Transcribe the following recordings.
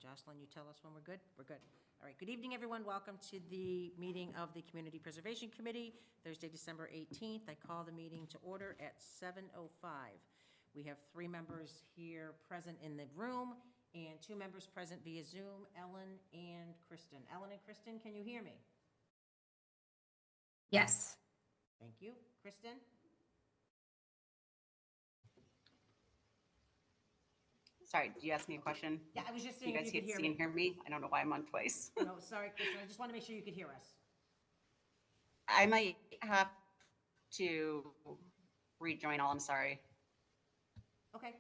Jocelyn, you tell us when we're good? We're good. All right, good evening, everyone. Welcome to the meeting of the Community Preservation Committee, Thursday, December 18th. I call the meeting to order at 7:05. We have 3 members here present in the room and 2 members present via Zoom, Ellen and Kristen. Ellen and Kristen, can you hear me? Yes. Thank you. Kristen? Sorry, did you ask me a question? Yeah, I was just You saying if guys you could hear me. I don't know why I'm on twice. No, sorry, Kristen. I just want to make sure you could hear us. I might have to rejoin all, I'm sorry. Okay.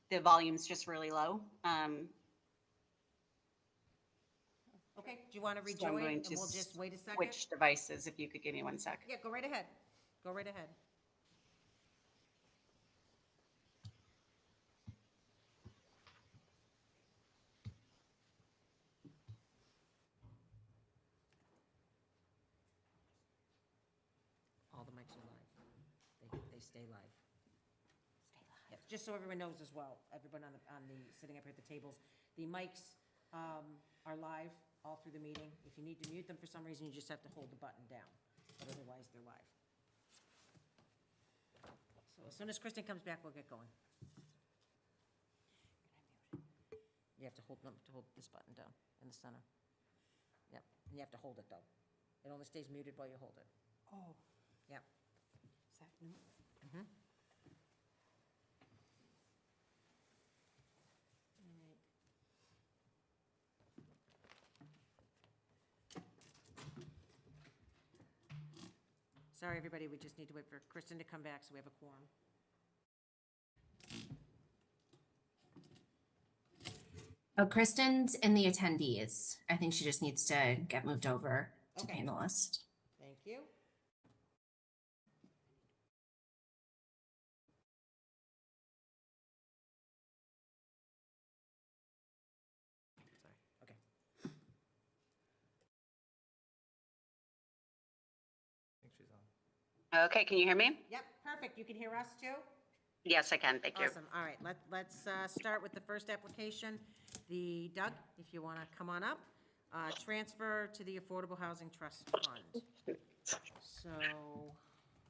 The volume's just really low. Okay, do you want to So I'm rejoin going and to we'll just wait a second? switch devices, if you could give me 1 sec. Yeah, go right ahead. Go right ahead. All the mics are live. They stay live. Stay live. Yes, just so everyone knows as well, everyone on the sitting up here at the tables, the mics are live all through the meeting. If you need to mute them for some reason, you just have to hold the button down, but otherwise they're live. So as soon as Kristen comes back, we'll get going. You have to hold this button down in the center. Yep, and you have to hold it though. It only stays muted while you hold it. Oh, Yep. is that new? Mm-hmm. Sorry, everybody, we just need to wait for Kristen to come back so we have a quorum. Oh, Kristen's in the attendees. I think she just needs to get moved over to Okay. panelist. Thank you. Sorry, okay. I think she's on. Okay, can you hear me? Yep, perfect. You can hear us too? Yes, I can, thank you. Awesome. All right, let's start with the first application. The, Doug, if you want to come on up, transfer to the Affordable Housing Trust Fund. So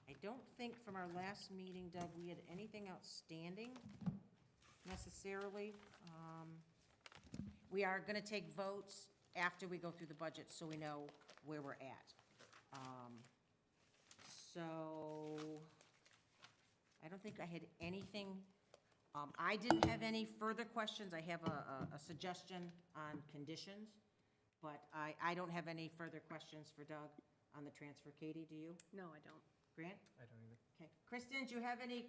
I don't think from our last meeting, Doug, we had anything outstanding necessarily. We are going to take votes after we go through the budget so we know where we're at. So I don't think I had anything. I didn't have any further questions. I have a suggestion on conditions, but I don't have any further questions for Doug on the transfer. Katie, do you? No, I don't. Grant? I don't either. Okay. Kristen, do you have any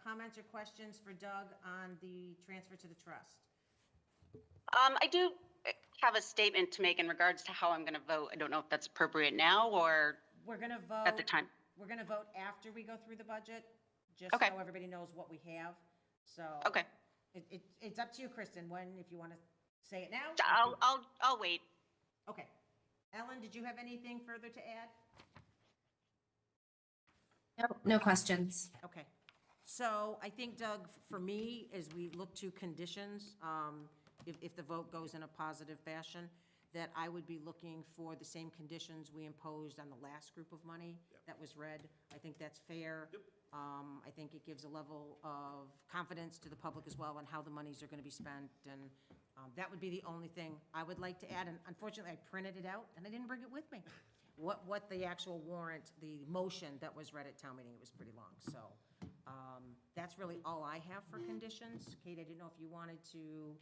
comments or questions for Doug on the transfer to the trust? I do have a statement to make in regards to how I'm going to vote. I don't know if that's appropriate now or We're going to vote. at the time. We're going to vote after we go through the budget, just Okay. so everybody knows what we have. So. Okay, It's up to you, Kristen, if you want to say it now. I'll wait. Okay. Ellen, did you have anything further to add? No questions. Okay. So I think, Doug, for me, as we look to conditions, if the vote goes in a positive fashion, that I would be looking for the same conditions we imposed on the last group of money that was read. I think that's fair. Yep. I think it gives a level of confidence to the public as well on how the monies are going to be spent, and that would be the only thing I would like to add. And unfortunately, I printed it out, and I didn't bring it with me. What the actual warrant, the motion that was read at town meeting, it was pretty long. So that's really all I have for conditions. Kate, I didn't know if you wanted to,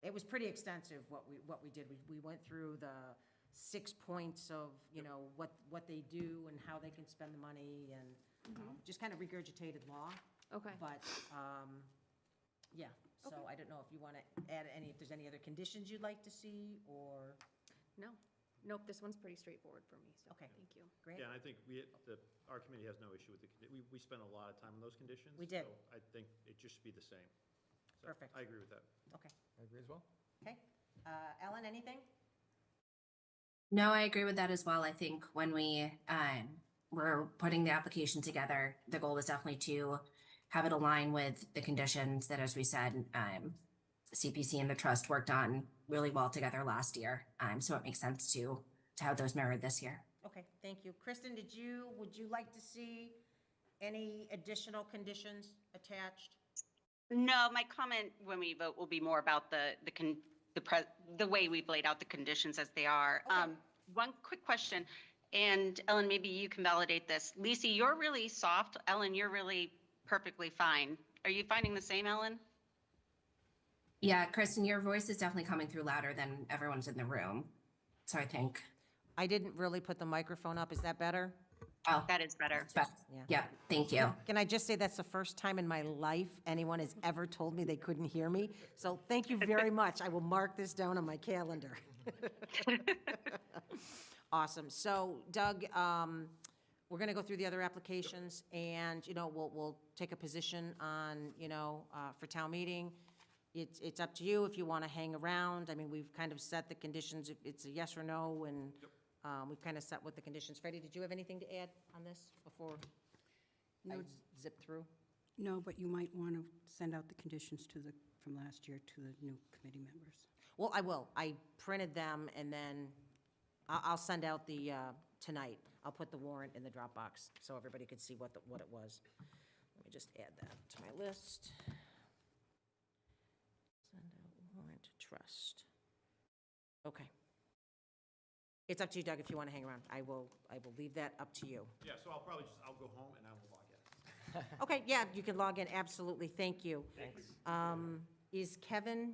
it was pretty extensive what we did. We went through the 6 points of, you know, what they do and how they can spend the money, and just kind of regurgitated law. Okay. But, yeah, so Okay. I don't know if you want to add if there's any other conditions you'd like to see, or, No. Nope, this one's pretty straightforward for me, so Okay. thank you. Grant? Yeah, and I think our committee has no issue with we spent a lot of time on those conditions. We did. So I think it just should be the same. So Perfect. I agree with that. Okay, I agree as well. okay. Ellen, anything? No, I agree with that as well. I think when we were putting the application together, the goal was definitely to have it align with the conditions that, as we said, CPC and the trust worked on really well together last year. So it makes sense to have those mirrored this year. Okay, thank you. Kristen, would you like to see any additional conditions attached? No, my comment when we vote will be more about the way we've laid out the conditions as they are. Okay. One quick question, and Ellen, maybe you can validate this. Lisa, you're really soft. Ellen, you're really perfectly fine. Are you finding the same, Ellen? Yeah, Kristen, your voice is definitely coming through louder than everyone's in the room. So I think, I didn't really put the microphone up. Is that better? oh, That is better. it's better. Yeah. Yeah, thank you. Can I just say that's the first time in my life anyone has ever told me they couldn't hear me? So thank you very much. I will mark this down on my calendar. Awesome. So Doug, we're going to go through the other applications and, we'll take a position on, for town meeting. It's up to you if you want to hang around. I mean, we've kind of set the conditions. It's a yes or no, and we've kind of set what the conditions. Freddie, did you have anything to add on this before I No, zip through? no, but you might want to send out the conditions from last year to the new committee members. Well, I will. I printed them, and then I'll send out the, tonight. I'll put the warrant in the Dropbox so everybody could see what it was. Let me just add that to my list. Send out warrant trust. Okay. It's up to you, Doug, if you want to hang around. I will leave that up to you. Yeah, so I'll go home and I will log in. Okay, yeah, you can log in, absolutely. Thank you. Thanks. Is Kevin,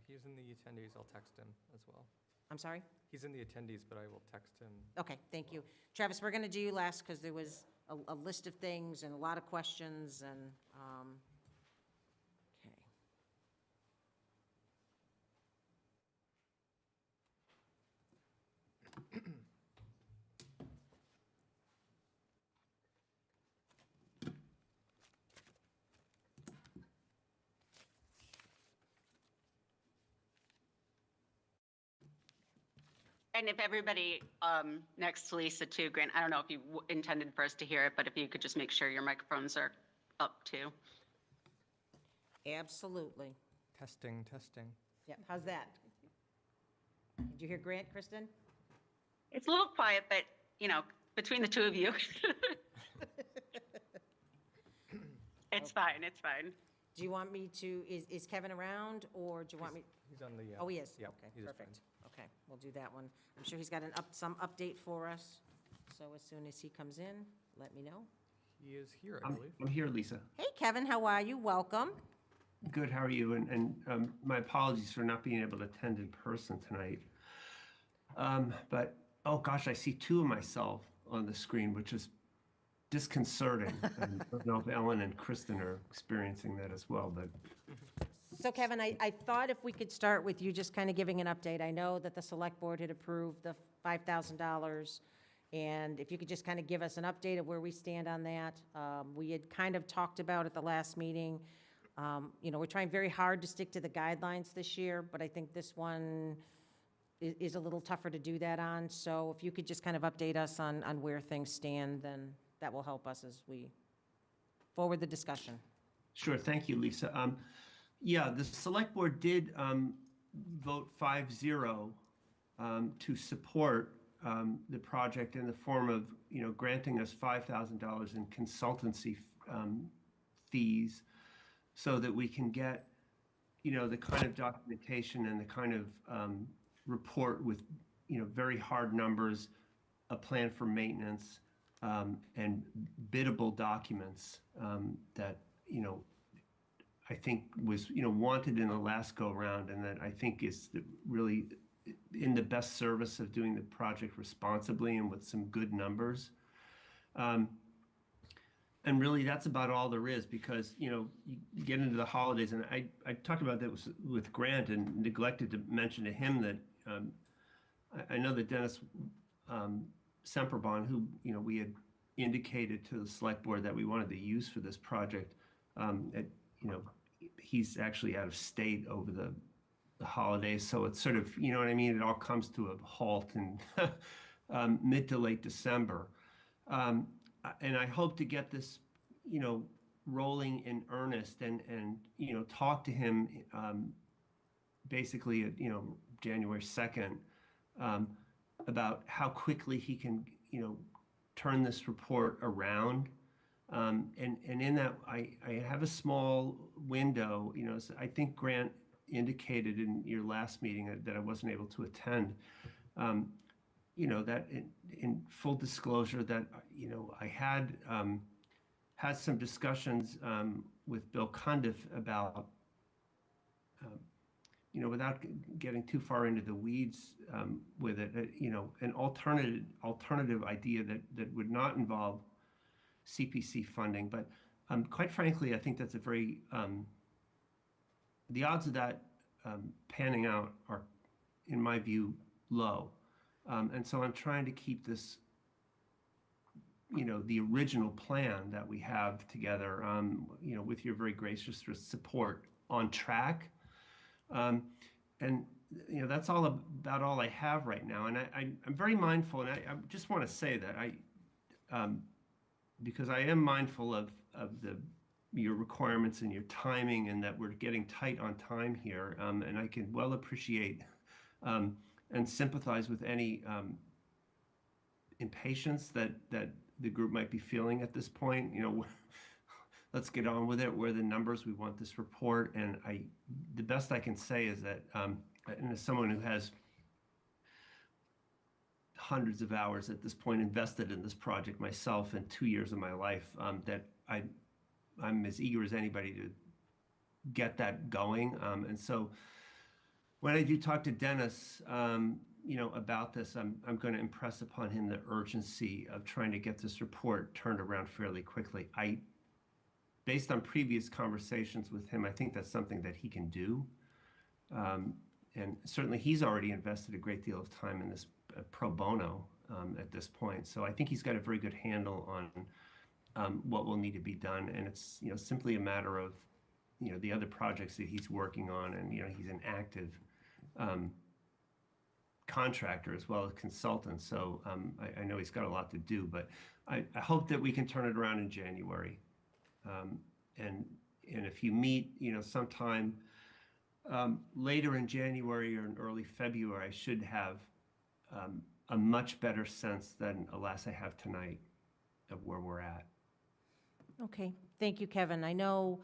He's in the attendees. I'll text him as well. I'm sorry? He's in the attendees, but I will text him. Okay, thank you. Travis, we're going to do you last because there was a list of things and a lot of questions and, okay. And if everybody, next to Lisa too, Grant, I don't know if you intended for us to hear it, but if you could just make sure your microphones are up too. Absolutely. Testing, testing. Yeah, how's that? Did you hear Grant, Kristen? It's a little quiet, but, between the two of you. It's fine, it's fine. Do you want me to, is Kevin around, or do you want me? He's on the. Oh, he is? Yep, Okay, he is perfect. Okay, we'll do that one. I'm sure he's got some update for us. So as soon as he comes in, let me know. He is here, I I'm believe. I'm here, Lisa. Hey, Kevin, how are you? Welcome. Good, how are you? And my apologies for not being able to attend in person tonight. But, oh gosh, I see two of myself on the screen, which is disconcerting. And I don't know if Ellen and Kristen are experiencing that as well, but So Kevin, I thought if we could start with you just kind of giving an update. I know that the select board had approved the $5,000, and if you could just kind of give us an update of where we stand on that. We had kind of talked about at the last meeting, we're trying very hard to stick to the guidelines this year, but I think this one is a little tougher to do that on. So if you could just kind of update us on where things stand, then that will help us as we forward the discussion. sure, thank you, Lisa. Yeah, the select board did vote 5-0 to support the project in the form of, granting us $5,000 in consultancy fees so that we can get, the kind of documentation and the kind of report with, very hard numbers, a plan for maintenance, and biddable documents that, I think was, wanted in the last go-round, and that I think is really in the best service of doing the project responsibly and with some good numbers. And really, that's about all there is, because, you get into the holidays, and I talked about that with Grant and neglected to mention to him that I know that Dennis Semperbon, who, we had indicated to the select board that we wanted to use for this project, he's actually out of state over the holidays, so it's sort of, you know what I mean? It all comes to a halt in mid to late December. And I hope to get this, rolling in earnest and talk to him basically at, January 2nd about how quickly he can, turn this report around. And in that, I have a small window, so I think Grant indicated in your last meeting that I wasn't able to attend. That in full disclosure that, I had some discussions with Bill Cundiff about, without getting too far into the weeds with it, an alternative idea that would not involve CPC funding. But quite frankly, I think that's a very, the odds of that panning out are, in my view, low. And so I'm trying to keep this, the original plan that we have together, with your very gracious support on track. And that's about all I have right now. And I'm very mindful, and I just want to say that because I am mindful of your requirements and your timing, and that we're getting tight on time here. And I can well appreciate and sympathize with any impatience that the group might be feeling at this point. Let's get on with it. Where are the numbers? We want this report. And the best I can say is that, and as someone who has hundreds of hours at this point invested in this project myself in 2 years of my life, that I'm as eager as anybody to get that going. And so when I do talk to Dennis, about this, I'm going to impress upon him the urgency of trying to get this report turned around fairly quickly. Based on previous conversations with him, I think that's something that he can do. And certainly he's already invested a great deal of time in this pro bono at this point. So I think he's got a very good handle on what will need to be done. And it's, simply a matter of, the other projects that he's working on. And, he's an active contractor as well as consultant. So I know he's got a lot to do, but I hope that we can turn it around in January. And if you meet, sometime later in January or in early February, I should have a much better sense than, alas, I have tonight of where we're at. Okay, thank you, Kevin. I know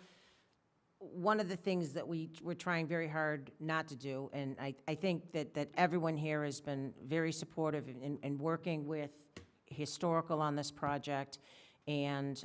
one of the things that we're trying very hard not to do, and I think that everyone here has been very supportive in working with Historical on this project, and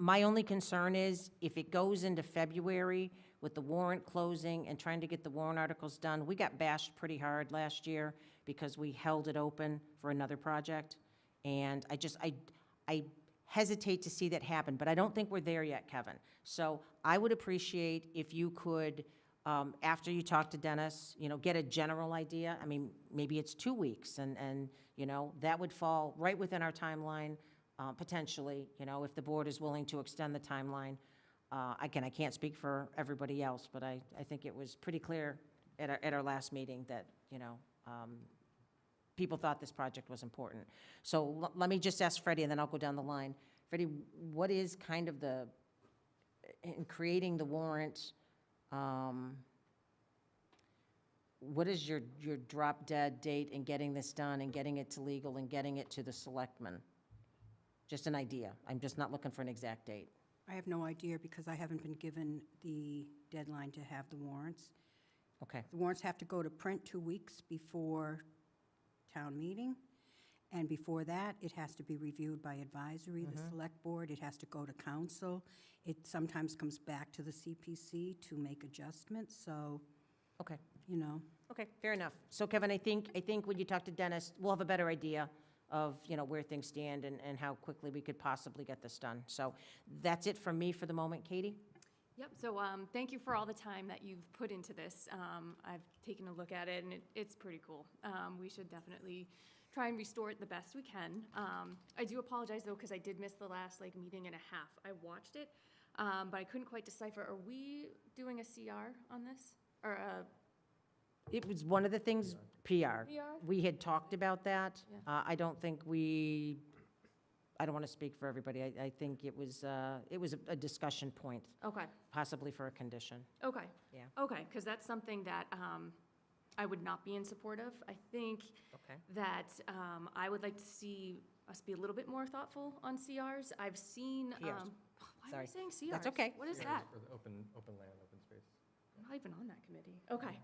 my only concern is if it goes into February with the warrant closing and trying to get the warrant articles done, we got bashed pretty hard last year because we held it open for another project. And I hesitate to see that happen, but I don't think we're there yet, Kevin. So I would appreciate if you could, after you talk to Dennis, get a general idea. I mean, maybe it's 2 weeks and that would fall right within our timeline. Potentially, if the board is willing to extend the timeline. Again, I can't speak for everybody else, but I think it was pretty clear at our last meeting that, people thought this project was important. So let me just ask Freddie, and then I'll go down the line. Freddie, what is kind of in creating the warrant, what is your drop dead date in getting this done and getting it to legal and getting it to the selectmen? Just an idea. I'm just not looking for an exact date. I have no idea because I haven't been given the deadline to have the warrants. Okay. The warrants have to go to print 2 weeks before town meeting. And before that, it has to be reviewed by advisory, the select board. It has to go to council. It sometimes comes back to the CPC to make adjustments. So, Okay. Okay, fair enough. So Kevin, I think when you talk to Dennis, we'll have a better idea of, where things stand and how quickly we could possibly get this done. So that's it from me for the moment. Katie? Yep, so thank you for all the time that you've put into this. I've taken a look at it, and it's pretty cool. We should definitely try and restore it the best we can. I do apologize, though, because I did miss the last like meeting and a half. I watched it, but I couldn't quite decipher. Are we doing a CR on this? Or It was one of the things, PR. PR? We had talked about that. Yeah. I don't think I don't want to speak for everybody. I think it was a discussion point, Okay, possibly for a condition. okay. Yeah. Okay, because that's something that I would not be in support of. I think Okay. that I would like to see us be a little bit more thoughtful on CRs. I've seen, PRs. why am I Sorry. saying CRs? That's okay. What is PRs that? For the open land, open space. I'm not even on that committee. Okay.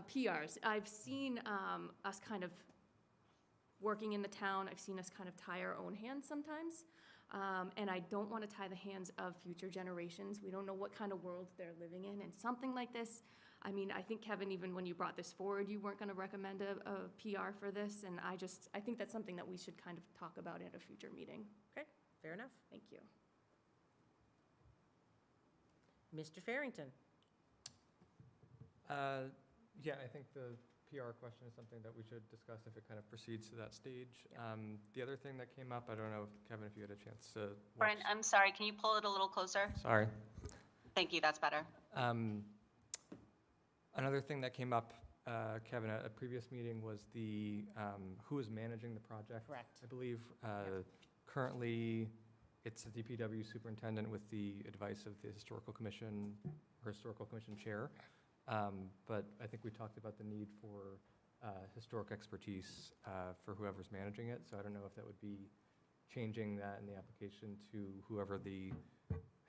PRs. I've seen us kind of working in the town. I've seen us kind of tie our own hands sometimes. And I don't want to tie the hands of future generations. We don't know what kind of world they're living in. And something like this, I mean, I think, Kevin, even when you brought this forward, you weren't going to recommend a PR for this. And I think that's something that we should kind of talk about at a future meeting. Okay, fair enough. Thank you. Mr. Farrington? Yeah, I think the PR question is something that we should discuss if it kind of proceeds to that stage. The other thing that came up, I don't know, Kevin, if you had a chance to. Brent, I'm sorry, can you pull it a little closer? Sorry. Thank you, that's better. Another thing that came up, Kevin, at a previous meeting was the, who is managing the project? Correct. I believe currently it's the DPW superintendent with the advice of the Historical Commission chair. But I think we talked about the need for historic expertise for whoever's managing it. So I don't know if that would be changing that in the application to whoever the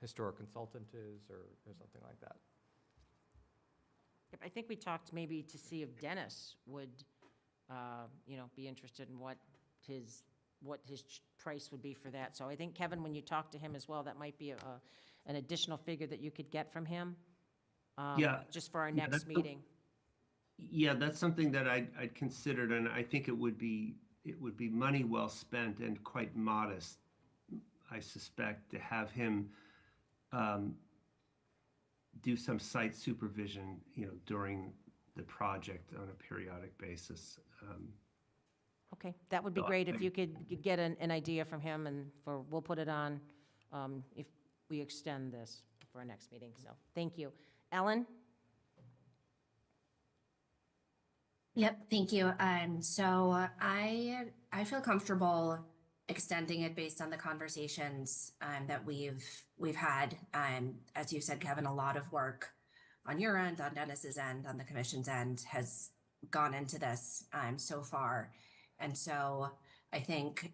historic consultant is or something like that. Yep, I think we talked maybe to see if Dennis would, be interested in what his price would be for that. So I think, Kevin, when you talk to him as well, that might be an additional figure that you could get from him. Yeah. Just for our Yeah, next that's meeting. Yeah, that's something that I'd considered, and I think it would be money well spent and quite modest, I suspect, to have him do some site supervision, during the project on a periodic basis. Okay, that would be So great if you could get an idea from him, and we'll put it on if we extend this for our next meeting. So, thank you. Ellen? Yep, thank you. So I feel comfortable extending it based on the conversations that we've had. As you said, Kevin, a lot of work on your end, on Dennis's end, on the commission's end has gone into this so far. And so I think,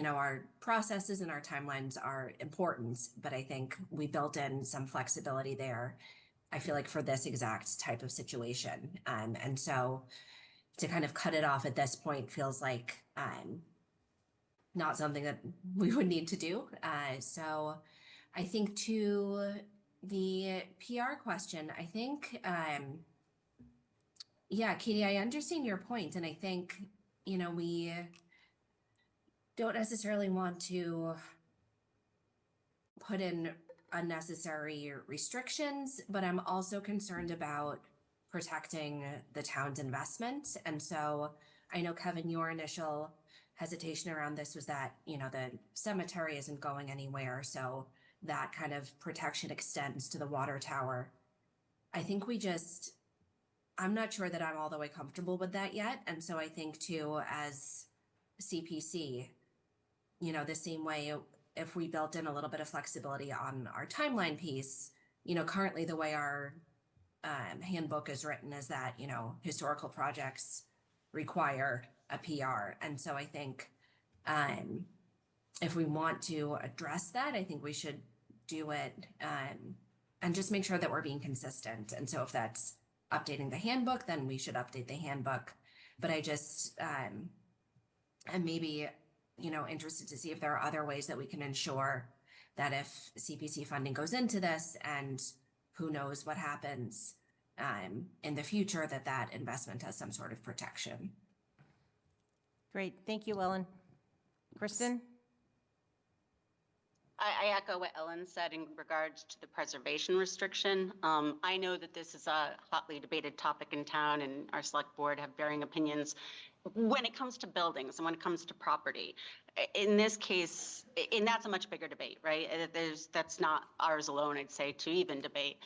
our processes and our timelines are important, but I think we built in some flexibility there. I feel like for this exact type of situation. And so to kind of cut it off at this point feels like not something that we would need to do. So I think to the PR question, I think, yeah, Katie, I understand your point. And I think, we don't necessarily want to put in unnecessary restrictions, but I'm also concerned about protecting the town's investment. And so I know, Kevin, your initial hesitation around this was that, the cemetery isn't going anywhere. So that kind of protection extends to the water tower. I think I'm not sure that I'm all the way comfortable with that yet. And so I think too, as CPC, the same way if we built in a little bit of flexibility on our timeline piece, currently the way our handbook is written is that, historical projects require a PR. And so I think if we want to address that, I think we should do it and just make sure that we're being consistent. And so if that's updating the handbook, then we should update the handbook. But I just am maybe interested to see if there are other ways that we can ensure that if CPC funding goes into this and who knows what happens in the future, that investment has some sort of protection. Great, thank you, Ellen. Kristen? I echo what Ellen said in regards to the preservation restriction. I know that this is a hotly debated topic in town, and our select board have varying opinions when it comes to buildings and when it comes to property. In this case, and that's a much bigger debate, right? That's not ours alone, I'd say, to even debate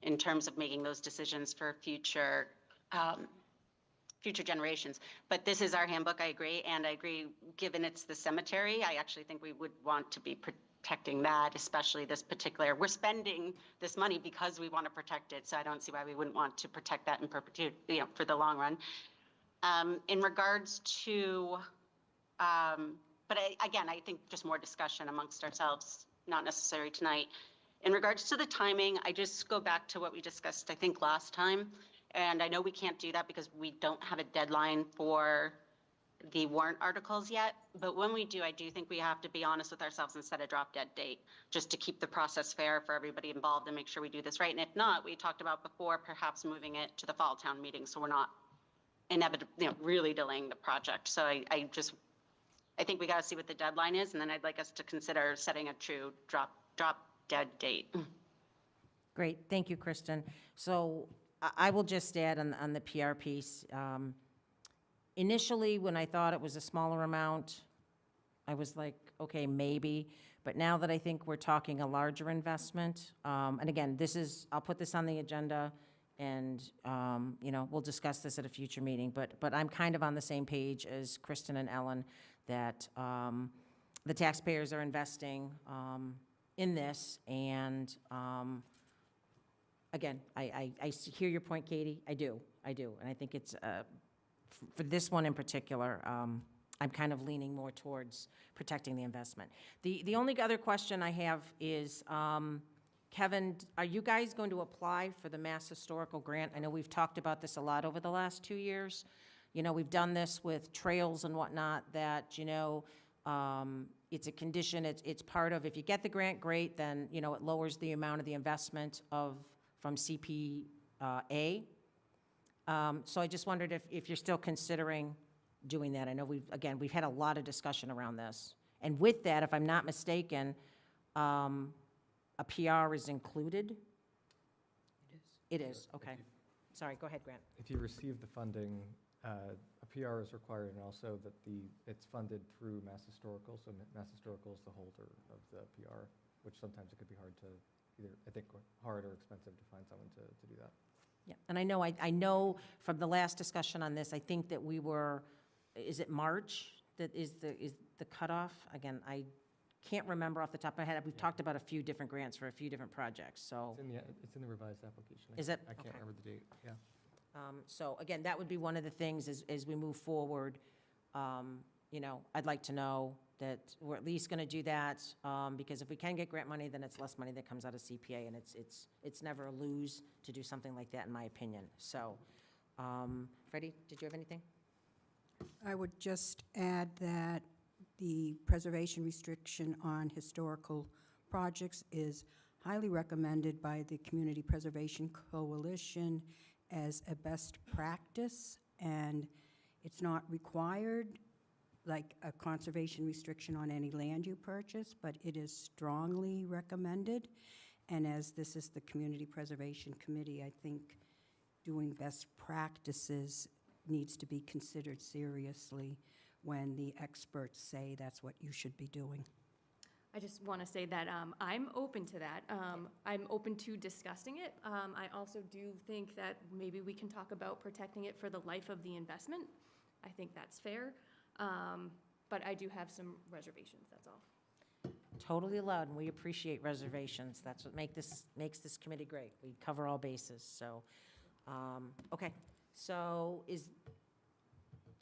in terms of making those decisions for future future generations. But this is our handbook, I agree, and I agree, given it's the cemetery, I actually think we would want to be protecting that, especially this particular, we're spending this money because we want to protect it, so I don't see why we wouldn't want to protect that in perpetuity, you know, for the long run. In regards to, but again, I think just more discussion amongst ourselves, not necessary tonight. In regards to the timing, I just go back to what we discussed, I think, last time. And I know we can't do that because we don't have a deadline for the warrant articles yet. But when we do, I do think we have to be honest with ourselves and set a drop dead date, just to keep the process fair for everybody involved and make sure we do this right. And if not, we talked about before, perhaps moving it to the fall town meeting, so we're not inevitably, you know, really delaying the project. So I think we got to see what the deadline is, and then I'd like us to consider setting a true drop dead date. Great, thank you, Kristen. So I will just add on the PR piece. Initially, when I thought it was a smaller amount, I was like, okay, maybe. But now that I think we're talking a larger investment, and again, I'll put this on the agenda, and, you know, we'll discuss this at a future meeting. But I'm kind of on the same page as Kristen and Ellen, that the taxpayers are investing in this, and again, I hear your point, Katie. I do, and I think it's for this one in particular. I'm kind of leaning more towards protecting the investment. The only other question I have is, Kevin, are you guys going to apply for the Mass Historical Grant? I know we've talked about this a lot over the last 2 years. You know, we've done this with trails and whatnot, that, you know, it's a condition, it's part of, if you get the grant, great, then, you know, it lowers the amount of the investment from CPA. So I just wondered if you're still considering doing that. I know we've had a lot of discussion around this. And with that, if I'm not mistaken, a PR is included? It is, okay. Sorry, go ahead, Grant. If you receive the funding, a PR is required, and also that it's funded through Mass Historical, so Mass Historical is the holder of the PR, which sometimes it could be hard to, hard or expensive to find someone to do that. Yeah, and I know from the last discussion on this, I think that we were, is it March that is the cutoff? Again, I can't remember off the top of my head. We've talked about a few different grants for a few different projects, so. It's in the revised application. Is it? I can't Okay. remember the date, yeah. So again, that would be one of the things as we move forward. You know, I'd like to know that we're at least going to do that, because if we can get grant money, then it's less money that comes out of CPA, and it's never a lose to do something like that, in my opinion. So, Freddie, did you have anything? I would just add that the preservation restriction on historical projects is highly recommended by the Community Preservation Coalition as a best practice, and it's not required like a conservation restriction on any land you purchase, but it is strongly recommended. And as this is the Community Preservation Committee, I think doing best practices needs to be considered seriously when the experts say that's what you should be doing. I just want to say that I'm open to that. I'm open to discussing it. I also do think that maybe we can talk about protecting it for the life of the investment. I think that's fair. But I do have some reservations, that's all. Totally allowed, and we appreciate reservations. That's what makes this committee great. We cover all bases, so, okay. So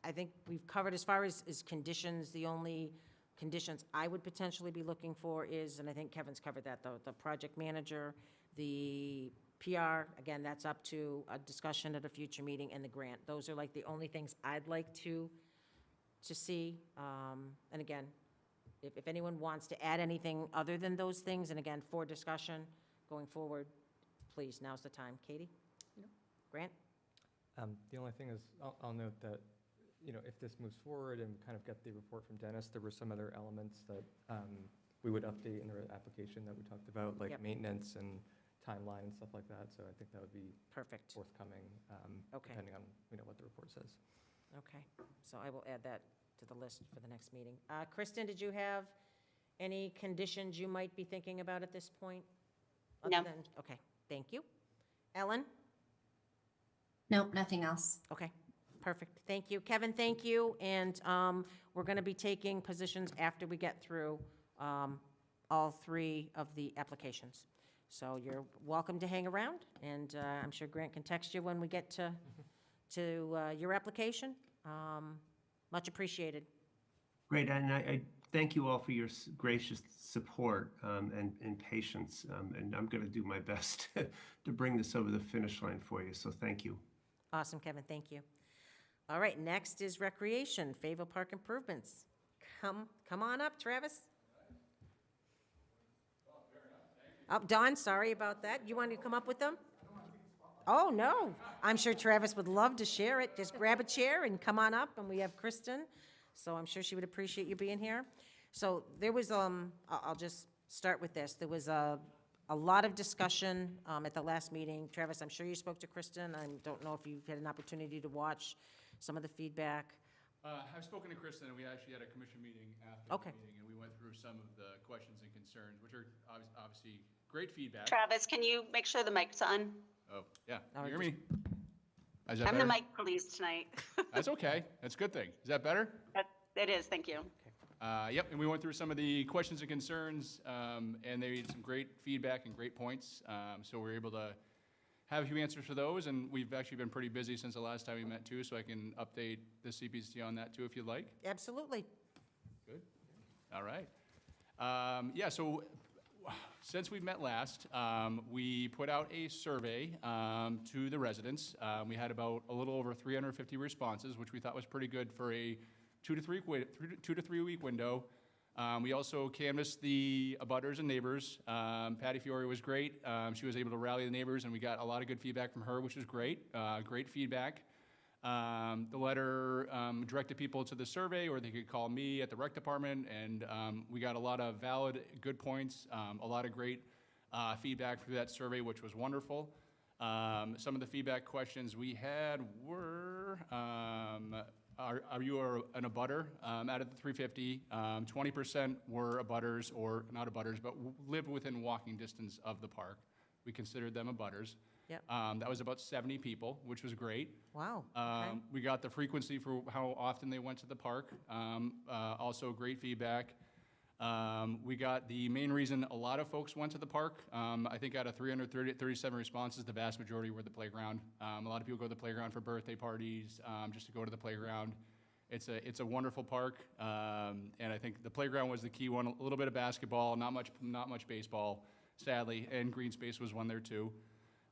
I think we've covered, as far as conditions, the only conditions I would potentially be looking for is, and I think Kevin's covered that, the project manager, the PR, again, that's up to a discussion at a future meeting, and the grant. Those are like the only things I'd like to see. And again, if anyone wants to add anything other than those things, and again, for discussion going forward, please, now's the time. Katie? No. Grant? The only thing is, I'll note that, you know, if this moves forward and kind of get the report from Dennis, there were some other elements that we would update in the application that we talked about, like Yep. maintenance and timeline and stuff like that. So I think that would be Perfect. forthcoming, Okay. depending on, you know, what the report says. Okay, so I will add that to the list for the next meeting. Kristen, did you have any conditions you might be thinking about at this point? No. Okay, thank you. Ellen? Nope, nothing else. Okay, Perfect, thank you. Kevin, thank you, and we're going to be taking positions after we get through all three of the applications. So you're welcome to hang around, and I'm sure Grant can text you when we get to your application. Much appreciated. Great, and I thank you all for your gracious support and patience, and I'm going to do my best to bring this over the finish line for you, so thank you. Awesome, Kevin, thank you. All right, next is recreation, Fayetteville Park improvements. Come on up, Travis. Oh, Don, sorry about that. You want to come up with them? Oh, no. I'm sure Travis would love to share it. Just grab a chair and come on up, and we have Kristen, so I'm sure she would appreciate you being here. So there was, I'll just start with this. There was a lot of discussion at the last meeting. Travis, I'm sure you spoke to Kristen. I don't know if you've had an opportunity to watch some of the feedback. I've spoken to Kristen, and we actually had a commission meeting after Okay. the meeting, and we went through some of the questions and concerns, which are obviously great feedback. Travis, can you make sure the mic's on? Oh, yeah, Oh, you hear just- me? Is that I'm the better? mic police tonight. That's okay, that's a good thing. Is that better? It is, thank you. Yep, and we went through some of the questions and concerns, and they had some great feedback and great points, so we were able to have a few answers for those, and we've actually been pretty busy since the last time we met too, so I can update the CPC on that too if you'd like. Absolutely. Good. All right. Yeah, so since we met last, we put out a survey to the residents. We had about a little over 350 responses, which we thought was pretty good for a 2 to 3 week window. We also canvassed the abutters and neighbors. Patty Fiore was great. She was able to rally the neighbors, and we got a lot of good feedback from her, which was great. Great feedback. The letter directed people to the survey, or they could call me at the rec department, and we got a lot of valid, good points, a lot of great feedback through that survey, which was wonderful. Some of the feedback questions we had were, are you an abutter? Out of the 350, 20% were abutters, or not abutters, but live within walking distance of the park. We considered them abutters. Yep. That was about 70 people, which was great. Wow, okay. We got the frequency for how often they went to the park. Also great feedback. We got the main reason a lot of folks went to the park. I think out of 337 responses, the vast majority were the playground. A lot of people go to the playground for birthday parties, just to go to the playground. It's a wonderful park, and I think the playground was the key one. A little bit of basketball, not much baseball, sadly, and green space was one there too.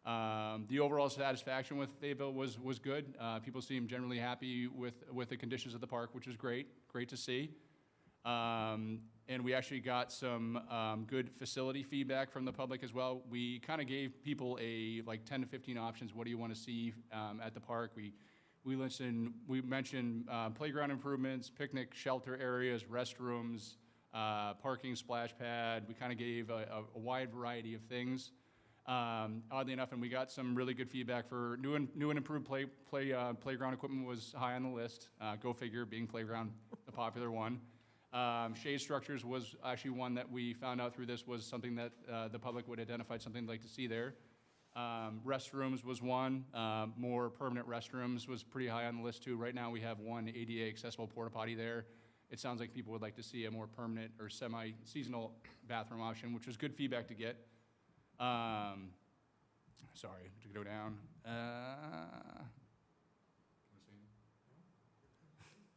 The overall satisfaction with Fayetteville was good. People seemed generally happy with the conditions of the park, which is great to see. And we actually got some good facility feedback from the public as well. We kind of gave people like 10 to 15 options. What do you want to see at the park? We mentioned playground improvements, picnic shelter areas, restrooms, parking splash pad. We kind of gave a wide variety of things. Oddly enough, and we got some really good feedback for new and improved playground equipment was high on the list. Go figure, being playground, the popular one. Shade structures was actually one that we found out through this was something that the public would identify, something they'd like to see there. Restrooms was one. More permanent restrooms was pretty high on the list too. Right now we have one ADA accessible porta potty there. It sounds like people would like to see a more permanent or semi-seasonal bathroom option, which was good feedback to get. Sorry, to go down.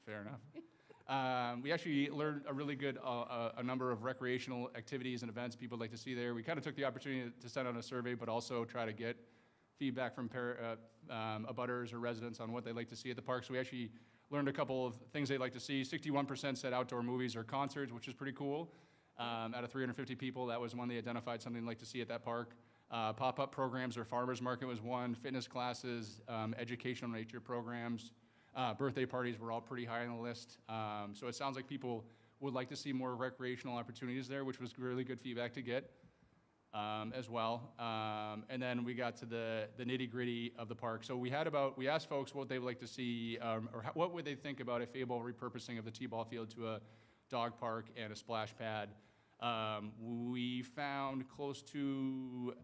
Fair enough. We actually learned a really good, a number of recreational activities and events people would like to see there. We kind of took the opportunity to send out a survey, but also try to get feedback from abutters or residents on what they'd like to see at the park. So we actually learned a couple of things they'd like to see. 61% said outdoor movies or concerts, which is pretty cool. Out of 350 people, that was one they identified something they'd like to see at that park. Pop-up programs or farmers market was one. Fitness classes, educational nature programs, birthday parties were all pretty high on the list. So it sounds like people would like to see more recreational opportunities there, which was really good feedback to get as well. And then we got to the nitty-gritty of the park. So we asked folks what they would like to see, or what would they think about a Fayetteville repurposing of the T-ball field to a dog park and a splash pad. We found close to,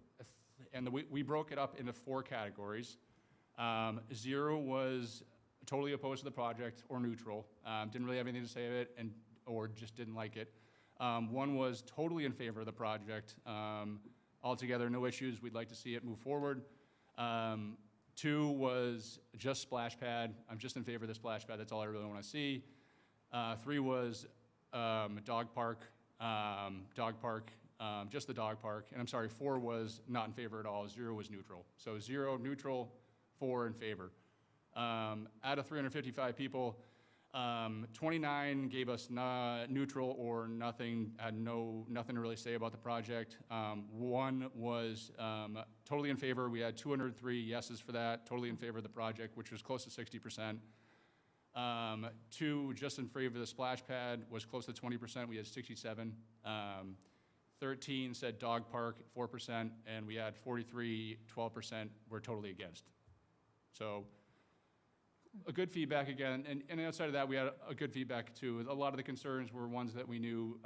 and we broke it up into 4 categories. 0 was totally opposed to the project or neutral, didn't really have anything to say of it, or just didn't like it. One was totally in favor of the project. Altogether, no issues, we'd like to see it move forward. Two was just splash pad. I'm just in favor of the splash pad, that's all I really want to see. Three was dog park, just the dog park. And I'm sorry, 4 was not in favor at all, 0 was neutral. So 0 neutral, 4 in favor. Out of 355 people, 29 gave us neutral or nothing, had nothing to really say about the project. 1 was totally in favor. We had 203 yeses for that, totally in favor of the project, which was close to 60%. 2 just in favor of the splash pad was close to 20%. We had 67. 13 said dog park, 4%, and we had 43, 12% were totally against. So a good feedback again, and outside of that, we had a good feedback too. A lot of the concerns were ones that we knew.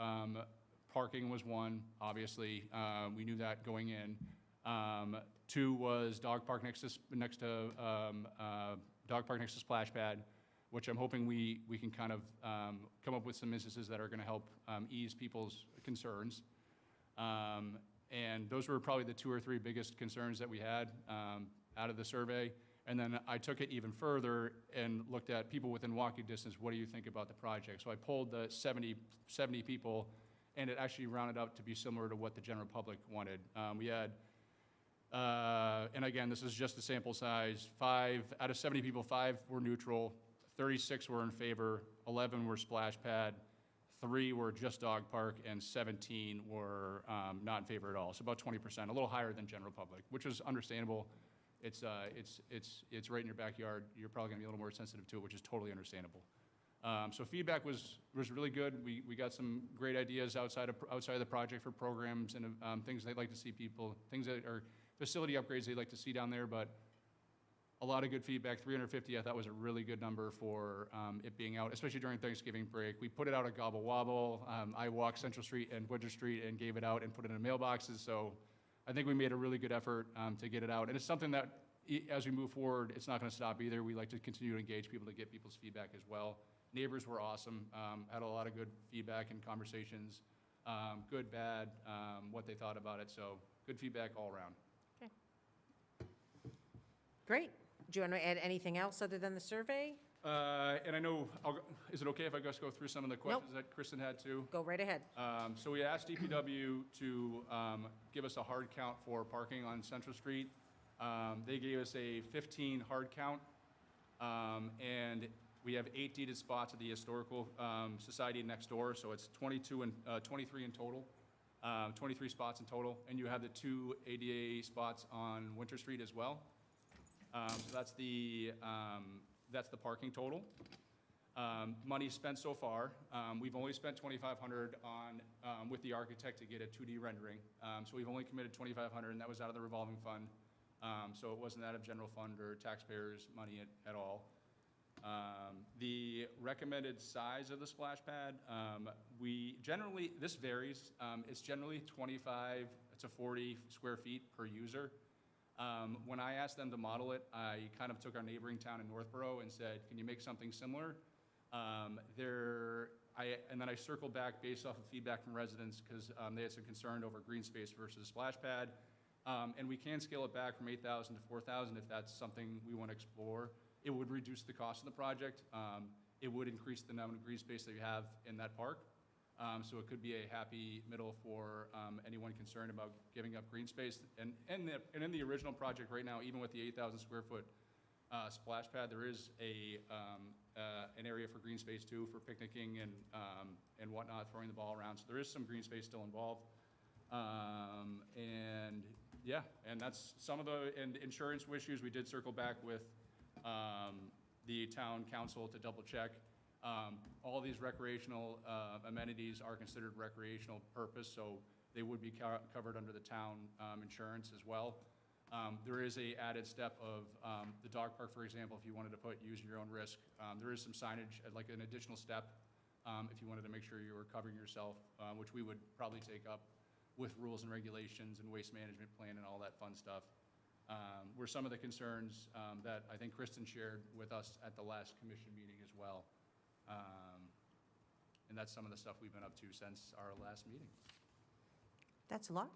Parking was one, obviously. We knew that going in. 2 was dog park next to splash pad, which I'm hoping we can kind of come up with some instances that are going to help ease people's concerns. And those were probably the 2 or 3 biggest concerns that we had out of the survey. And then I took it even further and looked at people within walking distance. What do you think about the project? So I polled the 70 people, and it actually rounded out to be similar to what the general public wanted. We had, and again, this is just the sample size, 5 out of 70 people, 5 were neutral, 36 were in favor, 11 were splash pad, 3 were just dog park, and 17 were not in favor at all. So about 20%, a little higher than general public, which is understandable. It's right in your backyard. You're probably gonna be a little more sensitive to it, which is totally understandable. So feedback was really good. We got some great ideas outside of the project for programs and things they'd like to see things that are facility upgrades they'd like to see down there, but a lot of good feedback. 350, I thought was a really good number for it being out, especially during Thanksgiving break. We put it out at Gobble Wobble. I walked Central Street and Winter Street and gave it out and put it in mailboxes, so I think we made a really good effort to get it out. And it's something that, as we move forward, it's not going to stop either. We like to continue to engage people to get people's feedback as well. Neighbors were awesome, had a lot of good feedback and conversations, good, bad, what they thought about it. So good feedback all around. Okay. Great. Do you want to add anything else other than the survey? And I know, is it okay if I just go through some of the questions that Kristen had too? Go right ahead. So we asked DPW to give us a hard count for parking on Central Street. They gave us a 15 hard count, and we have 8 deeded spots at the Historical Society next door, so it's 23 in total, 23 spots in total, and you have the 2 ADA spots on Winter Street as well. So that's the parking total. Money spent so far. We've only spent $2,500 on with the architect to get a 2D rendering. So we've only committed $2,500, and that was out of the revolving fund. So it wasn't out of general fund or taxpayers' money at all. The recommended size of the splash pad, this varies. It's generally 25 to 40 square feet per user. When I asked them to model it, I kind of took our neighboring town in Northborough and said, can you make something similar? And then I circled back based off of feedback from residents because they had some concern over green space versus splash pad. And we can scale it back from 8,000 to 4,000 if that's something we want to explore. It would reduce the cost of the project. It would increase the amount of green space that you have in that park. So it could be a happy middle for anyone concerned about giving up green space. And in the original project right now, even with the 8,000 square foot splash pad, there is an area for green space too, for picnicking and whatnot, throwing the ball around. So there is some green space still involved. And yeah, and that's some of the insurance issues. We did circle back with the town council to double check. All these recreational amenities are considered recreational purpose, so they would be covered under the town insurance as well. There is a added step of the dog park, for example, if you wanted to use your own risk. There is some signage, like an additional step, if you wanted to make sure you were covering yourself, which we would probably take up with rules and regulations and waste management plan and all that fun stuff. were some of the concerns that I think Kristen shared with us at the last commission meeting as well. And that's some of the stuff we've been up to since our last meeting. That's a lot.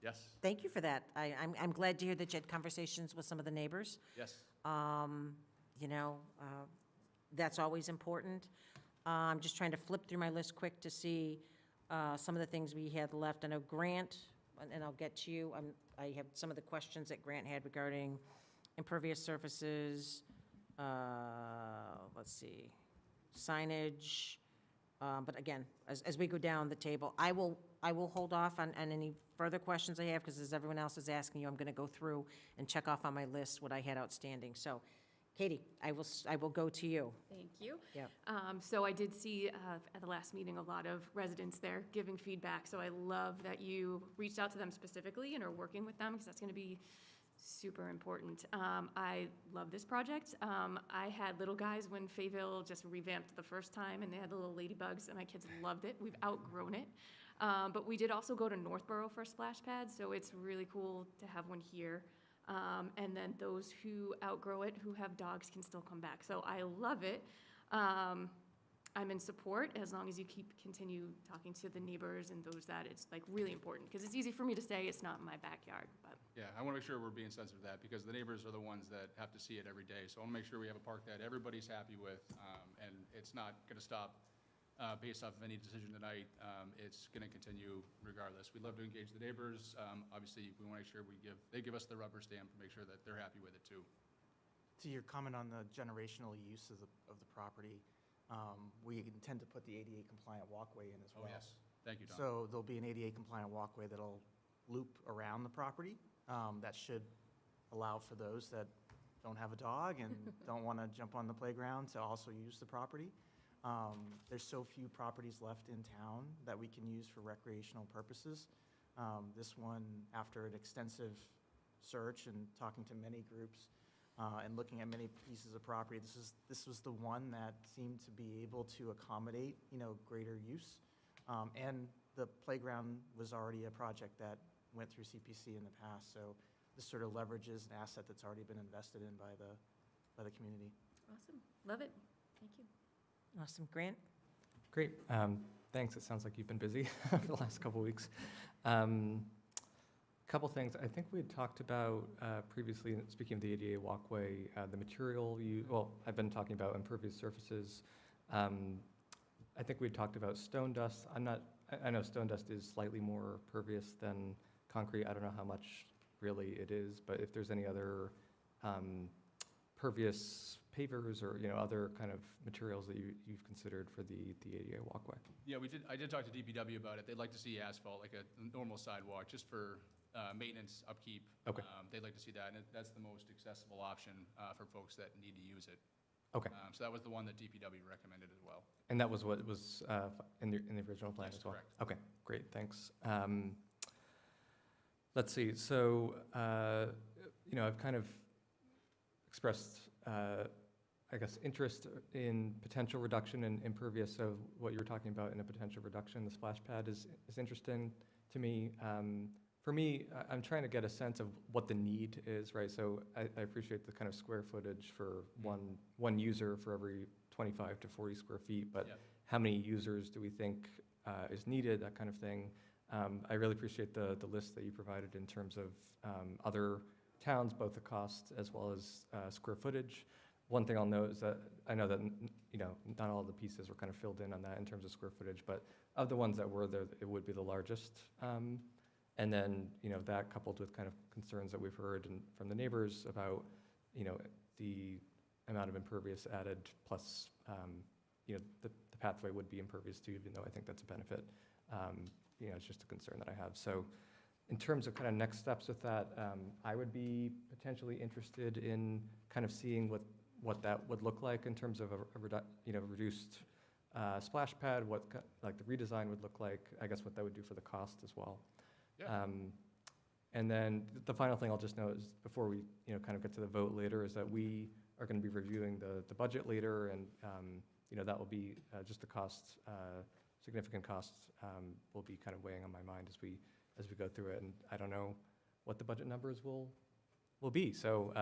Yes, Thank you for that. I'm glad to hear that you had conversations with some of the neighbors. yes. You know, that's always important. I'm just trying to flip through my list quick to see some of the things we had left. I know Grant, and I'll get to you. I have some of the questions that Grant had regarding impervious surfaces, let's see, signage. But again, as we go down the table, I will hold off on any further questions I have, because as everyone else is asking you, I'm going to go through and check off on my list what I had outstanding. So, Katie, I will go to you. Thank you. Yep. So I did see at the last meeting a lot of residents there giving feedback. So I love that you reached out to them specifically and are working with them, because that's going to be super important. I love this project. I had little guys when Fayetteville just revamped the first time, and they had the little ladybugs, and my kids loved it. We've outgrown it. But we did also go to Northborough for a splash pad, so it's really cool to have one here. And then those who outgrow it, who have dogs, can still come back. So I love it. I'm in support as long as you continue talking to the neighbors and those that it's like really important, because it's easy for me to say it's not in my backyard, but. Yeah, I want to make sure we're being sensitive to that, because the neighbors are the ones that have to see it every day. So I want to make sure we have a park that everybody's happy with, and it's not going to stop based off of any decision tonight. It's going to continue regardless. We'd love to engage the neighbors. Obviously, we want to make sure they give us the rubber stamp to make sure that they're happy with it too. To your comment on the generational use of the property, we intend to put the ADA compliant walkway in as well. Oh, yes. Thank you, Don. So there'll be an ADA compliant walkway that'll loop around the property. That should allow for those that don't have a dog and don't want to jump on the playground to also use the property. There's so few properties left in town that we can use for recreational purposes. This one, after an extensive search and talking to many groups, and looking at many pieces of property, this was the one that seemed to be able to accommodate, greater use. And the playground was already a project that went through CPC in the past, so this sort of leverages an asset that's already been invested in by the community. Awesome. Love it. Thank you. Awesome. Grant? Great. Thanks. It sounds like you've been busy the last couple weeks. Couple things. I think we had talked about previously, speaking of the ADA walkway, the material I've been talking about impervious surfaces. I think we had talked about stone dust. I know stone dust is slightly more pervious than concrete. I don't know how much really it is, but if there's any other pervious pavers or, other kind of materials that you've considered for the ADA walkway. Yeah, I did talk to DPW about it. They'd like to see asphalt, like a normal sidewalk, just for maintenance, upkeep. Okay. They'd like to see that, and that's the most accessible option for folks that need to use it. Okay. So that was the one that DPW recommended as well. And that was what was in the original plan Yes, as well? correct. Okay, great, thanks. Let's see, so, I've kind of expressed, I guess, interest in potential reduction in impervious. So what you were talking about in a potential reduction, the splash pad is interesting to me. For me, I'm trying to get a sense of what the need is, right? So I appreciate the kind of square footage for one user for every 25 to 40 square feet, but Yep. how many users do we think is needed, that kind of thing. I really appreciate the list that you provided in terms of other towns, both the cost as well as square footage. One thing I'll note is that I know that, not all the pieces were kind of filled in on that in terms of square footage, but of the ones that were there, it would be the largest. And then, that coupled with kind of concerns that we've heard from the neighbors about, the amount of impervious added, plus, the pathway would be impervious too, even though I think that's a benefit. It's just a concern that I have. So in terms of kind of next steps with that, I would be potentially interested in kind of seeing what that would look like in terms of a reduced splash pad, what like the redesign would look like, I guess what that would do for the cost as well. Yeah. And then the final thing I'll just note is before we, kind of get to the vote later, is that we are going to be reviewing the budget later, and, that will be just the costs, significant costs will be kind of weighing on my mind as we go through it. And I don't know what the budget numbers will will be. So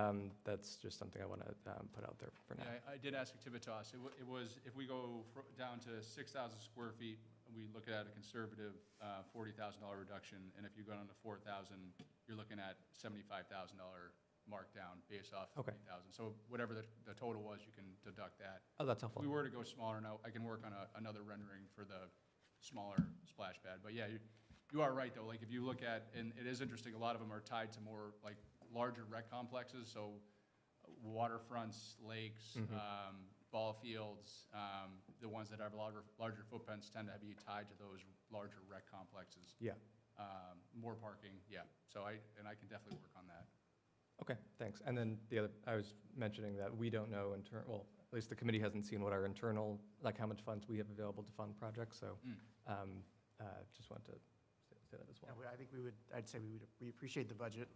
that's just something I want to put out there for now. Yeah, I did ask Activitas. It was, if we go down to 6,000 square feet, we look at a conservative $40,000 reduction, and if you go down to 4,000, you're looking at $75,000 markdown based off Okay. 40,000. So whatever the total was, you can deduct that. Oh, that's If helpful. we were to go smaller now, I can work on another rendering for the smaller splash pad. But yeah, you are right, though. Like, if you look at, and it is interesting, a lot of them are tied to more, like, larger rec complexes, so waterfronts, lakes, ball fields, the ones that have larger footprints tend to be tied to those larger rec complexes. Yeah. More parking, yeah. So I can definitely work on that. Okay, thanks. And then the other, I was mentioning that we don't know well, at least the committee hasn't seen what our internal, like how much funds we have available to fund projects, so just want to say that as well. Yeah, I think I'd say we appreciate the budget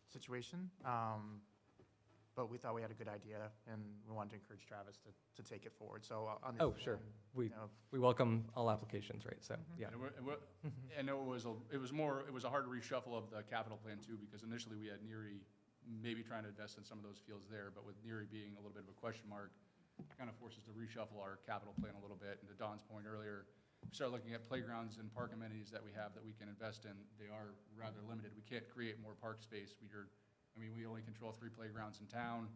situation, but we thought we had a good idea, and we wanted to encourage Travis to take it forward, so. Oh, sure. We welcome all applications, right? So, yeah. And it was a hard reshuffle of the capital plan too, because initially we had Neary maybe trying to invest in some of those fields there, but with Neary being a little bit of a question mark, it kind of forced us to reshuffle our capital plan a little bit. And to Don's point earlier, we start looking at playgrounds and park amenities that we have that we can invest in. They are rather limited. We can't create more park space. We only control 3 playgrounds in town.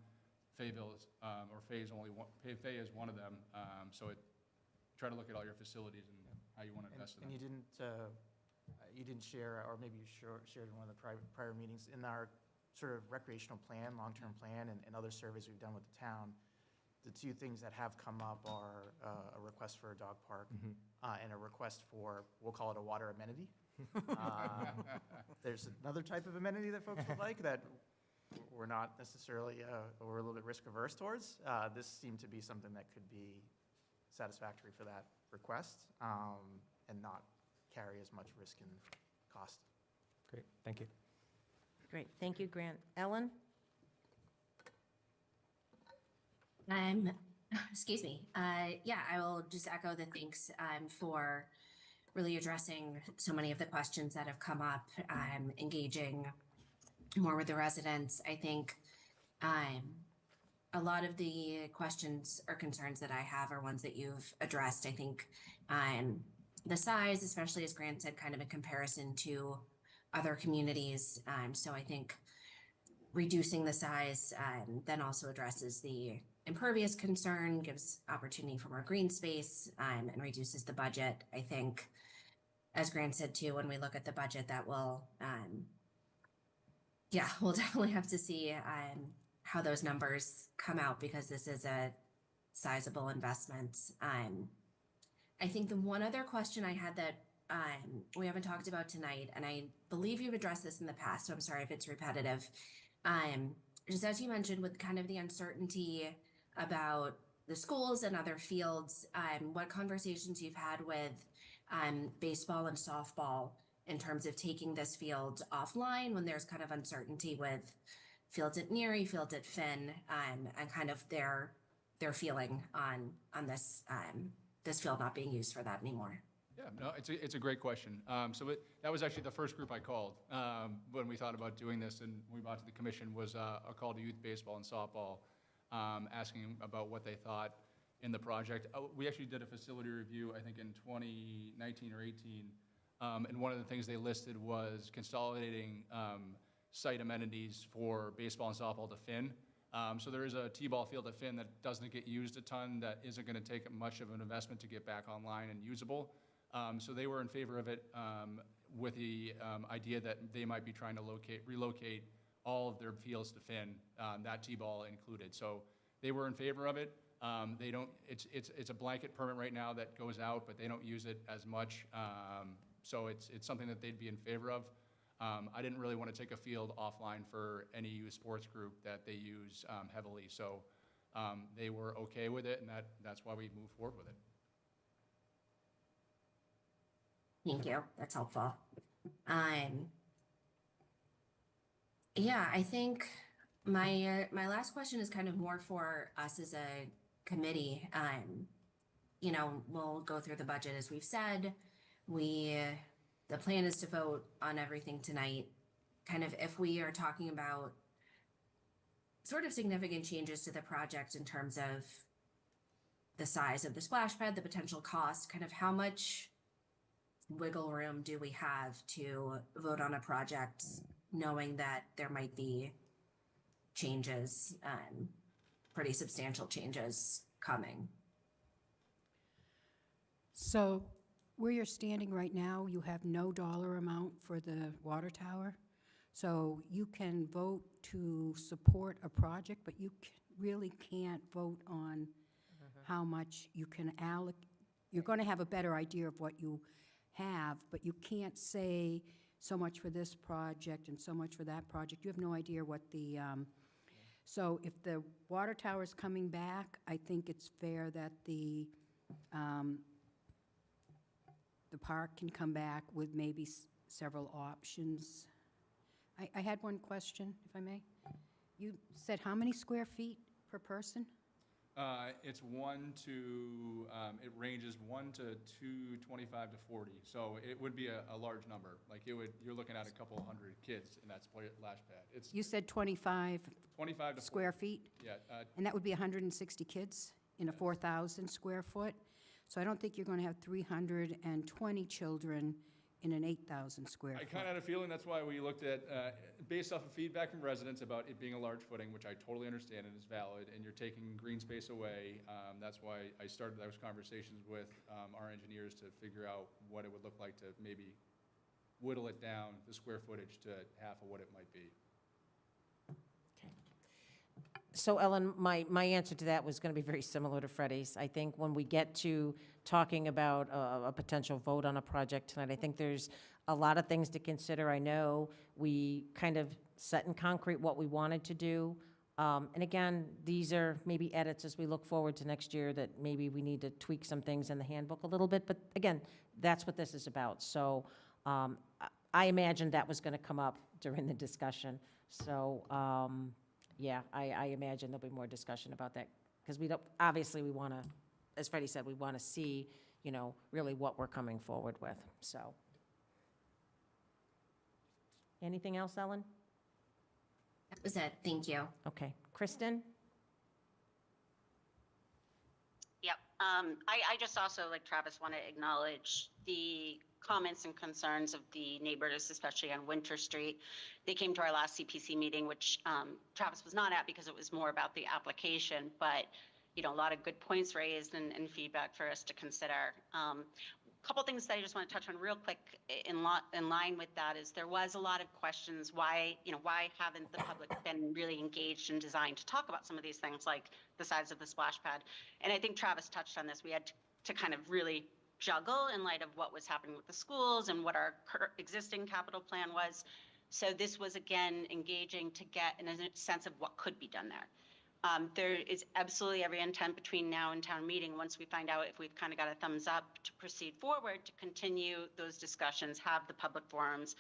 Fayville is, or Fay is only one. Fay is one of them. So try to look at all your facilities and how you want to invest in them. And you didn't share, or maybe you shared in one of the prior meetings, in our sort of recreational plan, long-term plan, and other surveys we've done with the town, the 2 things that have come up are a request for a dog park and a request for, we'll call it a water amenity. There's another type of amenity that folks would like that we're not necessarily, we're a little bit risk averse towards. This seemed to be something that could be satisfactory for that request and not carry as much risk and cost. Great, thank you. Great, thank you, Grant. Ellen? Excuse me. Yeah, I will just echo the thanks for really addressing so many of the questions that have come up, engaging more with the residents. I think a lot of the questions or concerns that I have are ones that you've addressed. I think the size, especially as Grant said, kind of in comparison to other communities. So I think reducing the size then also addresses the impervious concern, gives opportunity for more green space, and reduces the budget. I think, as Grant said too, when we look at the budget, that will, we'll definitely have to see how those numbers come out, because this is a sizable investment. I think the one other question I had that we haven't talked about tonight, and I believe you've addressed this in the past, so I'm sorry if it's repetitive. Just as you mentioned, with kind of the uncertainty about the schools and other fields, what conversations you've had with baseball and softball in terms of taking this field offline when there's kind of uncertainty with fields at Neary, fields at Finn, and kind of their feeling on this this field not being used for that anymore. Yeah, no, it's a great question. That was actually the first group I called when we thought about doing this, and we brought to the commission was a call to youth baseball and softball, asking about what they thought in the project. We actually did a facility review, I think in 2019 or 18, and one of the things they listed was consolidating site amenities for baseball and softball to Finn. So there is a T-ball field at Finn that doesn't get used a ton, that isn't going to take much of an investment to get back online and usable. So they were in favor of it with the idea that they might be trying to relocate all of their fields to Finn, that T-ball included. So they were in favor of it. They don't. It's a blanket permit right now that goes out, but they don't use it as much. So it's something that they'd be in favor of. I didn't really want to take a field offline for any youth sports group that they use heavily. So they were okay with it, and that's why we moved forward with it. Thank you. That's helpful. Yeah, I think my last question is kind of more for us as a committee. You know, we'll go through the budget as we've said. The plan is to vote on everything tonight. Kind of if we are talking about sort of significant changes to the project in terms of the size of the splash pad, the potential cost, kind of how much wiggle room do we have to vote on a project knowing that there might be changes, pretty substantial changes coming? So where you're standing right now, you have no dollar amount for the water tower. So you can vote to support a project, but you really can't vote on how much you can allocate. You're going to have a better idea of what you have, but you can't say so much for this project and so much for that project. You have no idea what the, so if the water tower's coming back, I think it's fair that the park can come back with maybe several options. I had one question, if I may. You said how many square feet per person? It's it ranges 1 to 225 to 40. So it would be a large number. Like you're looking at a couple hundred kids in that splash pad. It's You said 25 25 to 40. square feet? Yeah, And that would be 160 kids in a 4,000 square foot? So I don't think you're going to have 320 children in an 8,000 square I foot. kind of had a feeling that's why we looked at, based off of feedback from residents about it being a large footing, which I totally understand and is valid, and you're taking green space away. That's why I started those conversations with our engineers to figure out what it would look like to maybe whittle it down, the square footage, to half of what it might be. So Ellen, my answer to that was going to be very similar to Freddie's. I think when we get to talking about a potential vote on a project tonight, I think there's a lot of things to consider. I know we kind of set in concrete what we wanted to do. And again, these are maybe edits as we look forward to next year that maybe we need to tweak some things in the handbook a little bit. But again, that's what this is about. So I imagined that was going to come up during the discussion. So yeah, I imagine there'll be more discussion about that, because we don't, obviously we want to, as Freddie said, we want to see, you know, really what we're coming forward with, so. Anything else, Ellen? That was it. Thank you. Okay. Kristen? Yep. I just also, like Travis, want to acknowledge the comments and concerns of the neighbors, especially on Winter Street. They came to our last CPC meeting, which Travis was not at because it was more about the application, but you know, a lot of good points raised and feedback for us to consider. Couple things that I just want to touch on real quick in line with that is there was a lot of questions why haven't the public been really engaged in design to talk about some of these things like the size of the splash pad. And I think Travis touched on this. We had to kind of really juggle in light of what was happening with the schools and what our existing capital plan was. So this was, again, engaging to get a sense of what could be done there. There is absolutely every intent between now and town meeting, once we find out if we've kind of got a thumbs up to proceed forward, to continue those discussions, have the public forums,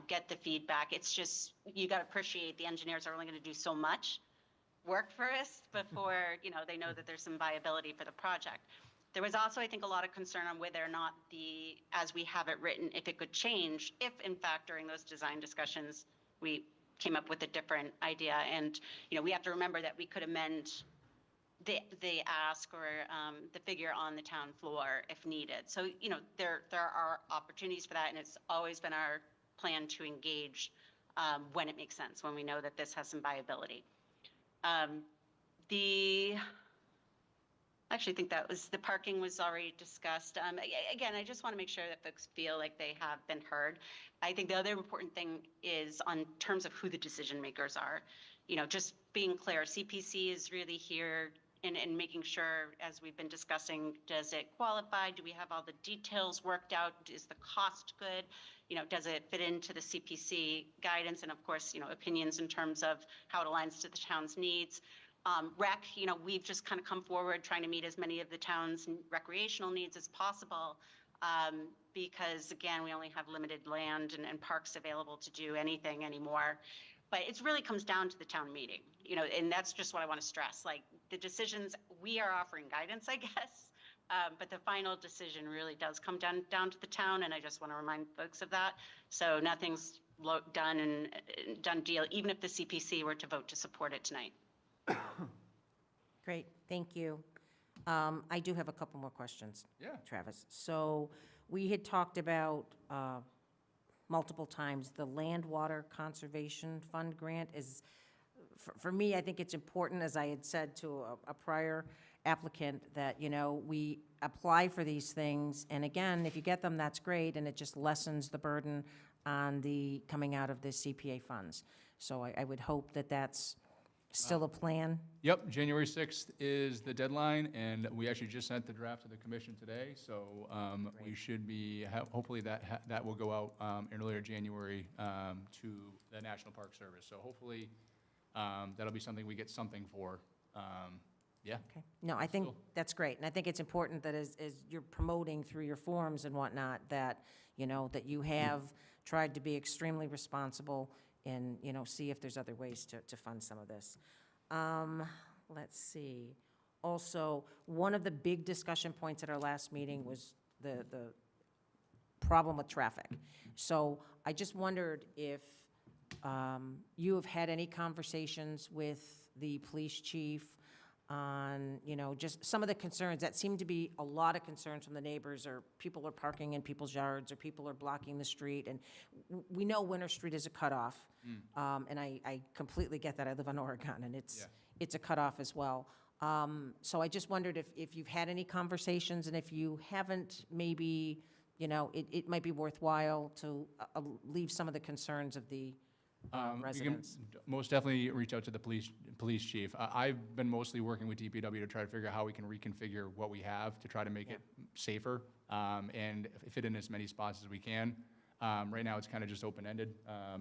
get the feedback. It's just, you got to appreciate the engineers are only going to do so much work for us before, you know, they know that there's some viability for the project. There was also, I think, a lot of concern on whether or not as we have it written, if it could change, if in fact during those design discussions, we came up with a different idea. And, you know, we have to remember that we could amend the ask or the figure on the town floor if needed. So, you know, there are opportunities for that, and it's always been our plan to engage when it makes sense, when we know that this has some viability. I actually think that was, the parking was already discussed. Again, I just want to make sure that folks feel like they have been heard. I think the other important thing is on terms of who the decision makers are. You know, just being clear, CPC is really here and making sure, as we've been discussing, does it qualify? Do we have all the details worked out? Is the cost good? You know, does it fit into the CPC guidance? And of course, you know, opinions in terms of how it aligns to the town's needs. Rec, you know, we've just kind of come forward trying to meet as many of the town's recreational needs as possible, because again, we only have limited land and parks available to do anything anymore. But it really comes down to the town meeting, you know, and that's just what I want to stress. Like, the decisions, we are offering guidance, I guess, but the final decision really does come down to the town, and I just want to remind folks of that. So nothing's done and done deal, even if the CPC were to vote to support it tonight. Great, thank you. I do have a couple more questions. Yeah. Travis. So we had talked about multiple times, the Land Water Conservation Fund grant is, for me, I think it's important, as I had said to a prior applicant, that, you know, we apply for these things, and again, if you get them, that's great, and it just lessens the burden on the, coming out of the CPA funds. So I would hope that that's still a plan. Yep, January 6th is the deadline, and we actually just sent the draft to the commission today, so we should be, hopefully that will go out in earlier January to the National Park Service. So hopefully that'll be something we get something for. Yeah. Okay. No, I think Cool. that's great, and I think it's important that as you're promoting through your forms and whatnot, that, you know, that you have tried to be extremely responsible and, you know, see if there's other ways to fund some of this. Let's see. Also, one of the big discussion points at our last meeting was the problem with traffic. So I just wondered if you have had any conversations with the police chief on, you know, just some of the concerns. That seem to be a lot of concerns from the neighbors, or people are parking in people's yards, or people are blocking the street. And we know Winter Street is a cutoff, and I completely get that. I live on Oregon, and it's a cutoff as well. So I just wondered if you've had any conversations, and if you haven't, maybe, you know, it might be worthwhile to leave some of the concerns of the residents. We can most definitely reach out to the police chief. I've been mostly working with DPW to try to figure out how we can reconfigure what we have to try to make it safer and fit in as many spots as we can. Right now, it's kind of just open-ended,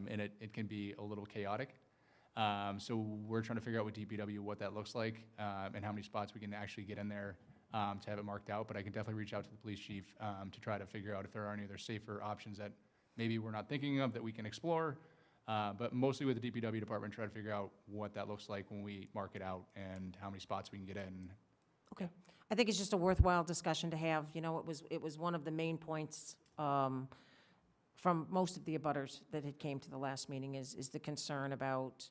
and it can be a little chaotic. So we're trying to figure out with DPW what that looks like and how many spots we can actually get in there to have it marked out. But I can definitely reach out to the police chief to try to figure out if there are any other safer options that maybe we're not thinking of that we can explore. But mostly with the DPW department, try to figure out what that looks like when we mark it out and how many spots we can get in. Okay. I think it's just a worthwhile discussion to have. You know, it was one of the main points from most of the abutters that had came to the last meeting is the concern about,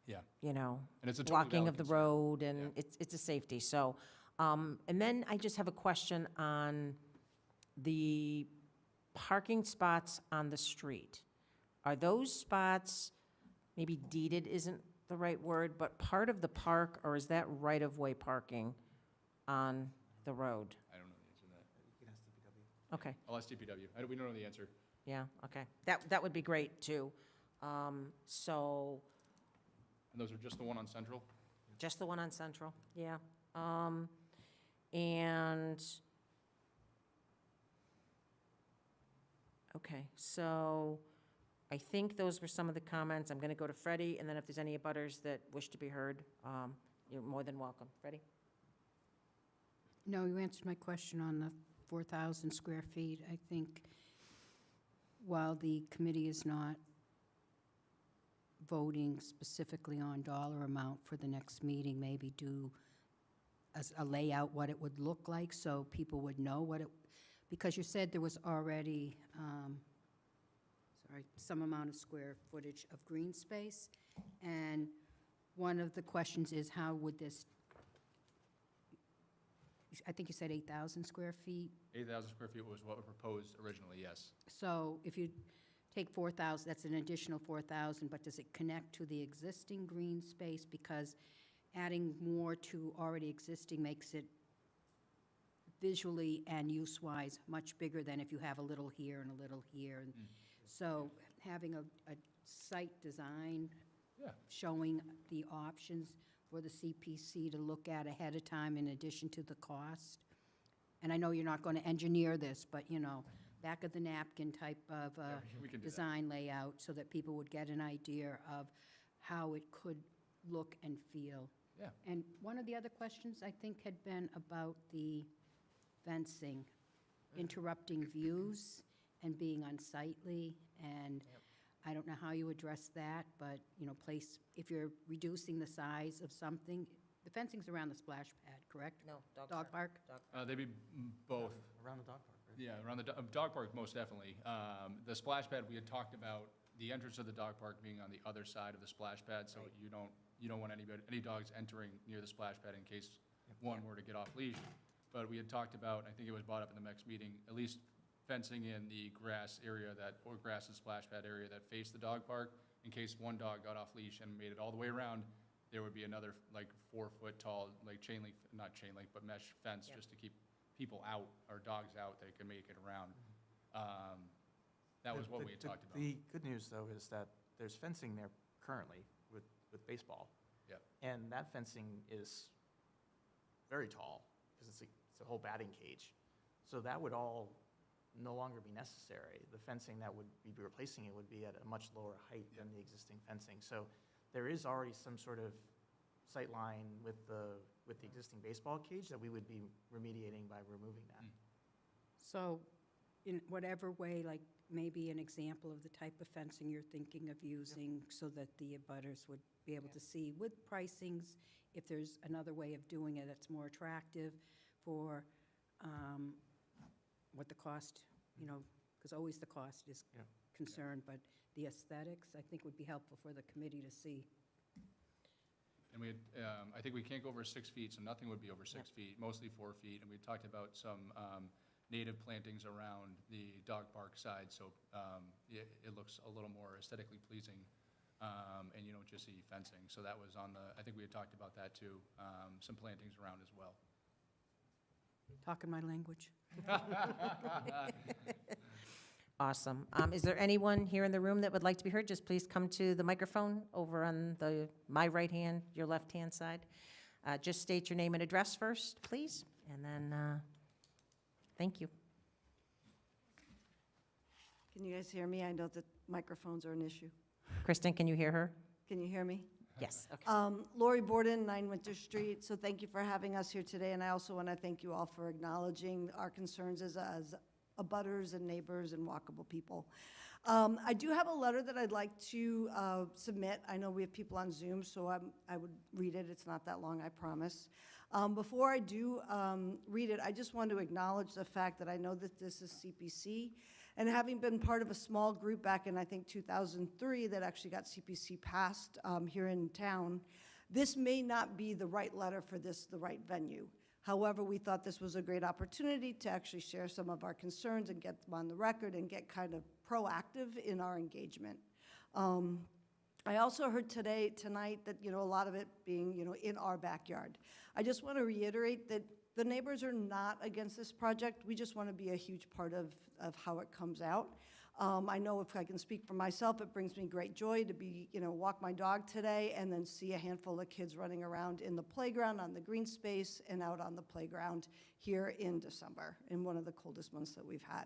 you know, And it's a totally blocking valid of the concern. road, and it's a safety. So, and then I just have a question on the parking spots on the street. Are those spots, maybe deeded isn't the right word, but part of the park, or is that right-of-way parking on the road? I don't know the answer to that. You can ask DPW. Okay, I'll ask DPW. We don't know the answer. yeah, okay. That would be great, too. So, And those are just the one on Central? just the one on Central, yeah. And, okay, so I think those were some of the comments. I'm going to go to Freddie, and then if there's any abutters that wish to be heard, you're more than welcome. Freddie? No, you answered my question on the 4,000 square feet. I think while the committee is not voting specifically on dollar amount for the next meeting, maybe do a layout, what it would look like, so people would know what it, because you said there was already, some amount of square footage of green space, and one of the questions is how would this, I think you said 8,000 square feet? 8,000 square feet was what was proposed originally, yes. So if you take 4,000, that's an additional 4,000, but does it connect to the existing green space? Because adding more to already existing makes it visually and use-wise much bigger than if you have a little here and a little here. And so having a site design showing the options for the CPC to look at ahead of time in addition to the cost. And I know you're not going to engineer this, but, you know, back of the napkin type of we can do that. design layout so that people would get an idea of how it could look and feel. Yeah. And one of the other questions, I think, had been about the fencing, interrupting views and being unsightly, and I don't know how you address that, but, you know, if you're reducing the size of something, the fencing's around the splash pad, correct? No, Dog park? They'd be both. Around the dog park, right? Yeah, around the dog park, most definitely. The splash pad, we had talked about the entrance of the dog park being on the other side of the splash pad, so you don't want any dogs entering near the splash pad in case one were to get off leash. But we had talked about, I think it was brought up in the next meeting, at least fencing in the grass area or grass and splash pad area that faced the dog park, in case one dog got off leash and made it all the way around, there would be another like 4-foot tall, like chain link, not chain link, but mesh fence, just to keep people out or dogs out that could make it around. That was what we had talked about. The good news, though, is that there's fencing there currently with baseball. Yep. And that fencing is very tall, because it's a whole batting cage. So that would all no longer be necessary. The fencing that would be replacing it would be at a much lower height than the existing fencing. So there is already some sort of sight line with the existing baseball cage that we would be remediating by removing that. So in whatever way, like maybe an example of the type of fencing you're thinking of using so that the abutters would be able to see with pricings, if there's another way of doing it that's more attractive for what the cost, because always the cost is concerned, but the aesthetics, I think, would be helpful for the committee to see. And we had, I think we can't go over 6 feet, so nothing would be over 6 feet, mostly 4 feet. And we talked about some native plantings around the dog park side, so it looks a little more aesthetically pleasing, and you don't just see fencing. So that was on I think we had talked about that too, some plantings around as well. Talking my language. Awesome. Is there anyone here in the room that would like to be heard? Just please come to the microphone over on my right hand, your left-hand side. Just state your name and address first, please, and then, thank you. Can you guys hear me? I know that microphones are an issue. Kristen, can you hear her? Can you hear me? Yes, okay. Lori Borden, 9 Winter Street. So thank you for having us here today, and I also want to thank you all for acknowledging our concerns as abutters and neighbors and walkable people. I do have a letter that I'd like to submit. I know we have people on Zoom, so I would read it. It's not that long, I promise. Before I do read it, I just want to acknowledge the fact that I know that this is CPC, and having been part of a small group back in, I think, 2003 that actually got CPC passed here in town, this may not be the right letter for the right venue. However, we thought this was a great opportunity to actually share some of our concerns and get them on the record and get kind of proactive in our engagement. I also heard tonight that, a lot of it being, in our backyard. I just want to reiterate that the neighbors are not against this project. We just want to be a huge part of how it comes out. I know if I can speak for myself, it brings me great joy to be, walk my dog today and then see a handful of kids running around in the playground, on the green space, and out on the playground here in December, in one of the coldest months that we've had.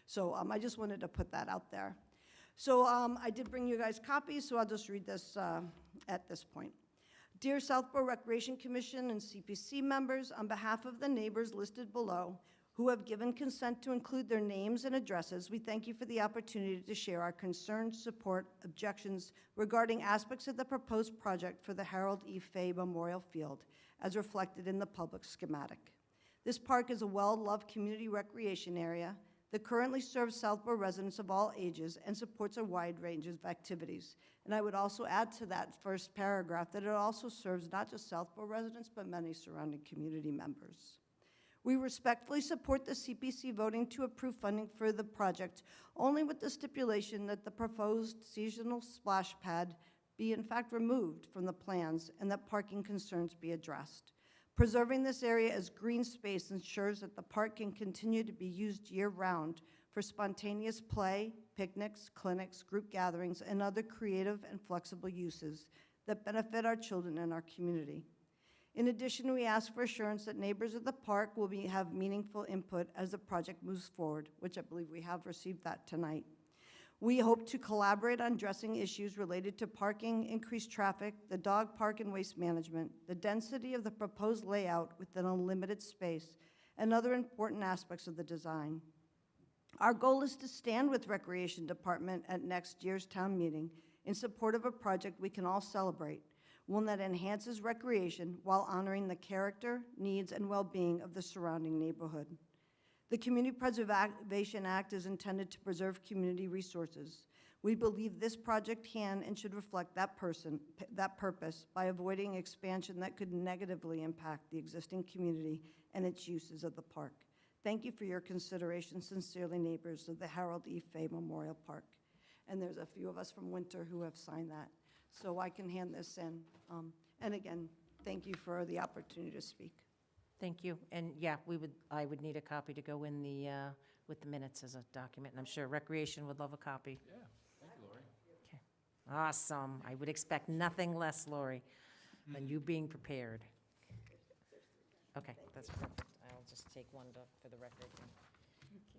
So I just wanted to put that out there. So I did bring you guys copies, so I'll just read this at this point. Dear Southborough Recreation Commission and CPC members, on behalf of the neighbors listed below, who have given consent to include their names and addresses, we thank you for the opportunity to share our concerns, support, objections regarding aspects of the proposed project for the Harold E. Fay Memorial Field, as reflected in the public schematic. This park is a well-loved community recreation area that currently serves Southborough residents of all ages and supports a wide range of activities. And I would also add to that first paragraph that it also serves not just Southborough residents, but many surrounding community members. We respectfully support the CPC voting to approve funding for the project, only with the stipulation that the proposed seasonal splash pad be in fact removed from the plans and that parking concerns be addressed. Preserving this area as green space ensures that the park can continue to be used year-round for spontaneous play, picnics, clinics, group gatherings, and other creative and flexible uses that benefit our children and our community. In addition, we ask for assurance that neighbors of the park will have meaningful input as the project moves forward, which I believe we have received that tonight. We hope to collaborate on addressing issues related to parking, increased traffic, the dog park and waste management, the density of the proposed layout within a limited space, and other important aspects of the design. Our goal is to stand with Recreation Department at next year's town meeting in support of a project we can all celebrate, one that enhances recreation while honoring the character, needs, and well-being of the surrounding neighborhood. The Community Preservation Act is intended to preserve community resources. We believe this project can and should reflect that purpose by avoiding expansion that could negatively impact the existing community and its uses of the park. Thank you for your consideration. Sincerely, neighbors of the Harold E. Fay Memorial Park. And there's a few of us from Winter who have signed that. So I can hand this in. And again, thank you for the opportunity to speak. Thank you. And yeah, I would need a copy to go in the, with the minutes as a document, and I'm sure Recreation would love a copy. Yeah, thank you, Lori. Okay. Awesome. I would expect nothing less, Lori, than you being prepared. Okay, that's perfect. I'll just take one for the record.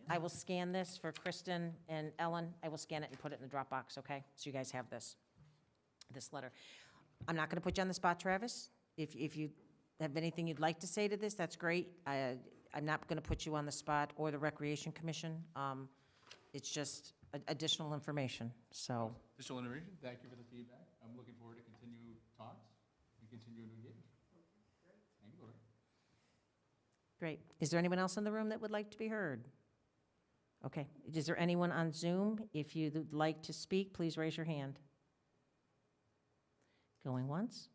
I will scan this for Kristen and Ellen. I will scan it and put it in the Dropbox, okay? So you guys have this letter. I'm not going to put you on the spot, Travis. If you have anything you'd like to say to this, that's great. I'm not going to put you on the spot or the Recreation Commission. It's just additional information, so. Additional information, thank you for the feedback. I'm looking forward to continue talks and continue to engage. Thank you, Lori. Great. Is there anyone else in the room that would like to be heard? Okay. Is there anyone on Zoom? If you'd like to speak, please raise your hand. Going once?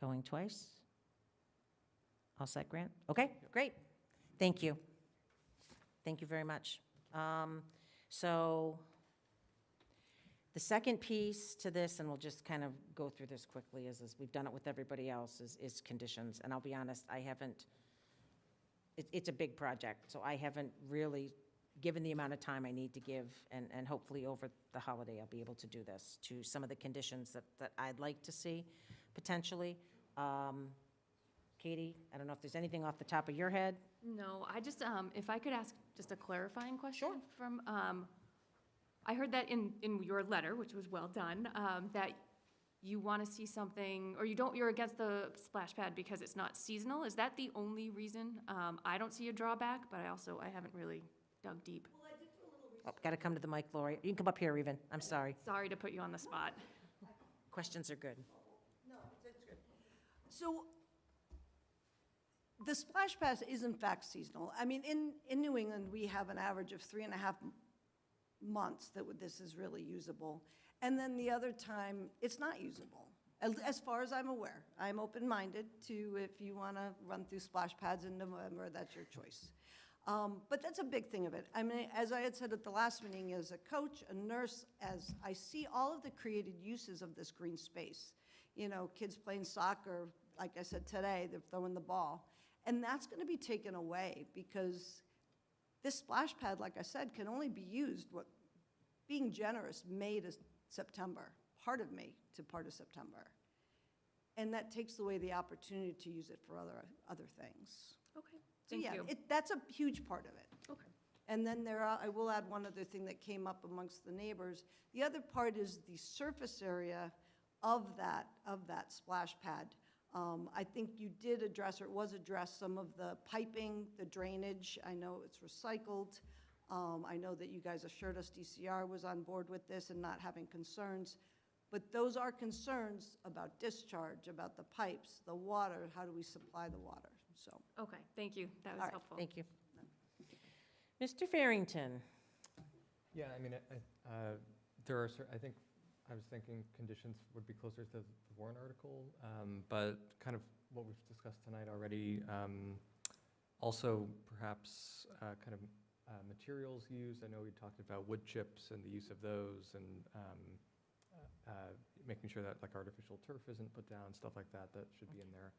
Going twice? All set, Grant? Okay, great. Thank you. Thank you very much. So the second piece to this, and we'll just kind of go through this quickly, as we've done it with everybody else, is conditions. And I'll be honest, I haven't, it's a big project, so I haven't really given the amount of time I need to give, and hopefully over the holiday I'll be able to do this, to some of the conditions that I'd like to see potentially. Katie, I don't know if there's anything off the top of your head? No, I just, if I could ask just a clarifying question? Sure. From, I heard that in your letter, which was well done, that you want to see something, or you're against the splash pad because it's not seasonal. Is that the only reason? I don't see a drawback, but I haven't really dug deep. Oh, got to come to the mic, Lori. You can come up here even. I'm sorry. Sorry to put you on the spot. Questions are good. No, that's good. So the splash pad is in fact seasonal. I mean, in New England, we have an average of 3.5 months that this is really usable. And then the other time, it's not usable. As far as I'm aware, I'm open-minded to, if you want to run through splash pads in November, that's your choice. But that's a big thing of it. I mean, as I had said at the last meeting, as a coach, a nurse, as I see all of the created uses of this green space, you know, kids playing soccer, like I said today, they're throwing the ball. And that's going to be taken away because this splash pad, like I said, can only be used, being generous, May to September, part of May to part of September. And that takes away the opportunity to use it for other things. Okay, So thank yeah, you. that's a huge part of it. Okay. And then I will add one other thing that came up amongst the neighbors. The other part is the surface area of that splash pad. I think you did address, or it was addressed, some of the piping, the drainage. I know it's recycled. I know that you guys assured us DCR was on board with this and not having concerns. But those are concerns about discharge, about the pipes, the water, how do we supply the water, so. Okay, thank you. That was All right, helpful. Thank you. Mr. Farrington? Yeah, I mean, there are, I think, I was thinking conditions would be closer to the warrant article, but kind of what we've discussed tonight already. Also, perhaps kind of materials used. I know we talked about wood chips and the use of those, and making sure that like artificial turf isn't put down, stuff like that, that should be in there.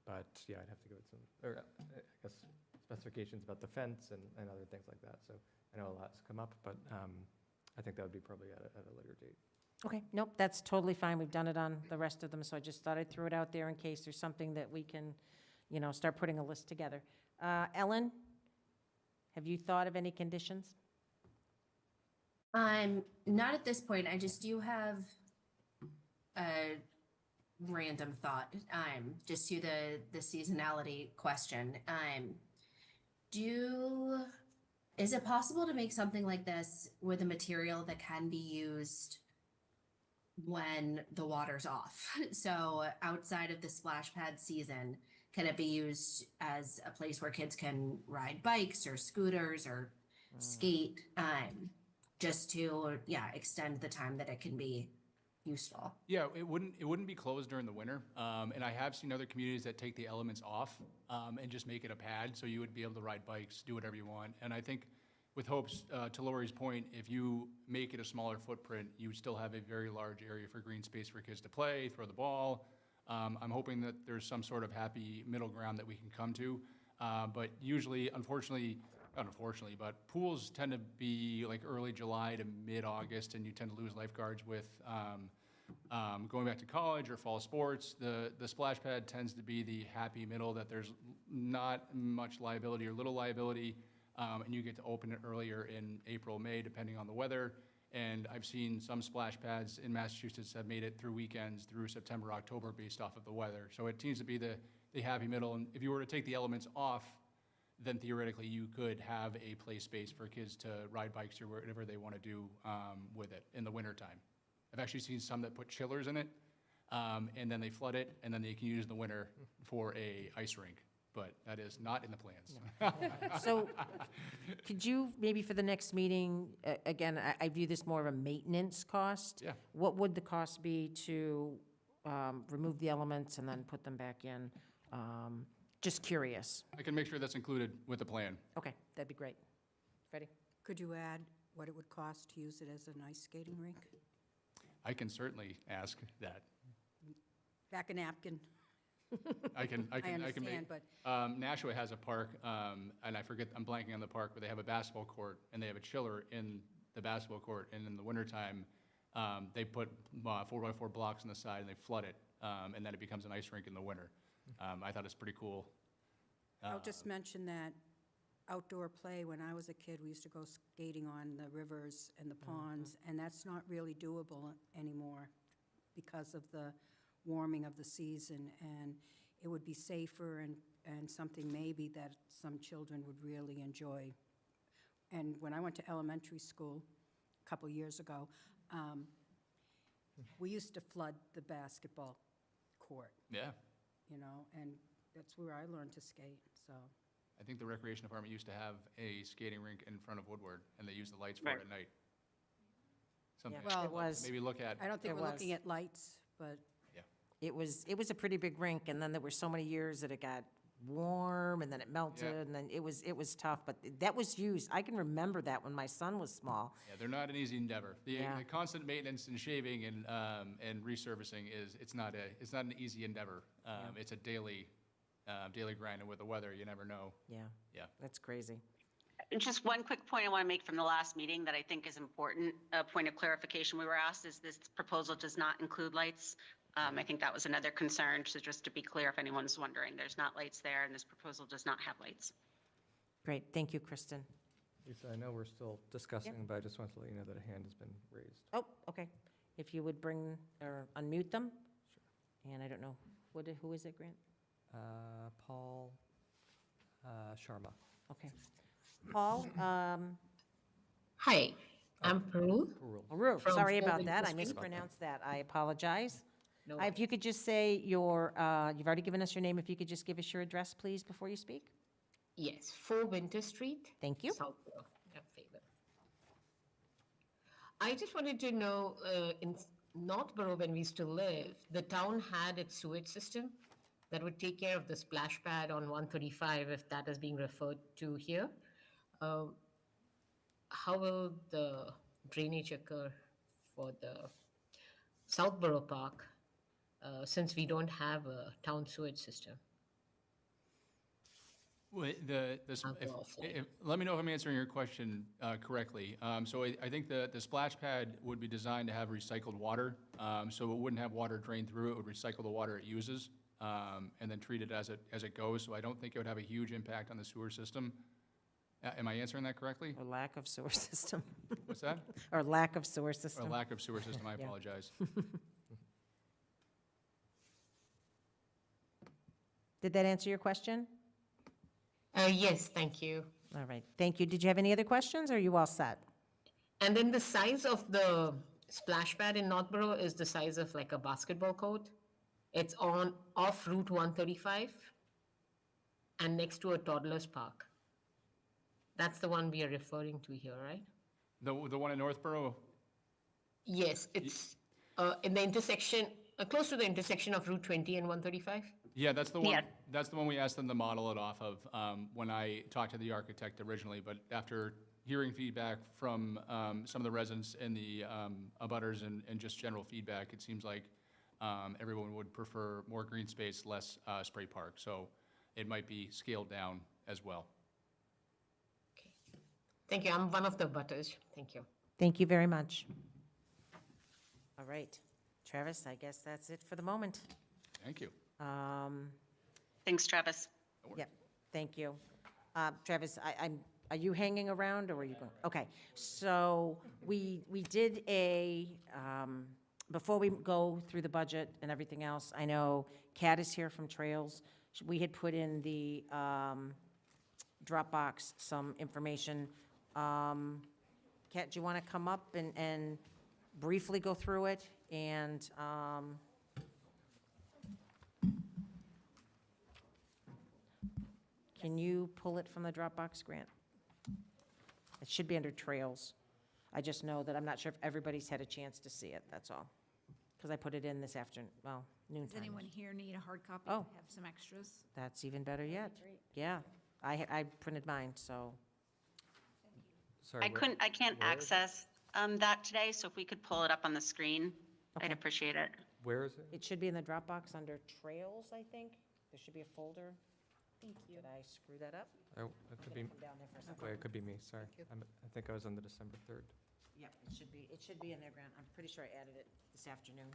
But yeah, I'd have to go with some, or I guess specifications about the fence and other things like that. So I know a lot's come up, but I think that would be probably at a later date. Okay, nope, that's totally fine. We've done it on the rest of them, so I just thought I'd throw it out there in case there's something that we can, you know, start putting a list together. Ellen, have you thought of any conditions? Not at this point. I just do have a random thought, just to the seasonality question. Is it possible to make something like this with a material that can be used when the water's off? So outside of the splash pad season, can it be used as a place where kids can ride bikes or scooters or skate? just to, yeah, extend the time that it can be useful. Yeah, it wouldn't be closed during the winter. And I have seen other communities that take the elements off and just make it a pad, so you would be able to ride bikes, do whatever you want. And I think with Hope's, to Lori's point, if you make it a smaller footprint, you would still have a very large area for green space for kids to play, throw the ball. I'm hoping that there's some sort of happy middle ground that we can come to. But usually, not unfortunately, but pools tend to be like early July to mid-August, and you tend to lose lifeguards with going back to college or fall sports. The splash pad tends to be the happy middle, that there's not much liability or little liability, and you get to open it earlier in April, May, depending on the weather. And I've seen some splash pads in Massachusetts have made it through weekends through September, October, based off of the weather. So it seems to be the happy middle. And if you were to take the elements off, then theoretically you could have a play space for kids to ride bikes or whatever they want to do with it in the wintertime. I've actually seen some that put chillers in it, and then they flood it, and then they can use it in the winter for a ice rink. But that is not in the plans. So could you, maybe for the next meeting, again, I view this more of a maintenance cost. Yeah. What would the cost be to remove the elements and then put them back in? Just curious. I can make sure that's included with the plan. Okay, that'd be great. Freddie? Could you add what it would cost to use it as an ice skating rink? I can certainly ask that. Back a napkin. I can I make. understand, but Nashua has a park, and I forget, I'm blanking on the park, but they have a basketball court, and they have a chiller in the basketball court, and in the wintertime, they put 4x4 blocks on the side, and they flood it, and then it becomes an ice rink in the winter. I thought it's pretty cool. I'll just mention that outdoor play, when I was a kid, we used to go skating on the rivers and the ponds, and that's not really doable anymore because of the warming of the season, and it would be safer and something maybe that some children would really enjoy. And when I went to elementary school a couple years ago, we used to flood the basketball court, Yeah, and that's where I learned to skate, so. I think the recreation department used to have a skating rink in front of Woodward, and they used the lights for it at night. Something Yeah, it was. maybe look at. I don't think It we're looking was. at lights, but It was a pretty big rink, and then there were so many years that it got warm, and then it melted, and then it was tough, but that was used. I can remember that when my son was small. Yeah, they're not an easy endeavor. Yeah. The constant maintenance and shaving and resurfacing it's not an easy endeavor. It's a daily grind, and with the weather, you never know. Yeah. Yeah. That's crazy. Just one quick point I want to make from the last meeting that I think is important, a point of clarification we were asked, is this proposal does not include lights. I think that was another concern, so just to be clear, if anyone's wondering, there's not lights there, and this proposal does not have lights. Great, thank you, Kristen. Lisa, I know we're still discussing, but I just wanted to let you know that a hand has been raised. Oh, okay. If you would bring, or unmute them? Sure. And I don't know, who is it, Grant? Paul Sharma. Okay. Paul, Hi, I'm Peru. Aru, From sorry about Four that, I Winter Street. mispronounced that, I apologize. No If you could just say your, you've already given us your name, if you could just give us your address, please, before you speak? Yes, 4 Winter Street. Thank you. Southborough, a favor. I just wanted to know, in Northborough, when we used to live, the town had its sewage system that would take care of the splash pad on 135, if that is being referred to here. How will the drainage occur for the Southborough Park, since we don't have a town sewage system? Well, I'll go offline. let me know if I'm answering your question correctly. So I think the splash pad would be designed to have recycled water, so it wouldn't have water drain through it. It would recycle the water it uses, and then treat it as it goes. So I don't think it would have a huge impact on the sewer system. Am I answering that correctly? Or lack of sewer system. What's that? Or lack of sewer Or system. lack of sewer system, I Yeah. apologize. Did that answer your question? Yes, thank you. All right, thank you. Did you have any other questions, or are you all set? And then the size of the splash pad in Northborough is the size of like a basketball court. It's off Route 135 and next to a toddler's park. That's the one we are referring to here, right? The one in Northborough? Yes, it's in the intersection, close to the intersection of Route 20 and 135. Yeah, that's the one, Yeah. that's the one we asked them to model it off of when I talked to the architect originally. But after hearing feedback from some of the residents and the abutters and just general feedback, it seems like everyone would prefer more green space, less spray park. So it might be scaled down as well. Okay. Thank you. I'm one of the butters. Thank you. Thank you very much. All right. Travis, I guess that's it for the moment. Thank you. Thanks, Travis. Yep, thank you. Travis, are you hanging around, or are you going? Okay, so we did before we go through the budget and everything else, I know Kat is here from Trails. We had put in the Dropbox some information. Kat, do you want to come up and briefly go through it? And can you pull it from the Dropbox, Grant? It should be under Trails. I just know that I'm not sure if everybody's had a chance to see it, that's all. Because I put it in this afternoon, well, noon Does time. anyone here need a hard copy? Oh. Have some extras? That's even better yet. Yeah, I printed mine, so. Sorry, I can't where is it? access that today, so if we could pull it up on the screen, I'd Okay. appreciate it. Where is it? It should be in the Dropbox under Trails, I think. There should be a folder. Thank you. Did I screw that up? Oh, it could be, Come down there for a second. wait, it could be me, sorry. I think I was on the December 3rd. Yep, it should be in there, Grant. I'm pretty sure I added it this afternoon.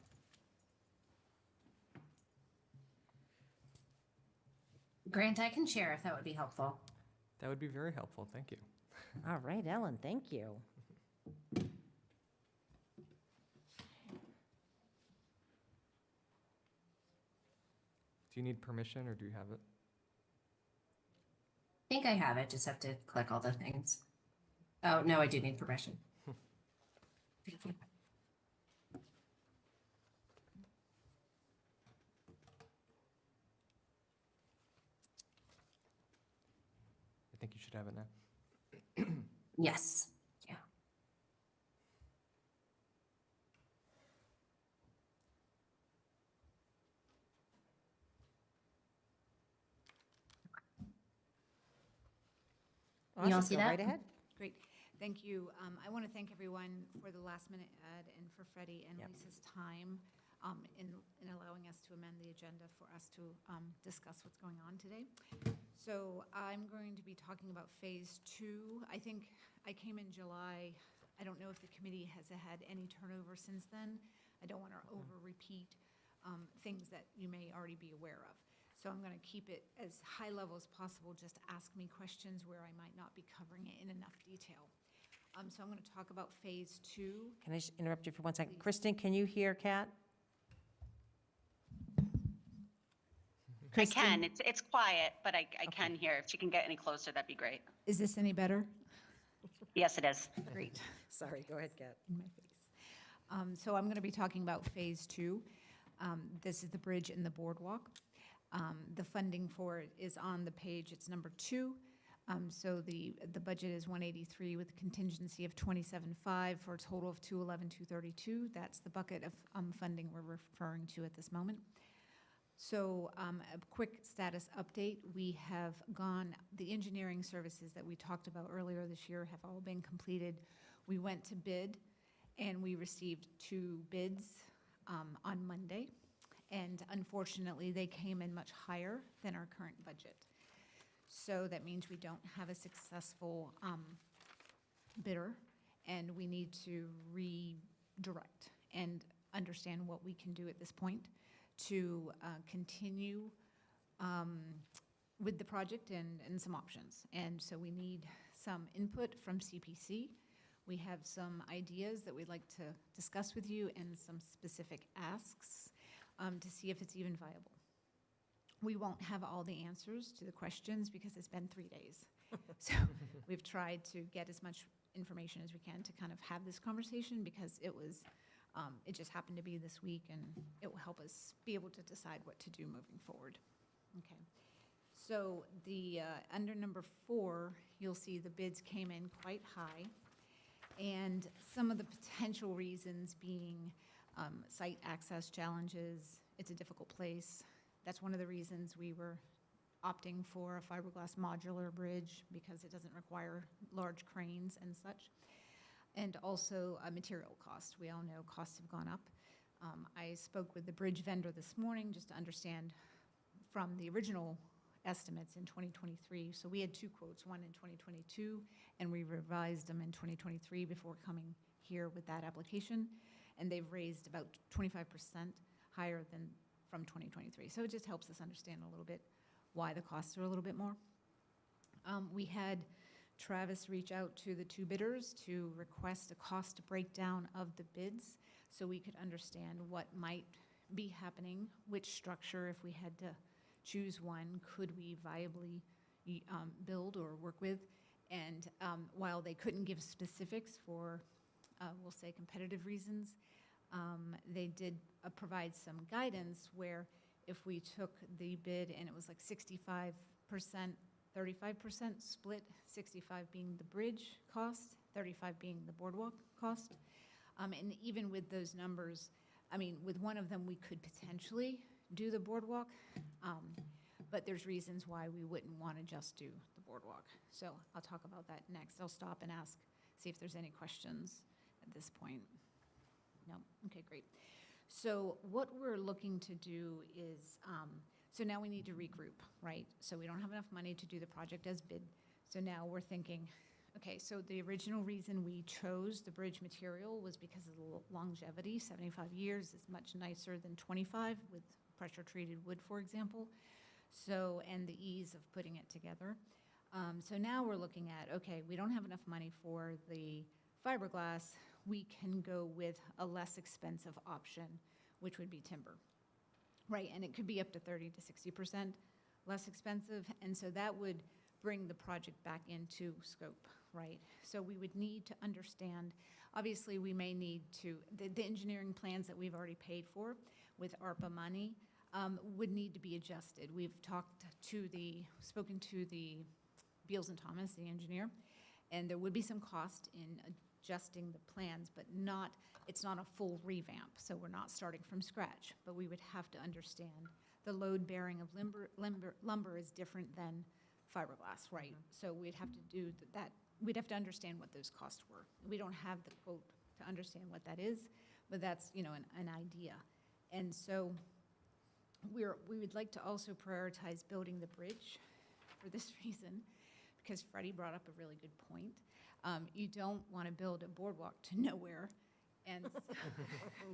Grant, I can share if that would be helpful. That would be very helpful, thank you. All right, Ellen, thank you. Do you need permission, or do you have it? I think I have it, just have to click all the things. Oh, no, I do need permission. Thank you. I think you should have it now. Yes, yeah. You all Awesome, see go that? right ahead. Great, thank you. I want to thank everyone for the last minute ad and for Freddie and Yep. Lisa's time in allowing us to amend the agenda for us to discuss what's going on today. So I'm going to be talking about Phase 2. I think I came in July. I don't know if the committee has had any turnover since then. I don't want to over-repeat things that you may already be aware of. So I'm going to keep it as high level as possible. Just ask me questions where I might not be covering it in enough detail. So I'm going to talk about Phase 2. Can I just interrupt you for 1 second? Kristen, can you hear Kat? I can. It's quiet, but I can hear. If she can get any closer, that'd be great. Is this any better? Yes, it is. Great. Sorry, go ahead, Kat. In my face. So I'm going to be talking about Phase 2. This is the bridge and the boardwalk. The funding for it is on the page. It's number 2. So the budget is 183 with a contingency of 27.5 for a total of 211,232. That's the bucket of funding we're referring to at this moment. So a quick status update. We have the engineering services that we talked about earlier this year have all been completed. We went to bid and we received 2 bids on Monday. And unfortunately, they came in much higher than our current budget. So that means we don't have a successful bidder, and we need to redirect and understand what we can do at this point to continue with the project and some options. And so we need some input from CPC. We have some ideas that we'd like to discuss with you and some specific asks to see if it's even viable. We won't have all the answers to the questions because it's been 3 days. So we've tried to get as much information as we can to kind of have this conversation because it just happened to be this week, and it will help us be able to decide what to do moving forward. Okay. So under number 4, you'll see the bids came in quite high. And some of the potential reasons being site access challenges. It's a difficult place. That's one of the reasons we were opting for a fiberglass modular bridge, because it doesn't require large cranes and such. And also material costs. We all know costs have gone up. I spoke with the bridge vendor this morning just to understand from the original estimates in 2023. So we had two quotes, one in 2022, and we revised them in 2023 before coming here with that application. And they've raised about 25% higher than from 2023. So it just helps us understand a little bit why the costs are a little bit more. We had Travis reach out to the two bidders to request a cost breakdown of the bids so we could understand what might be happening, which structure, if we had to choose one, could we viably build or work with. And while they couldn't give specifics for, we'll say, competitive reasons, they did provide some guidance where if we took the bid and it was like 65%, 35% split, 65 being the bridge cost, 35 being the boardwalk cost. And even with those numbers, I mean, with one of them, we could potentially do the boardwalk, but there's reasons why we wouldn't want to just do the boardwalk. So I'll talk about that next. I'll stop and ask, see if there's any questions at this point. No? Okay, great. So what we're looking to do is, so now we need to regroup, right? So we don't have enough money to do the project as bid. So now we're thinking, okay, so the original reason we chose the bridge material was because of the longevity. 75 years is much nicer than 25 with pressure-treated wood, for example. So, and the ease of putting it together. So now we're looking at, okay, we don't have enough money for the fiberglass. We can go with a less expensive option, which would be timber, right? And it could be up to 30 to 60% less expensive. And so that would bring the project back into scope, right? So we would need to understand, obviously we may need to, the engineering plans that we've already paid for with ARPA money would need to be adjusted. We've spoken to the Beals and Thomas, the engineer, and there would be some cost in adjusting the plans, but it's not a full revamp. So we're not starting from scratch, but we would have to understand the load bearing of lumber is different than fiberglass, right? So we'd have to do that. We'd have to understand what those costs were. We don't have the quote to understand what that is, but that's, you know, an idea. And so we would like to also prioritize building the bridge for this reason, because Freddie brought up a really good point. You don't want to build a boardwalk to nowhere. And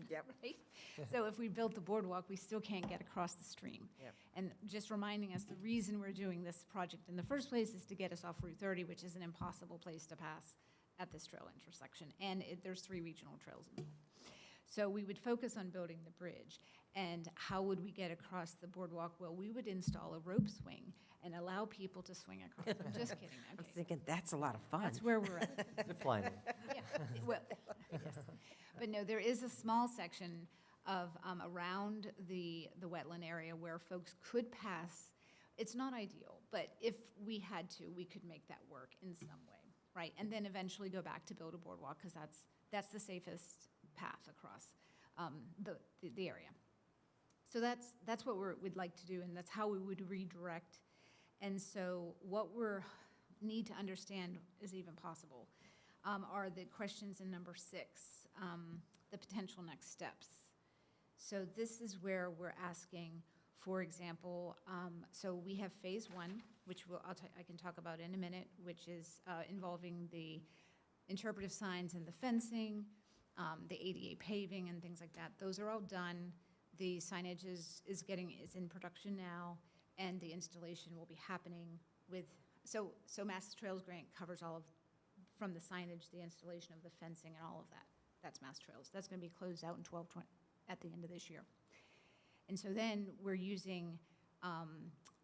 Yep. right? So if we built the boardwalk, we still can't get across the stream. Yep. And just reminding us, the reason we're doing this project in the first place is to get us off Route 30, which is an impossible place to pass at this trail intersection. And there's 3 regional trails involved. So we would focus on building the bridge. And how would we get across the boardwalk? Well, we would install a rope swing and allow people to swing across. I'm just kidding. I'm Okay. thinking, that's a lot of fun. That's where we're at. Zip lining. Yeah, well, yes. But no, there is a small section of around the wetland area where folks could pass. It's not ideal, but if we had to, we could make that work in some way, right? And then eventually go back to build a boardwalk, because that's the safest path across the area. So that's what we'd like to do, and that's how we would redirect. And so what we need to understand is even possible are the questions in number 6, the potential next steps. So this is where we're asking, for example, so we have phase 1, which I can talk about in a minute, which is involving the interpretive signs and the fencing, the ADA paving and things like that. Those are all done. The signage is in production now, and the installation will be happening with, so Mass Trails grant covers all of, from the signage, the installation of the fencing and all of that. That's Mass Trails. That's going to be closed out in 12/20 at the end of this year. And so then we're using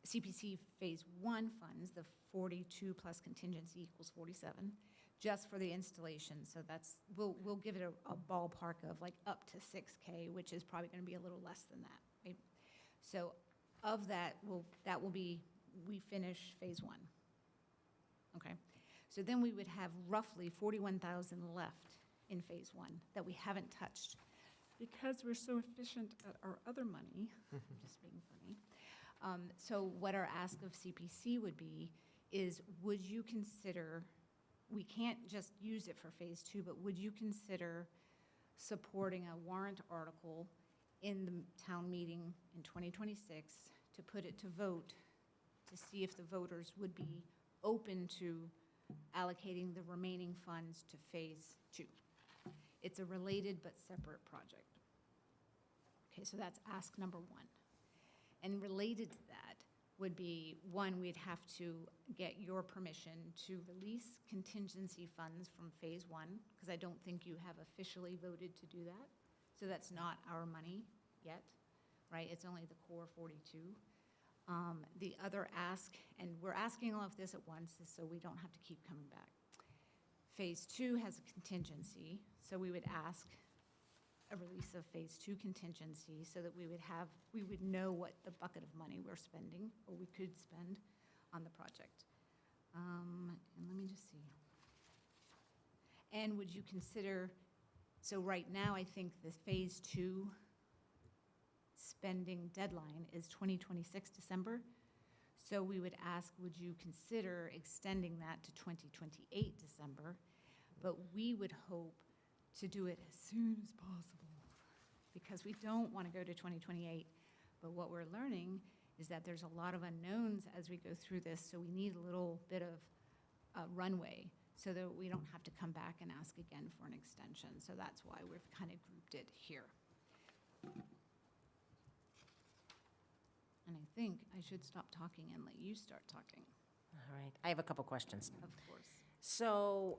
CPC Phase 1 funds, the 42 plus contingency equals 47, just for the installation. So that's, we'll give it a ballpark of like up to 6K, which is probably going to be a little less than that, right? So of that, we finish phase 1. Okay. So then we would have roughly 41,000 left in phase one that we haven't touched. Because we're so efficient at our other money, I'm just being funny. So what our ask of CPC would be is, would you consider, we can't just use it for phase two, but would you consider supporting a warrant article in the town meeting in 2026 to put it to vote, to see if the voters would be open to allocating the remaining funds to phase two? It's a related but separate project. Okay, so that's ask number one. And related to that would be, one, we'd have to get your permission to release contingency funds from phase one, because I don't think you have officially voted to do that. So that's not our money yet, right? It's only the core 42. The other ask, and we're asking all of this at once so we don't have to keep coming back. Phase two has a contingency, so we would ask a release of phase two contingency so that we would know what the bucket of money we're spending, or we could spend on the project. And let me just see. And would you consider, so right now I think the phase two spending deadline is 2026 December. So we would ask, would you consider extending that to 2028 December? But we would hope to do it as soon as possible, because we don't want to go to 2028. But what we're learning is that there's a lot of unknowns as we go through this, so we need a little bit of runway so that we don't have to come back and ask again for an extension. So that's why we've kind of grouped it here. And I think I should stop talking and let you start talking. All right, I have a couple questions. Of course. So,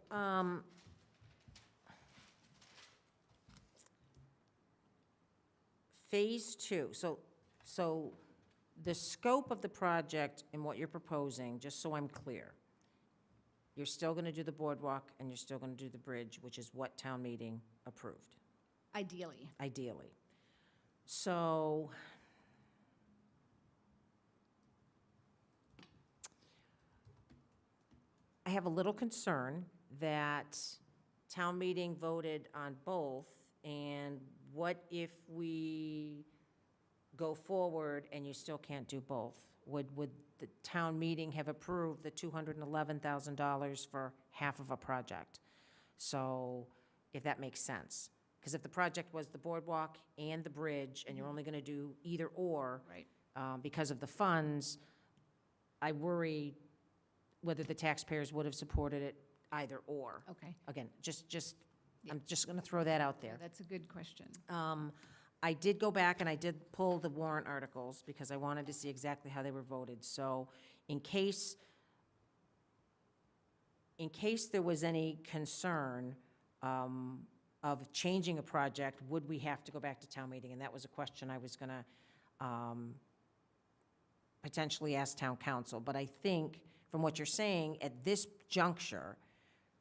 phase two, so the scope of the project and what you're proposing, just so I'm clear, you're still gonna do the boardwalk and you're still gonna do the bridge, which is what town meeting approved, Ideally. ideally. So, I have a little concern that town meeting voted on both, and what if we go forward and you still can't do both? Would the town meeting have approved the $211,000 for half of a project? So, if that makes sense. Because if the project was the boardwalk and the bridge, and you're only gonna do either or, Right. Because of the funds, I worry whether the taxpayers would have supported it either or. Okay. Again, I'm just going to throw that out Yeah, there. that's a good question. I did go back and I did pull the warrant articles because I wanted to see exactly how they were voted. So in case there was any concern of changing a project, would we have to go back to town meeting? And that was a question I was going to potentially ask town council. But I think, from what you're saying, at this juncture,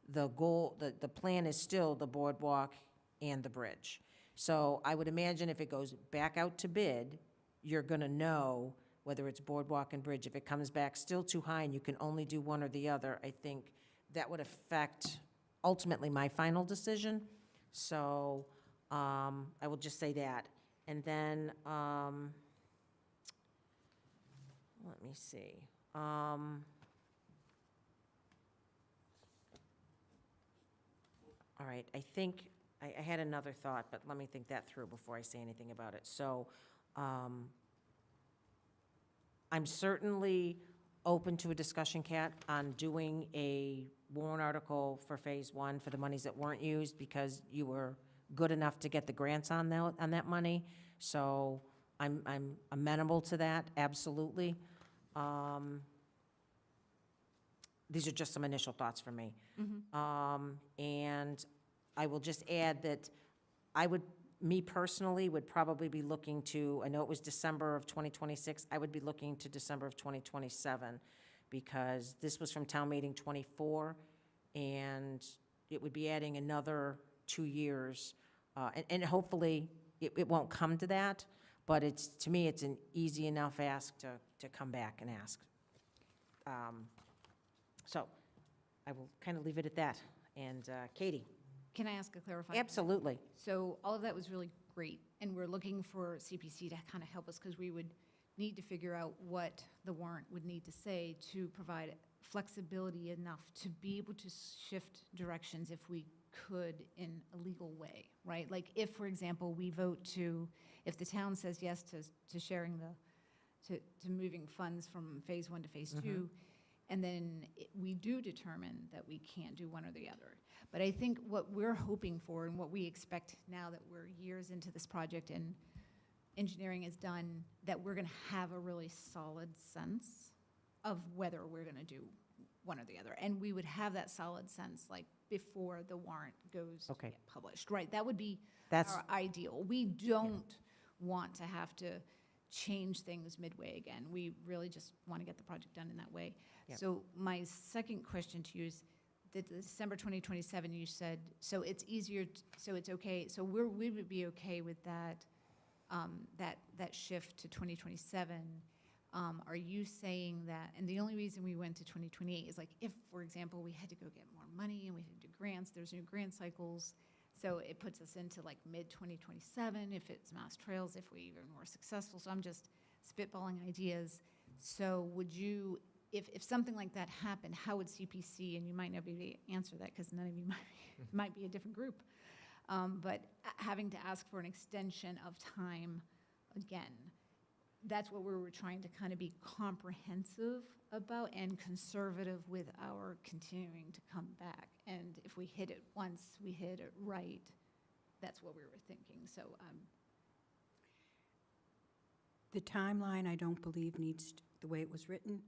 the goal, the plan is still the boardwalk and the bridge. So I would imagine if it goes back out to bid, you're gonna know whether it's boardwalk and bridge. If it comes back still too high and you can only do one or the other, I think that would affect ultimately my final decision. So I will just say that. And then, let me see. All right, I think, I had another thought, but let me think that through before I say anything about it. So, I'm certainly open to a discussion, Kat, on doing a warrant article for phase one for the monies that weren't used, because you were good enough to get the grants on that money. So I'm amenable to that, absolutely. These are just some initial thoughts for me. And I will just add that me personally would probably be looking to, I know it was December of 2026, I would be looking to December of 2027, because this was from town meeting 24, and it would be adding another 2 years. And hopefully, it won't come to that, but to me, it's an easy enough ask to come back and ask. So, I will kind of leave it at that. And Katie? Can I ask a clarifying? Absolutely. So all of that was really great, and we're looking for CPC to kind of help us, because we would need to figure out what the warrant would need to say to provide flexibility enough to be able to shift directions if we could in a legal way, right? Like if, for example, we vote to, if the town says yes to sharing to moving funds from phase 1 to phase 2, and then we do determine that we can't do one or the other. But I think what we're hoping for and what we expect now that we're years into this project and engineering is done, that we're going to have a really solid sense of whether we're going to do one or the other. And we would have that solid sense like before the warrant goes to Okay. get published, right? That would be That's- our ideal. We don't want to have to change things midway again. We really just want to get the project done in that way. Yep. So my second question to you is, the December 2027, you said, so it's easier, so it's okay, so we would be okay with that, that shift to 2027. Are you saying that, and the only reason we went to 2028 is like, if, for example, we had to go get more money and we had to do grants, there's new grant cycles, so it puts us into like mid-2027 if it's Mass Trails, if we are more successful. So I'm just spitballing ideas. So would you, if something like that happened, how would CPC, and you might not be able to answer that because none of you might be a different group, but having to ask for an extension of time again, that's what we were trying to kind of be comprehensive about and conservative with our continuing to come back. And if we hit it once, we hit it right. That's what we were thinking. So The timeline, I don't believe needs, the way it was written,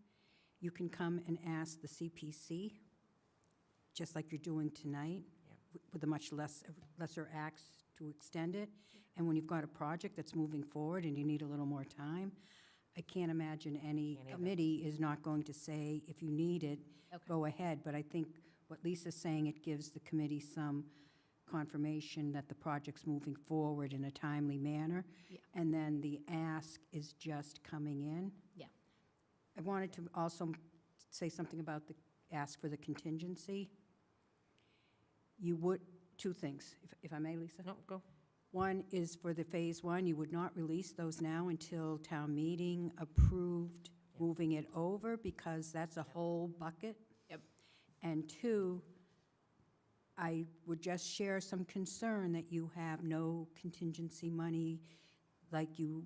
you can come and ask the CPC, just like you're doing tonight, with a much lesser acts to extend it. And when you've got a project that's moving forward and you need a little more time, I can't imagine any committee is not going to say, if you need it, go ahead. But I think what Lisa's saying, it gives the committee some confirmation that the project's moving forward in a timely manner. Yeah. And then the ask is just coming in. Yeah. I wanted to also say something about the ask for the contingency. You would, two things, if I may, Lisa? No, go. One is for the Phase 1, you would not release those now until town meeting approved moving it over, because that's a whole bucket. Yep. And two, I would just share some concern that you have no contingency money like you,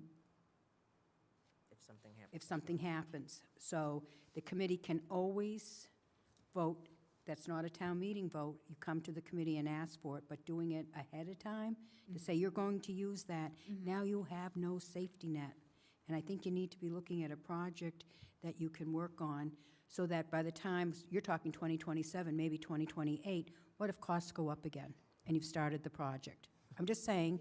if something happens. So the committee can always vote. That's not a town meeting vote. You come to the committee and ask for it, but doing it ahead of time, to say you're going to use that, now you have no safety net. And I think you need to be looking at a project that you can work on, so that by the time, you're talking 2027, maybe 2028, what if costs go up again and you've started the project? I'm just saying,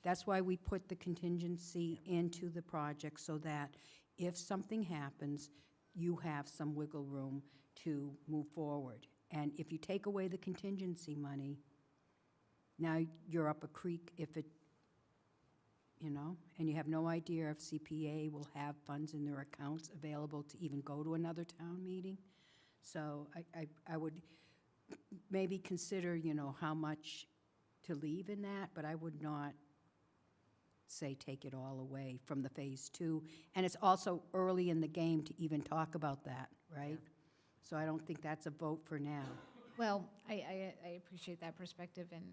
that's why we put the contingency into the project, so that if something happens, you have some wiggle room to move forward. And if you take away the contingency money, now you're up a creek if it, and you have no idea if CPA will have funds in their accounts available to even go to another town meeting. So I would maybe consider, how much to leave in that, but I would not say take it all away from the Phase 2. And it's also early in the game to even talk about that, right? So I don't think that's a vote for now. Well, I appreciate that perspective and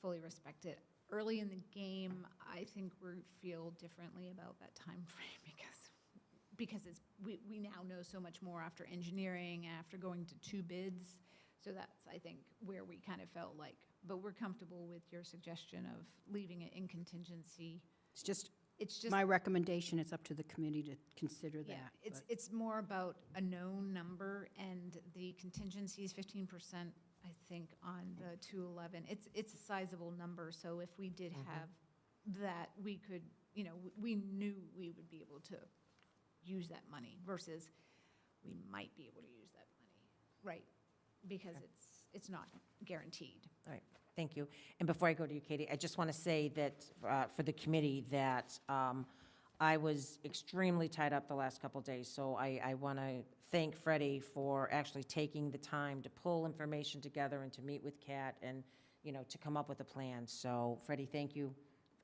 fully respect it. Early in the game, I think we feel differently about that time frame because it's, we now know so much more after engineering, after going to 2 bids. So that's, I think, where we kind of felt like, but we're comfortable with your suggestion of leaving it in contingency. It's just It's just. my recommendation. It's up to the committee to consider that. Yeah, but- it's more about a known number, and the contingency is 15%, I think, on the 211. It's a sizable number, so if we did have that, we could, we knew we would be able to use that money versus we might be able to use that money, right? Because it's not guaranteed. All right, thank you. And before I go to you, Katie, I just want to say that for the committee, that I was extremely tied up the last couple days, so I want to thank Freddie for actually taking the time to pull information together and to meet with Kat and, to come up with a plan. So Freddie, thank you.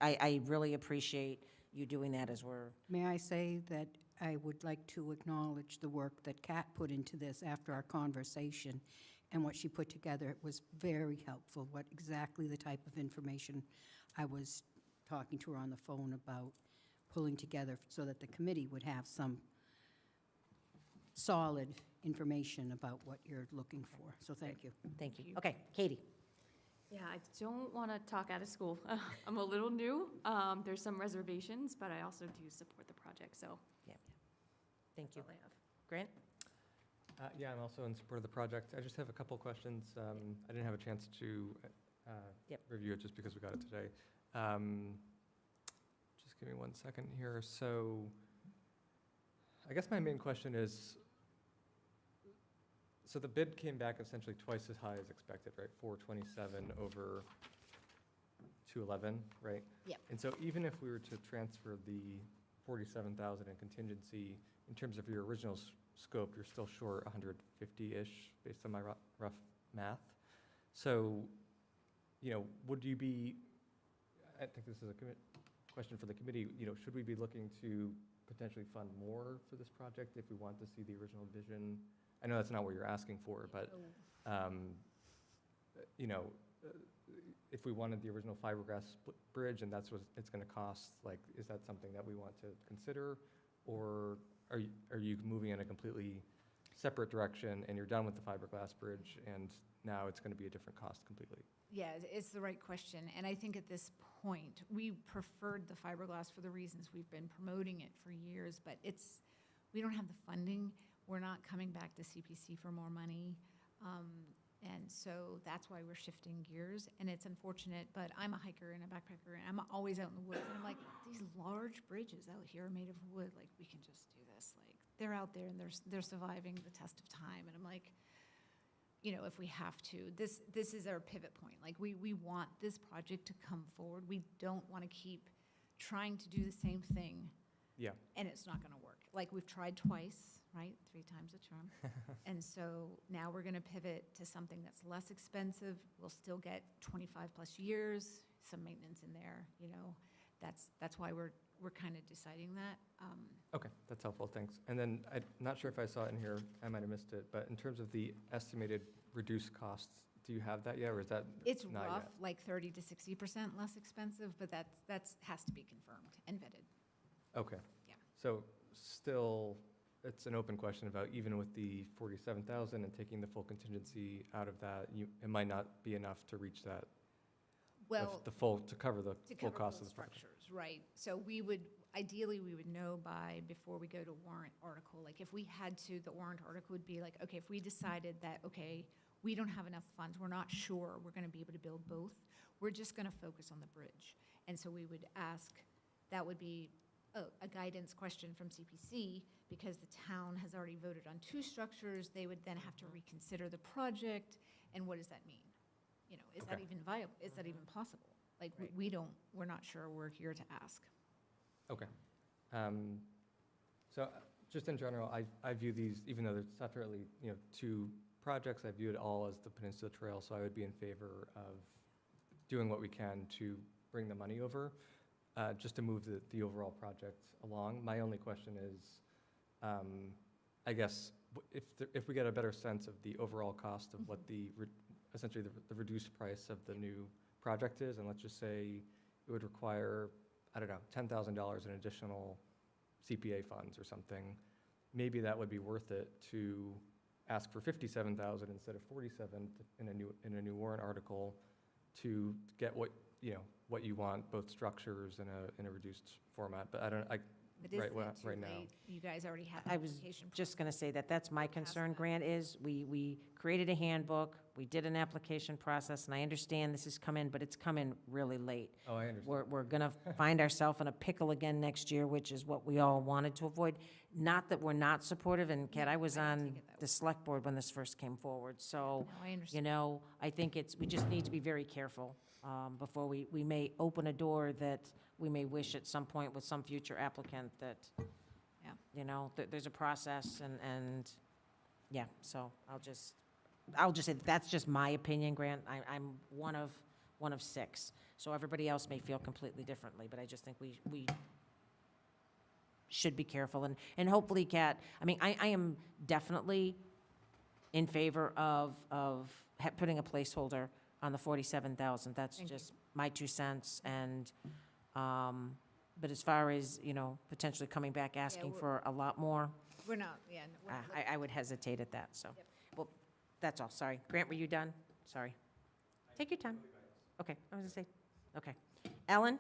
I really appreciate you doing that as we're, May I say that I would like to acknowledge the work that Kat put into this after our conversation and what she put together. It was very helpful, what exactly the type of information I was talking to her on the phone about pulling together so that the committee would have some solid information about what you're looking for. So thank you. thank you. Okay, Katie. Yeah, I don't want to talk out of school. I'm a little new. There's some reservations, but I also do support the project, so. Thank you. That's all I have. Grant? Yeah, I'm also in support of the project. I just have a couple questions. I didn't have a chance to review it just because we got it today. Just give me 1 second here. So I guess my main question is, so the bid came back essentially twice as high as expected, right? 427 over 211, right? Yep. And so even if we were to transfer the 47,000 in contingency, in terms of your original scope, you're still short 150-ish based on my rough math. So, would you be, I think this is a question for the committee, should we be looking to potentially fund more for this project if we want to see the original vision? I know that's not what you're asking for, but, if we wanted the original fiberglass bridge and that's what it's going to cost, like, is that something that we want to consider? Or are you moving in a completely separate direction and you're done with the fiberglass bridge and now it's going to be a different cost completely? Yeah, it's the right question. And I think at this point, we preferred the fiberglass for the reasons we've been promoting it for years, but we don't have the funding. We're not coming back to CPC for more money. And so that's why we're shifting gears. And it's unfortunate, but I'm a hiker and a backpacker, and I'm always out in the woods. And I'm like, these large bridges out here are made of wood. Like, we can just do this. Like, they're out there and they're surviving the test of time. And I'm like, if we have to, this is our pivot point. Like, we want this project to come forward. We don't want to keep trying to do the same thing. Yeah. And it's not going to work. Like, we've tried twice, right? 3 times a charm. And so now we're going to pivot to something that's less expensive. We'll still get 25 plus years, some maintenance in there, That's why we're kind of deciding that. Okay, that's helpful, thanks. And then, I'm not sure if I saw it in here, I might have missed it, but in terms of the estimated reduced costs, do you have that yet, or is that It's not rough, yet? like 30 to 60% less expensive, but that's has to be confirmed and vetted. Okay. Yeah. So still, it's an open question about even with the 47,000 and taking the full contingency out of that, it might not be enough to reach that, Well, to cover the to full cover cost full of the project. structures, right? So ideally, we would know before we go to warrant article. Like, if we had to, the warrant article would be like, okay, if we decided that, okay, we don't have enough funds, we're not sure we're going to be able to build both, we're just going to focus on the bridge. And so we would ask, that would be a guidance question from CPC, because the town has already voted on 2 structures. They would then have to reconsider the project, and what does that mean? Is that Okay. even viable? Is that even possible? Like, Right. we're not sure. We're here to ask. Okay. So just in general, I view these, even though they're separately, 2 projects, I view it all as the Peninsula Trail, so I would be in favor of doing what we can to bring the money over, just to move the overall project along. My only question is, I guess, if we get a better sense of the overall cost of what essentially the reduced price of the new project is, and let's just say it would require, I don't know, $10,000 in additional CPA funds or something, maybe that would be worth it to ask for 57,000 instead of 47 in a new warrant article to get what you want, both structures in a reduced format. But But is right, right now. You guys already have the I was application. just going to say that that's my Past concern, that. Grant, is we created a handbook, we did an application process, and I understand this has come in, but it's come in really late. Oh, I understand. We're going to find ourselves in a pickle again next year, which is what we all wanted to avoid. Not that we're not supportive, and Kat, I was I don't on take it that the select board when this first came forward, so, No, I you understand. know, I think we just need to be very careful before we may open a door that we may wish at some point with some future applicant that, Yeah. you know, there's a process and, yeah, so I'll just say that's just my opinion, Grant. I'm one of six, so everybody else may feel completely differently, but I just think we should be careful, and hopefully, Kat, I mean, I am definitely in favor of putting a placeholder on the 47,000. That's Thank you. just my 2 cents, and, but as far as, you know, potentially coming back asking we're- for a lot more, We're not, yeah. no, we're not looking- I would hesitate at that, so. Yep. Well, that's all, sorry. Grant, were you done? Sorry. Take your time. Okay, I was gonna say, okay. Ellen?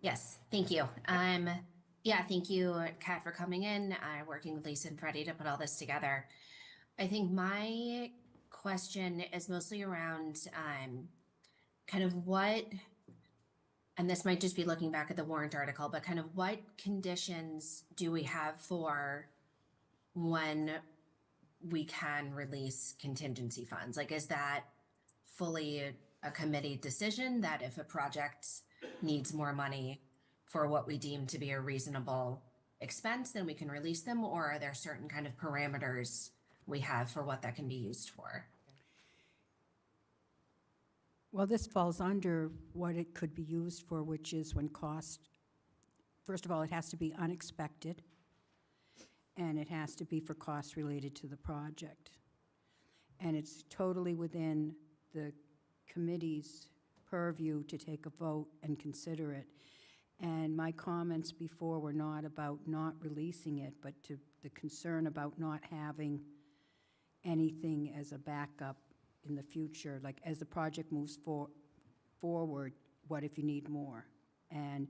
Yes, thank you. Yeah, thank you, Kat, for coming in, working with Lisa and Freddie to put all this together. I think my question is mostly around kind of what, and this might just be looking back at the warrant article, but kind of what conditions do we have for when we can release contingency funds? Like, is that fully a committee decision that if a project needs more money for what we deem to be a reasonable expense, then we can release them? Or are there certain kind of parameters we have for what that can be used for? Well, this falls under what it could be used for, which is when cost, first of all, it has to be unexpected, and it has to be for costs related to the project. And it's totally within the committee's purview to take a vote and consider it. And my comments before were not about not releasing it, but to the concern about not having anything as a backup in the future, like as the project moves forward, what if you need more? And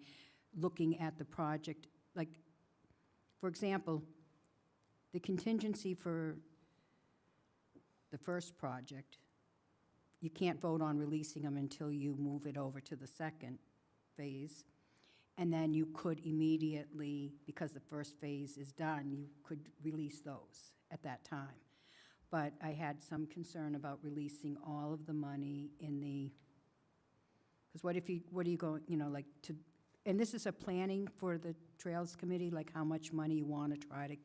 looking at the project, like, for example, the contingency for the first project, you can't vote on releasing them until you move it over to the second phase. And then you could immediately, because the first phase is done, you could release those at that time. But I had some concern about releasing all of the money in the, because what are you going, you know, like to, and this is a planning for the Trails Committee, like how much money you want to try to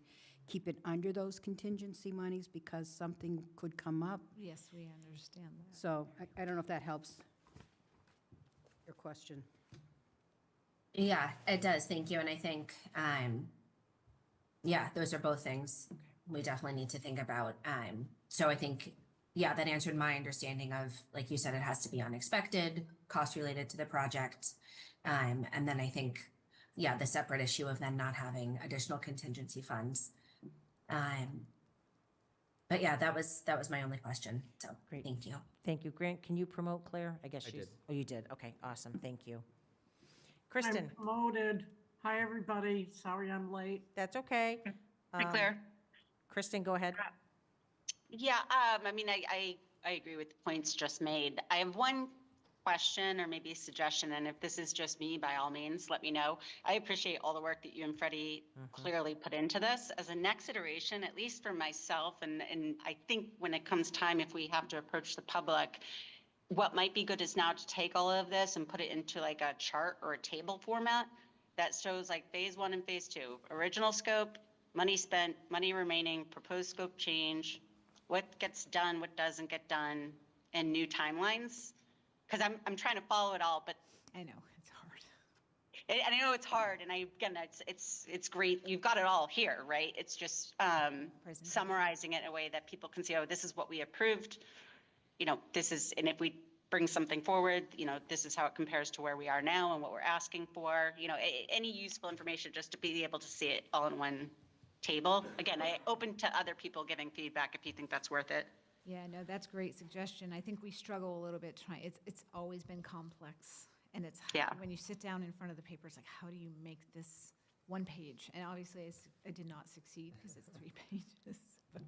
keep it under those contingency monies because something could come up. Yes, we understand that. So I don't know if that helps your question. Yeah, it does. Thank you. And I think, yeah, those are both things we definitely need to think about. So I think, yeah, that answered my understanding of, like you said, it has to be unexpected, cost related to the project. And then I think, yeah, the separate issue of then not having additional contingency funds. But yeah, that was my only question. So Great. thank you. Thank you. Grant, can you promote Claire? I guess I she's. did. Oh, you did? Okay, awesome, thank you. I'm Kristen, promoted. Hi, everybody. Sorry I'm late. that's okay. Hi, Claire. Kristen, go ahead. Yeah, I mean, I agree with the points just made. I have one question or maybe a suggestion, and if this is just me, by all means, let me know. I appreciate all the work that you and Freddie clearly put into this. As a next iteration, at least for myself, and I think when it comes time, if we have to approach the public, what might be good is now to take all of this and put it into like a chart or a table format that shows like phase 1 and phase 2, original scope, money spent, money remaining, proposed scope change, what gets done, what doesn't get done, and new timelines. Because I'm trying to follow it all, but I know, it's hard. and I know it's hard, and it's great. You've got it all here, right? It's just summarizing it in a way that people can see, oh, this is what we approved. You know, this is, and if we bring something forward, you know, this is how it compares to where we are now and what we're asking for. You know, any useful information just to be able to see it all in one table. Again, I open to other people giving feedback if you think that's worth it. Yeah, no, that's a great suggestion. I think we struggle a little bit trying, it's always been complex. And it's, Yeah. when you sit down in front of the paper, it's like, how do you make this one page? And obviously, I did not succeed because it's 3 pages. But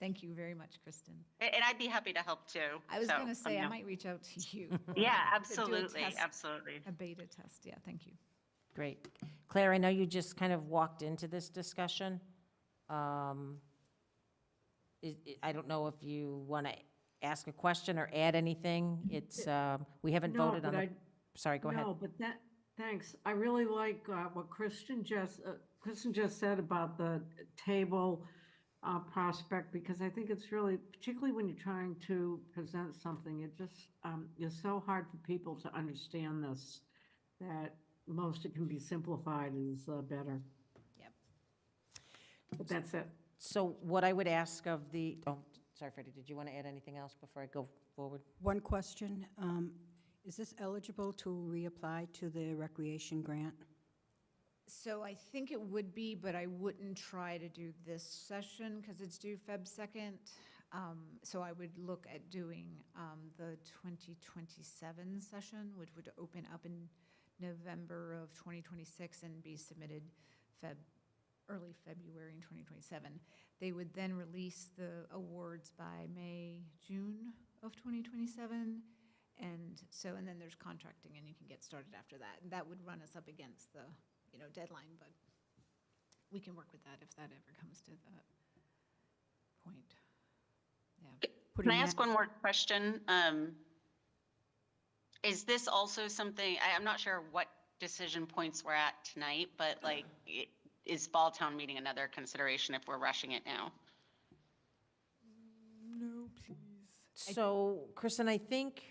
thank you very much, Kristen. And I'd be happy to help too. I was So, going to say, I know. might reach out to you. Yeah, to do a absolutely, test, absolutely. A beta test, yeah, thank you. Great. Claire, I know you just kind of walked into this discussion. I don't know if you want to ask a question or add anything. It's, we haven't No, voted on but the, sorry, go ahead. No, but thanks. I really like what Kristen just said about the table prospect, because I think it's really, particularly when you're trying to present something, it just is so hard for people to understand this, that most it can be simplified is better. Yep. But that's it. So what I would ask of the, oh, sorry, Freddie, did you want to add anything else before I go forward? One question, is this eligible to reapply to the recreation grant? So I think it would be, but I wouldn't try to do this session because it's due Feb 2nd. So I would look at doing the 2027 session, which would open up in November of 2026 and be submitted early February in 2027. They would then release the awards by May, June of 2027. And then there's contracting and you can get started after that. And that would run us up against the, deadline, but we can work with that if that ever comes to that point. Yeah. Can I ask one more question? Is this also something, I'm not sure what decision points we're at tonight, but is fall town meeting another consideration if we're rushing it now? No, please. So, Kristen, I think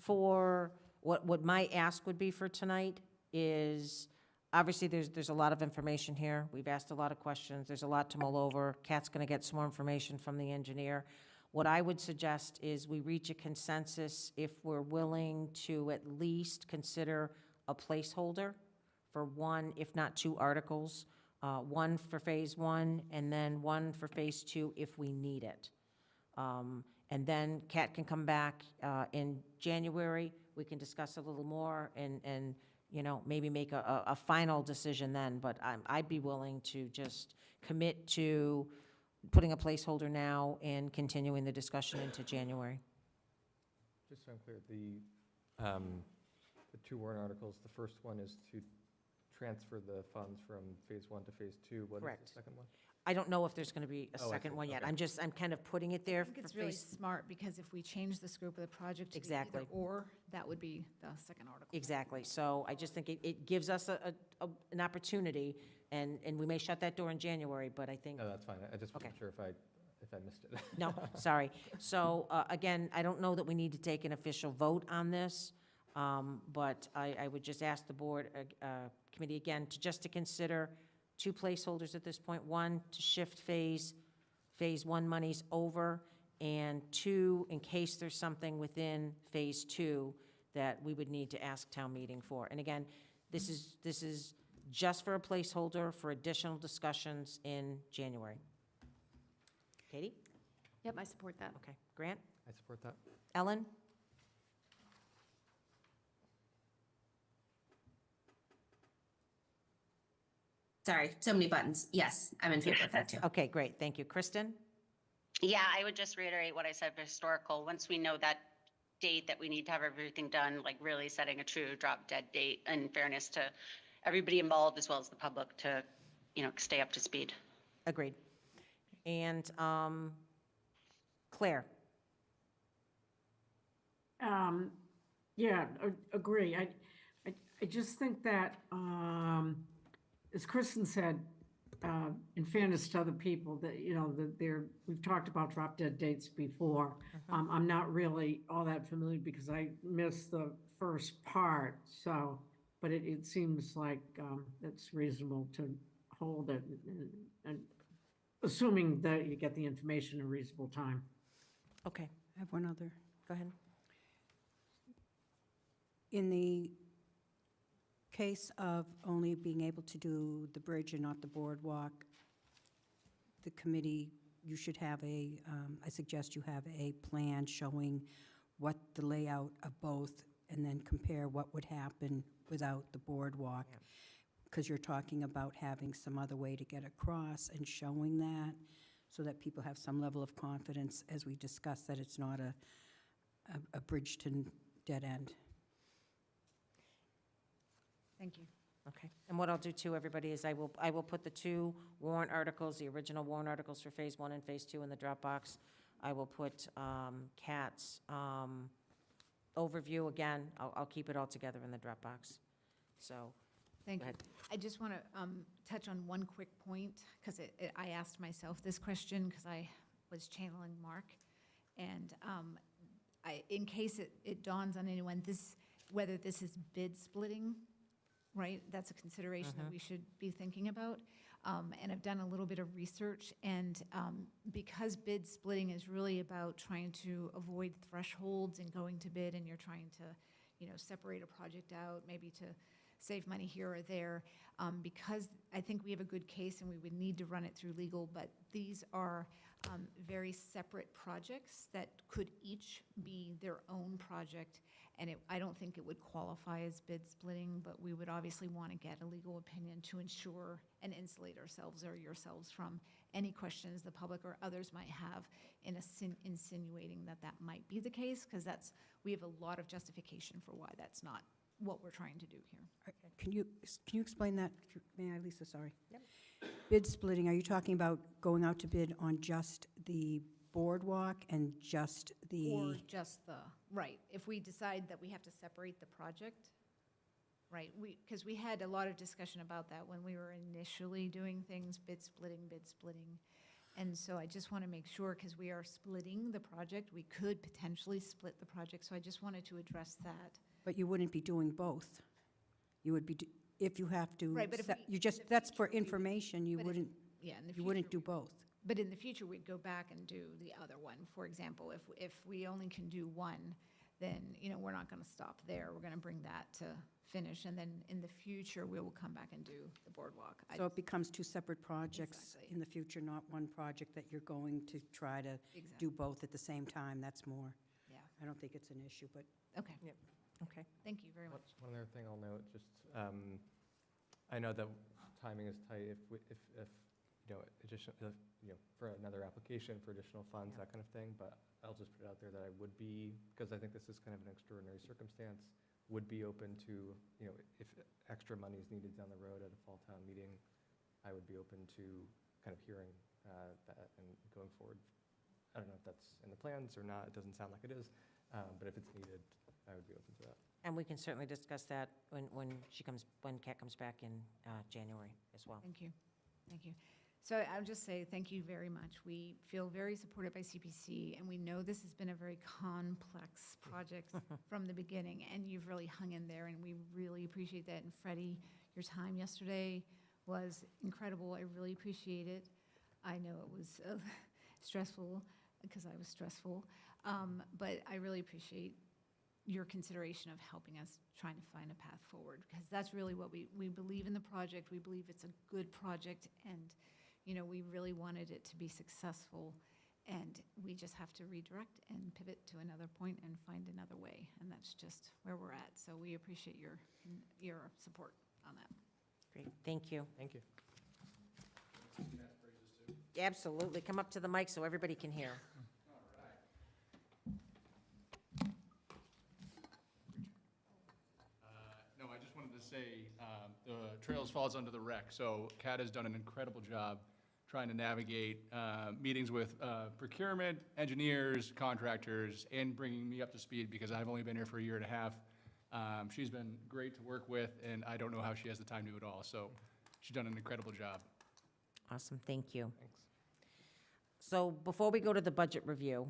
for what my ask would be for tonight is, obviously, there's a lot of information here. We've asked a lot of questions. There's a lot to mull over. Kat's going to get some more information from the engineer. What I would suggest is we reach a consensus if we're willing to at least consider a placeholder for one, if not two articles, one for Phase 1 and then one for Phase 2 if we need it. And then Kat can come back in January. We can discuss a little more and maybe make a final decision then. But I'd be willing to just commit to putting a placeholder now and continuing the discussion into January. Just so I'm clear, the two warrant articles, the first one is to transfer the funds from Phase 1 to Phase 2. What is Correct. the second one? I don't know if there's going to be a Oh, I second see. one yet. Okay. I'm kind of putting it there. I think for it's really phase- smart because if we change the scope of the project to be Exactly. either or, that would be the second article. Exactly. So I just think it gives us an opportunity, and we may shut that door in January, but I think, No, that's fine. I just Okay. wasn't sure if I missed it. no, sorry. So again, I don't know that we need to take an official vote on this, but I would just ask the board, committee again, to consider two placeholders at this point. One, to shift Phase 1 monies over, and two, in case there's something within Phase 2 that we would need to ask town meeting for. And again, this is just for a placeholder for additional discussions in January. Katie? Yep, I support that. Okay. Grant? I support that. Ellen? Sorry, so many buttons. Yes, I'm in favor of that too. Okay, great. Thank you. Kristen? Yeah, I would just reiterate what I said for historical. Once we know that date that we need to have everything done, really setting a true drop dead date, in fairness to everybody involved as well as the public to, stay up to speed. Agreed. And Claire? Yeah, agree. I just think that, as Kristen said, in fairness to other people, that, we've talked about drop dead dates before. I'm not really all that familiar because I missed the first part, but it seems like it's reasonable to hold it, and assuming that you get the information in a reasonable time. Okay, I have one other. go ahead. In the case of only being able to do the bridge and not the boardwalk, the committee you should have I suggest you have a plan showing what the layout of both, and then compare what would happen without the boardwalk. Yeah. Because you're talking about having some other way to get across and showing that, so that people have some level of confidence, as we discussed, that it's not a bridge to dead end. Thank you. Okay. And what I'll do too, everybody, is I will put the two warrant articles, the original warrant articles for Phase 1 and Phase 2 in the Dropbox. I will put Kat's overview again. I'll keep it all together in the Dropbox. So, Thank Go you. ahead. I just want to touch on one quick point, because I asked myself this question because I was channeling Mark. And in case it dawns on anyone, whether this is bid splitting, right? That's a consideration that we should be thinking about. And I've done a little bit of research, and because bid splitting is really about trying to avoid thresholds and going to bid, and you're trying to, separate a project out, maybe to save money here or there, because I think we have a good case and we would need to run it through legal, but these are very separate projects that could each be their own project, and I don't think it would qualify as bid splitting, but we would obviously want to get a legal opinion to ensure and insulate ourselves or yourselves from any questions the public or others might have in insinuating that might be the case, because we have a lot of justification for why that's not what we're trying to do here. Can you explain that? May I, Lisa? Sorry. Yep. Bid splitting, are you talking about going out to bid on just the boardwalk and just the? Or just right, if we decide that we have to separate the project, right? Because we had a lot of discussion about that when we were initially doing things, bid splitting. And so I just want to make sure, because we are splitting the project, we could potentially split the project, so I just wanted to address that. But you wouldn't be doing both. You would be, if you have to. Right, but if you just, that's for information, you but in- wouldn't, Yeah, in the you wouldn't future, do both. But in the future, we'd go back and do the other one. For example, if we only can do one, then, we're not going to stop there. We're going to bring that to finish, and then in the future, we will come back and do the boardwalk. So it becomes two separate projects Exactly. in the future, not one project that you're going to try to do both at the same time. That's more. Yeah. I don't think it's an issue, but Okay, Okay. thank you very much. One other thing I'll note, just, I know that timing is tight if for another application for additional funds, that kind of thing, but I'll just put it out there that I would be, because I think this is kind of an extraordinary circumstance, would be open to, if extra money is needed down the road at a fall town meeting, I would be open to kind of hearing that and going forward. I don't know if that's in the plans or not, it doesn't sound like it is, but if it's needed, I would be open to that. And we can certainly discuss that when Kat comes back in January as well. Thank you. So I'll just say thank you very much. We feel very supported by CPC, and we know this has been a very complex project from the beginning, and you've really hung in there, and we really appreciate that. And Freddie, your time yesterday was incredible. I really appreciate it. I know it was stressful, because I was stressful, but I really appreciate your consideration of helping us trying to find a path forward, because that's really what we believe in the project. We believe it's a good project, and we really wanted it to be successful, and we just have to redirect and pivot to another point and find another way, and that's just where we're at. So we appreciate your support on that. Great, thank you. Thank you. Absolutely, come up to the mic so everybody can hear. No, I just wanted to say, the Trails falls under the rec, so Kat has done an incredible job trying to navigate meetings with procurement, engineers, contractors, and bringing me up to speed, because I've only been here for a year and a half. She's been great to work with, and I don't know how she has the time to do it all, so she's done an incredible job. Awesome, thank you. Thanks. So before we go to the budget review,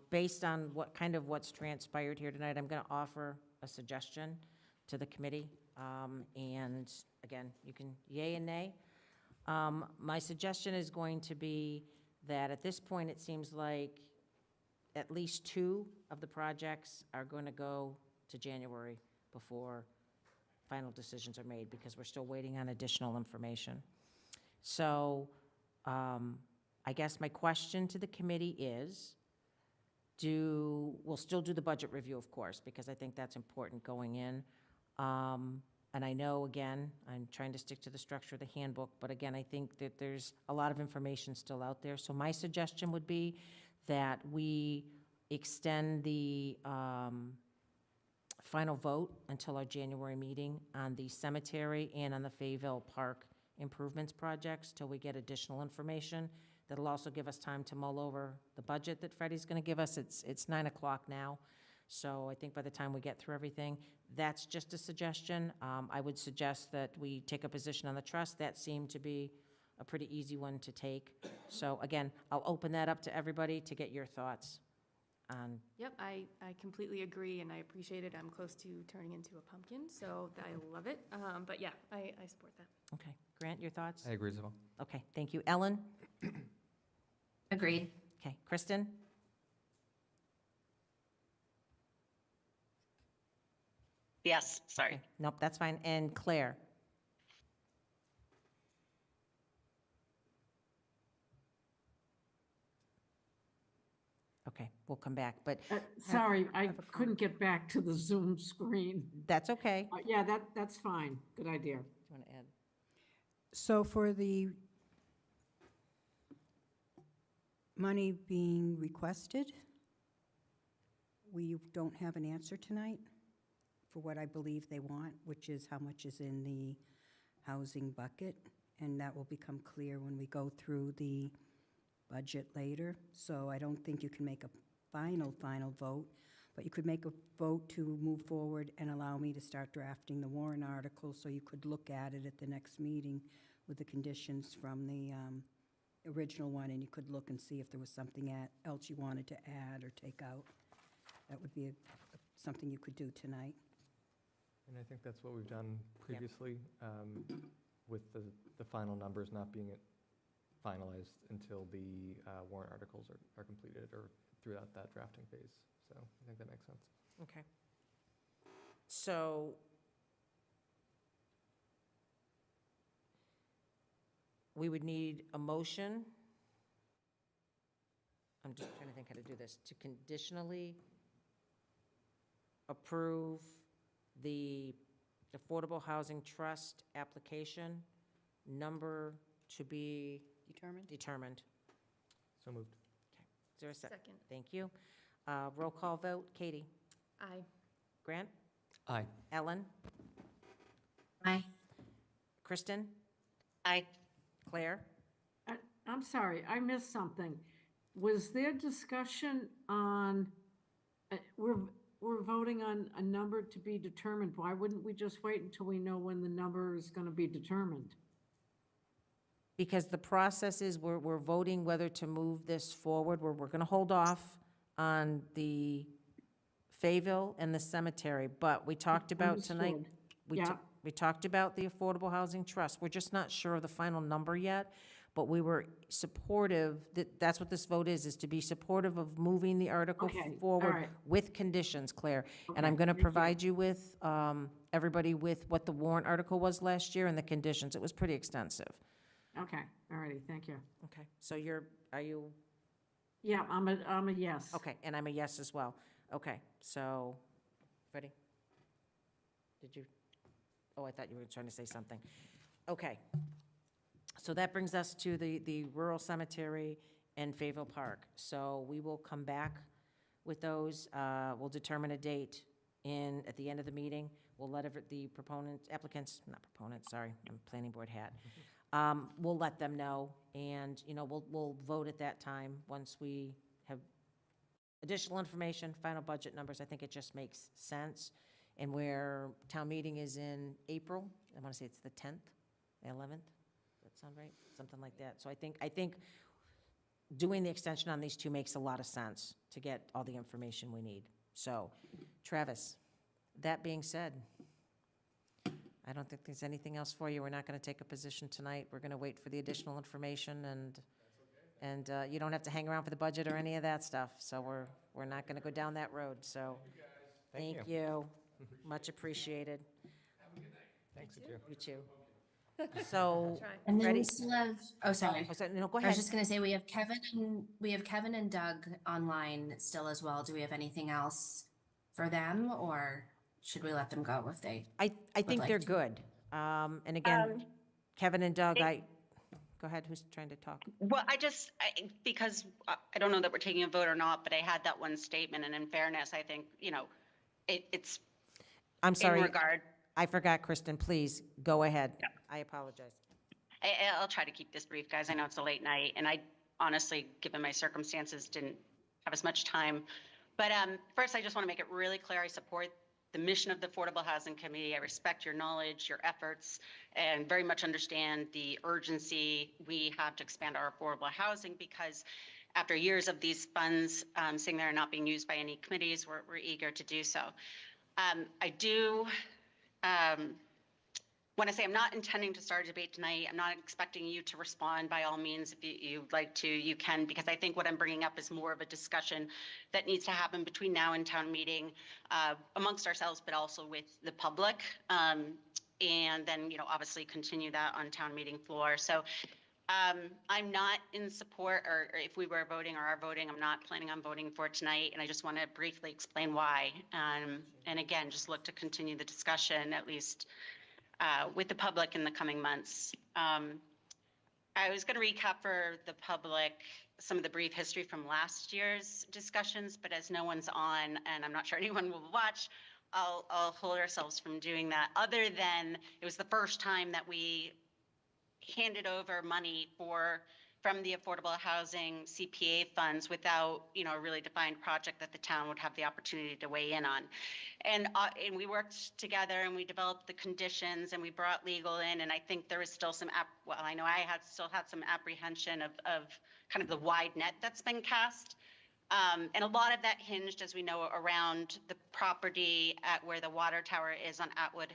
based on what's transpired here tonight, I'm going to offer a suggestion to the committee. And again, you can yay and nay. My suggestion is going to be that at this point, it seems like at least 2 of the projects are going to go to January before final decisions are made, because we're still waiting on additional information. So I guess my question to the committee is, we'll still do the budget review, of course, because I think that's important going in. And I know, again, I'm trying to stick to the structure of the handbook, but again, I think that there's a lot of information still out there. So my suggestion would be that we extend the final vote until our January meeting on the cemetery and on the Fayville Park improvements projects till we get additional information. That'll also give us time to mull over the budget that Freddie's going to give us. It's 9 o'clock now, so I think by the time we get through everything, that's just a suggestion. I would suggest that we take a position on the trust. That seemed to be a pretty easy one to take. So again, I'll open that up to everybody to get your thoughts on. Yep, I completely agree, and I appreciate it. I'm close to turning into a pumpkin, so I love it. But yeah, I support that. Okay, Grant, your thoughts? I agree as well. Okay, thank you. Ellen? Agreed. Okay, Kristen? Yes, sorry. Okay, nope, that's fine. And Claire? Okay, we'll come back, but Sorry, I couldn't get back to the Zoom screen. that's okay. Yeah, that's fine. Good idea. Do you want to add? So for the money being requested, we don't have an answer tonight for what I believe they want, which is how much is in the housing bucket, and that will become clear when we go through the budget later. So I don't think you can make a final vote, but you could make a vote to move forward and allow me to start drafting the warrant article, so you could look at it at the next meeting with the conditions from the original one, and you could look and see if there was something else you wanted to add or take out. That would be something you could do tonight. And I think that's what we've done previously, with the final numbers not being finalized until the warrant articles are completed or throughout that drafting phase. So I think that makes sense. Okay. So we would need a motion. I'm just trying to think how to do this. To conditionally approve the Affordable Housing Trust application number to be determined. So moved. Is there a second? Second. Thank you. Roll call vote. Katie? Aye. Grant? Aye. Ellen? Aye. Kristen? Aye. Claire? I'm sorry, I missed something. Was there discussion on, we're voting on a number to be determined. Why wouldn't we just wait until we know when the number is going to be determined? Because the process is we're voting whether to move this forward. We're going to hold off on the Fayville and the cemetery, but we talked about tonight. Understood. We talked about the Affordable Housing Trust. We're just not sure of the final number yet, but we were supportive, that's what this vote is to be supportive of moving the article Okay, all forward right. with conditions, Claire. And Okay, I'm going to thank you. provide you with, everybody with what the warrant article was last year and the conditions. It was pretty extensive. Okay, all righty, thank you. Okay, so are you, Yeah, I'm a yes. okay, and I'm a yes as well. Okay, so, Freddie? Did you, oh, I thought you were trying to say something. Okay, so that brings us to the rural cemetery and Fayville Park. So we will come back with those. We'll determine a date at the end of the meeting. We'll let the I'm planning board hat. We'll let them know, and, we'll vote at that time once we have additional information, final budget numbers. I think it just makes sense. And where town meeting is in April, I want to say it's the 10th, the 11th. Does that sound right? Something like that. So I think doing the extension on these two makes a lot of sense to get all the information we need. So, Travis, that being said, I don't think there's anything else for you. We're not going to take a position tonight. We're going to wait for the additional information, and you don't have to hang around for the budget or any of that stuff. So we're not going to go down that road. So thank you. Much appreciated. Thanks, you too. You too. So, And then we ready? still have, oh, sorry. Oh, no, go I was ahead. just gonna say, we have Kevin and Doug online still as well. Do we have anything else for them, or should we let them go if they? I think like they're to. good. And again, Kevin and Doug, go ahead, who's trying to talk? Well, because I don't know that we're taking a vote or not, but I had that one statement, and in fairness, I think, it's I'm sorry. in regard. I forgot, Kristen, please, go ahead. Yeah. I apologize. I'll try to keep this brief, guys. I know it's a late night, and I honestly, given my circumstances, didn't have as much time. But first, I just want to make it really clear, I support the mission of the Affordable Housing Committee. I respect your knowledge, your efforts, and very much understand the urgency we have to expand our affordable housing, because after years of these funds sitting there and not being used by any committees, we're eager to do so. I do want to say I'm not intending to start a debate tonight. I'm not expecting you to respond. By all means, if you'd like to, you can, because I think what I'm bringing up is more of a discussion that needs to happen between now and town meeting amongst ourselves, but also with the public. And then, obviously continue that on town meeting floor. So I'm not in support, or if we were voting or are voting, I'm not planning on voting for it tonight. And I just want to briefly explain why. And again, just look to continue the discussion, at least with the public in the coming months. I was going to recap for the public some of the brief history from last year's discussions, but as no one's on, and I'm not sure anyone will watch, I'll hold ourselves from doing that, other than it was the first time that we handed over money from the affordable housing CPA funds without, a really defined project that the town would have the opportunity to weigh in on. And we worked together and we developed the conditions and we brought legal in, and I think there was still I know I still had some apprehension of kind of the wide net that's been cast. And a lot of that hinged, as we know, around the property at where the water tower is on Atwood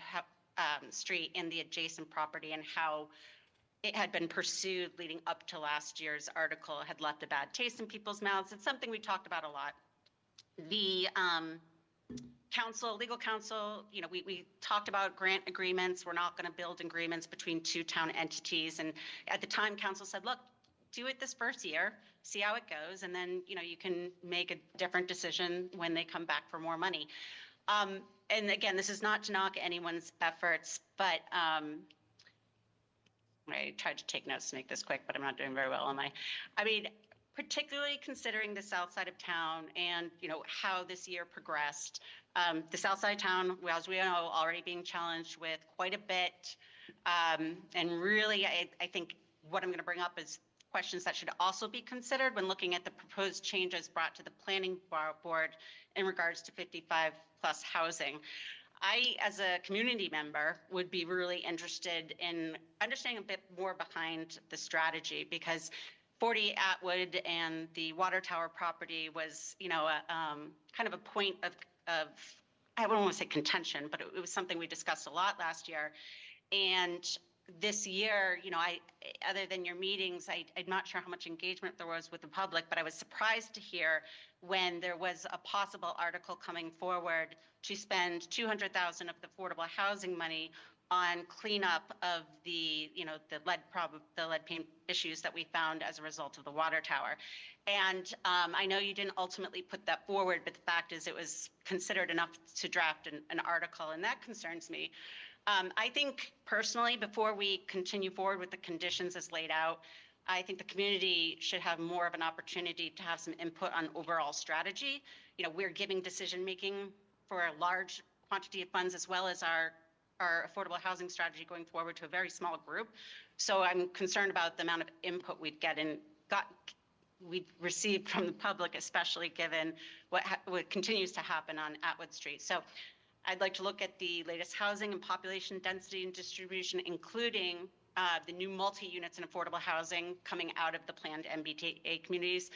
Street and the adjacent property, and how it had been pursued leading up to last year's article, had left a bad taste in people's mouths. It's something we talked about a lot. The legal counsel, we talked about grant agreements. We're not going to build agreements between two town entities. And at the time, council said, look, do it this first year, see how it goes, and then, you can make a different decision when they come back for more money. And again, this is not to knock anyone's efforts, but I tried to take notes to make this quick, but I'm not doing very well, am I? I mean, particularly considering the south side of town and, how this year progressed. The south side of town, as we know, already being challenged with quite a bit. And really, I think what I'm going to bring up is questions that should also be considered when looking at the proposed changes brought to the planning board in regards to 55+ housing. I, as a community member, would be really interested in understanding a bit more behind the strategy, because 40 Atwood and the water tower property was, kind of a point of I don't want to say contention, but it was something we discussed a lot last year. And this year, other than your meetings, I'm not sure how much engagement there was with the public, but I was surprised to hear when there was a possible article coming forward to spend $200,000 of the affordable housing money on cleanup of the lead paint issues that we found as a result of the water tower. And I know you didn't ultimately put that forward, but the fact is it was considered enough to draft an article, and that concerns me. I think personally, before we continue forward with the conditions as laid out, I think the community should have more of an opportunity to have some input on overall strategy. We're giving decision-making for a large quantity of funds, as well as our affordable housing strategy going forward, to a very small group. So I'm concerned about the amount of input we'd we've received from the public, especially given what continues to happen on Atwood Street. So I'd like to look at the latest housing and population density and distribution, including the new multi-units in affordable housing coming out of the planned MBTA communities,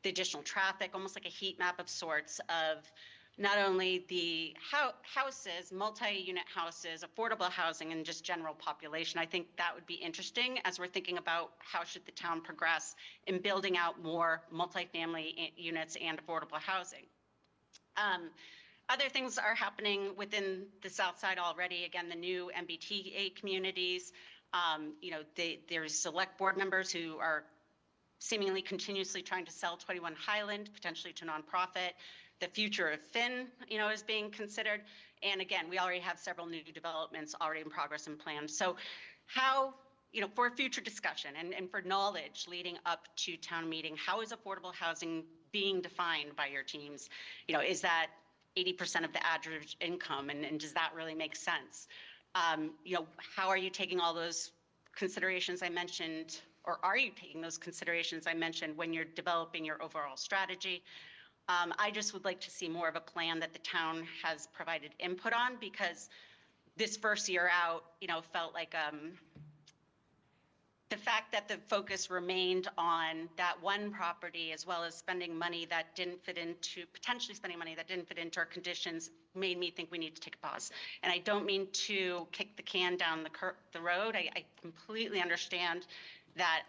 the additional traffic, almost like a heat map of sorts of not only the houses, multi-unit houses, affordable housing, and just general population. I think that would be interesting as we're thinking about how should the town progress in building out more multifamily units and affordable housing. Other things are happening within the south side already. Again, the new MBTA communities. There's select board members who are seemingly continuously trying to sell 21 Highland, potentially to nonprofit. The future of Finn, is being considered. And again, we already have several new developments already in progress and planned. So how, for future discussion and for knowledge leading up to town meeting, how is affordable housing being defined by your teams? Is that 80% of the average income, and does that really make sense? How are you taking all those considerations I mentioned, or are you taking those considerations I mentioned when you're developing your overall strategy? I just would like to see more of a plan that the town has provided input on, because this first year out, felt like the fact that the focus remained on that one property, as well as spending money that didn't fit into, potentially spending money that didn't fit into our conditions, made me think we need to take a pause. And I don't mean to kick the can down the road. I completely understand that,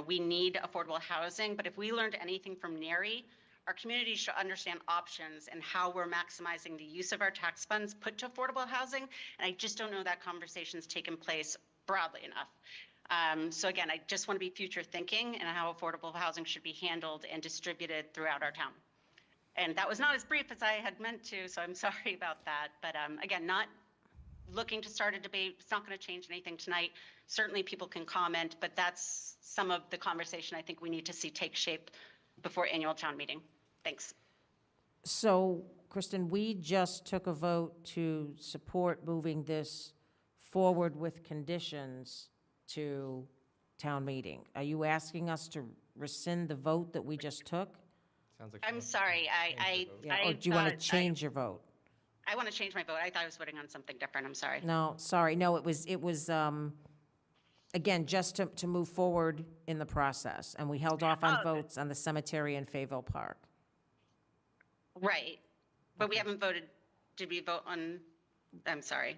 we need affordable housing, but if we learned anything from NARI, our community should understand options and how we're maximizing the use of our tax funds put to affordable housing. And I just don't know that conversation's taken place broadly enough. So again, I just want to be future thinking and how affordable housing should be handled and distributed throughout our town. And that was not as brief as I had meant to, so I'm sorry about that. But again, not looking to start a debate. It's not going to change anything tonight. Certainly people can comment, but that's some of the conversation I think we need to see take shape before annual town meeting. Thanks. So, Kristen, we just took a vote to support moving this forward with conditions to town meeting. Are you asking us to rescind the vote that we just took? Sounds like. I'm sorry. Or do you want to change your vote? I want to change my vote. I thought I was voting on something different. I'm sorry. No, sorry. No, it was, again, just to move forward in the process. And we held off on votes on the cemetery in Fayetteville Park. Right. But we haven't voted. Did we vote on? I'm sorry.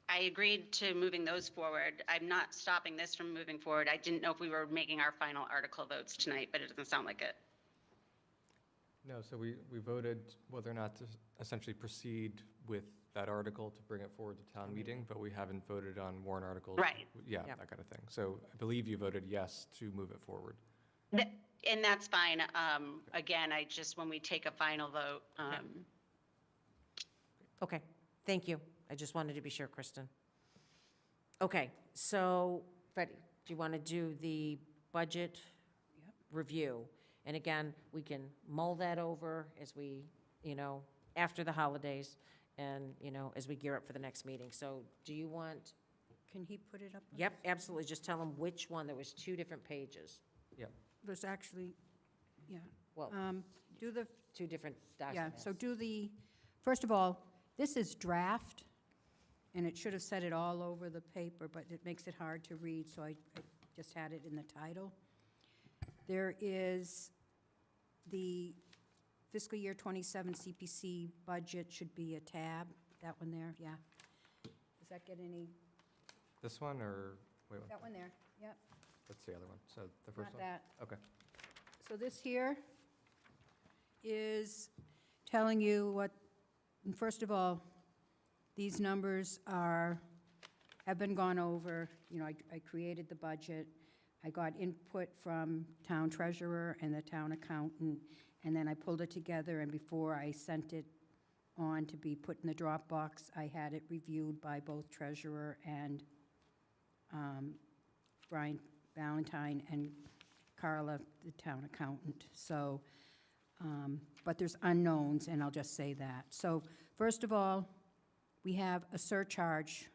I agreed to moving those forward. I'm not stopping this from moving forward. I didn't know if we were making our final article votes tonight, but it doesn't sound like it. No, so we voted whether or not to essentially proceed with that article to bring it forward to town meeting, but we haven't voted on warrant articles. Right. Yeah, that kind of thing. So I believe you voted yes to move it forward. And that's fine. Again, when we take a final vote. Okay, thank you. I just wanted to be sure, Kristen. Okay, so, Freddie, do you want to do the budget review? And again, we can mull that over as we, after the holidays and, as we gear up for the next meeting. So do you want? Can he put it up? Yep, absolutely. Just tell him which one. There was 2 different pages. Yep. There's actually, yeah. Well, do the, 2 different yeah, documents. so do the, first of all, this is draft, and it should have said it all over the paper, but it makes it hard to read, so I just had it in the title. There is the fiscal year 27 CPC budget should be a tab, that one there, yeah. Does that get any, This one or, wait, that one there, yep, what's the other one? So the first not one? that. Okay. So this here is telling you what, first of all, these numbers have been gone over. I created the budget. I got input from town treasurer and the town accountant, and then I pulled it together, and before I sent it on to be put in the Dropbox, I had it reviewed by both treasurer and Brian Valentine and Carla, the town accountant. So, but there's unknowns, and I'll just say that. So first of all, we have a surcharge,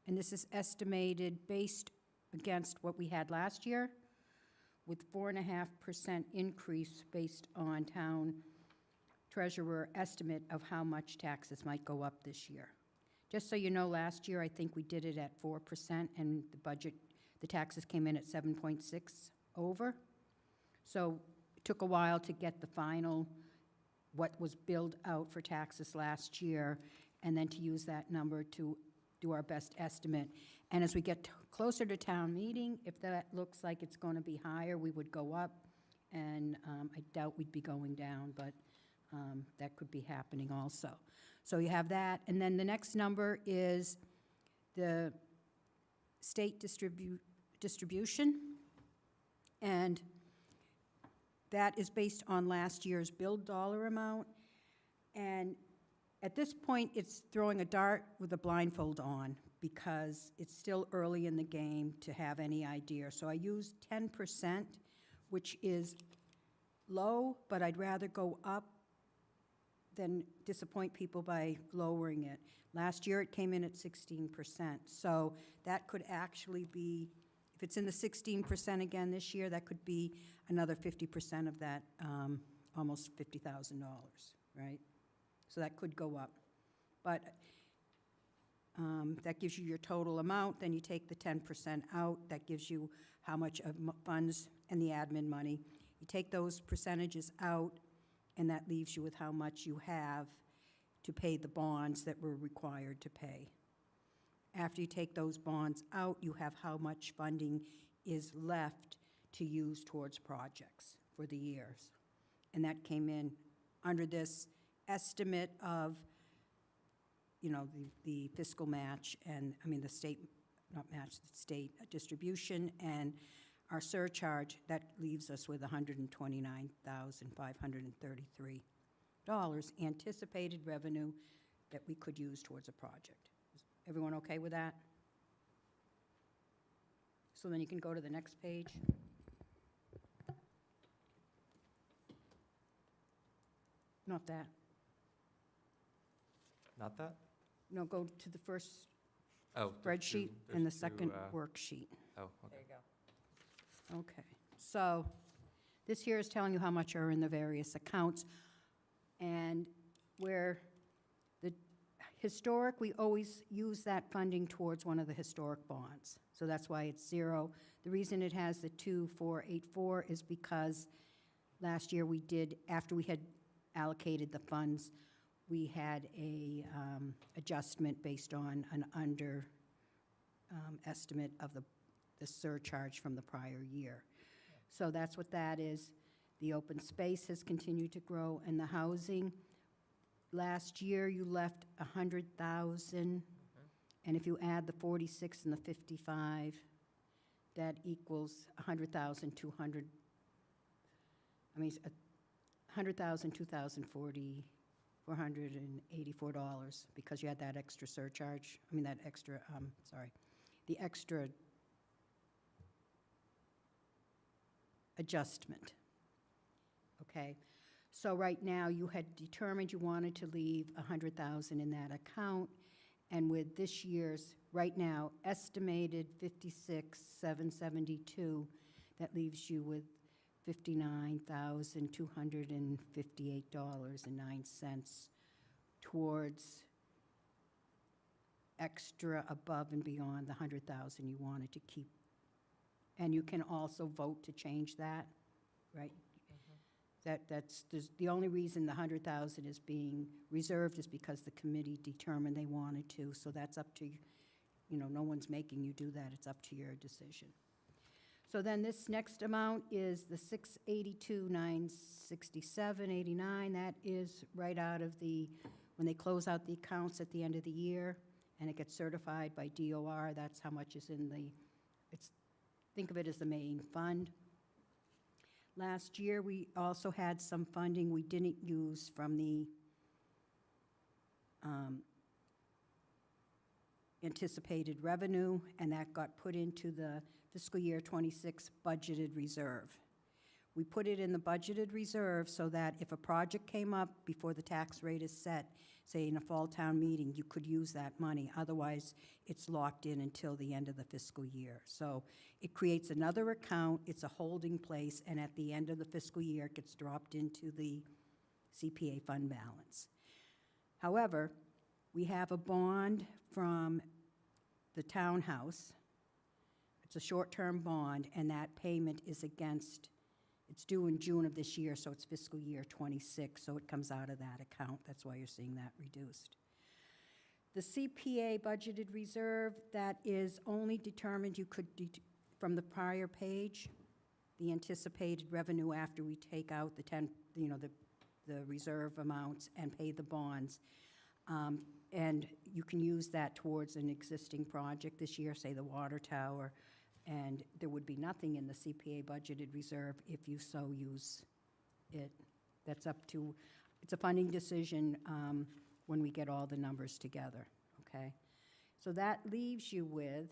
and this is estimated based against what we had last year, with 4.5% increase based on town treasurer estimate of how much taxes might go up this year. Just so you know, last year, I think we did it at 4%, and the taxes came in at 7.6 over. So it took a while to get the final, what was billed out for taxes last year, and then to use that number to do our best estimate. And as we get closer to town meeting, if that looks like it's going to be higher, we would go up, and I doubt we'd be going down, but that could be happening also. So you have that, and then the next number is the state distribution, and that is based on last year's billed dollar amount. And at this point, it's throwing a dart with a blindfold on because it's still early in the game to have any idea. So I used 10%, which is low, but I'd rather go up than disappoint people by lowering it. Last year, it came in at 16%. So that could actually be, if it's in the 16% again this year, that could be another 50% of that, almost $50,000, right? So that could go up. But that gives you your total amount, then you take the 10% out, that gives you how much of funds and the admin money. You take those percentages out, and that leaves you with how much you have to pay the bonds that we're required to pay. After you take those bonds out, you have how much funding is left to use towards projects for the years. And that came in under this estimate of, you know, the fiscal match and, I mean, the state, not match, the state distribution and our surcharge, that leaves us with $129,533 anticipated revenue that we could use towards a project. Is everyone okay with that? So then you can go to the next page. Not that. Not that? No, go to the first Oh. spreadsheet and the second worksheet. Oh, okay. Okay, so this here is telling you how much are in the various accounts, and where the historic, we always use that funding towards one of the historic bonds. So that's why it's 0. The reason it has the 2484 is because last year we did, after we had allocated the funds, we had a adjustment based on an under estimate of the surcharge from the prior year. So that's what that is. The open space has continued to grow, and the housing, last year you left 100,000, and if you add the 46 and the 55, that equals 100,200, I mean, 100,000, 2,040, $484, because you had that extra surcharge, I mean, that extra, the extra adjustment. Okay, so right now you had determined you wanted to leave 100,000 in that account, and with this year's, right now, estimated 56,772, that leaves you with $59,258.09 towards extra above and beyond the 100,000 you wanted to keep. And you can also vote to change that, right? That's the only reason the 100,000 is being reserved is because the committee determined they wanted to, so that's up to, you know, no one's making you do that, it's up to your decision. So then this next amount is the 682,967.89. That is right out of the, when they close out the accounts at the end of the year, and it gets certified by DOR, that's how much is in the, think of it as the main fund. Last year, we also had some funding we didn't use from the anticipated revenue, and that got put into the fiscal year 26 budgeted reserve. We put it in the budgeted reserve so that if a project came up before the tax rate is set, say in a fall town meeting, you could use that money. Otherwise, it's locked in until the end of the fiscal year. So it creates another account, it's a holding place, and at the end of the fiscal year, it gets dropped into the CPA fund balance. However, we have a bond from the townhouse. It's a short-term bond, and that payment is against, it's due in June of this year, so it's fiscal year 26, so it comes out of that account. That's why you're seeing that reduced. The CPA budgeted reserve, that is only determined, you could, from the prior page, the anticipated revenue after we take out the 10, you know, the reserve amounts and pay the bonds. And you can use that towards an existing project this year, say the water tower, and there would be nothing in the CPA budgeted reserve if you so use it. That's up to, it's a funding decision when we get all the numbers together, okay? So that leaves you with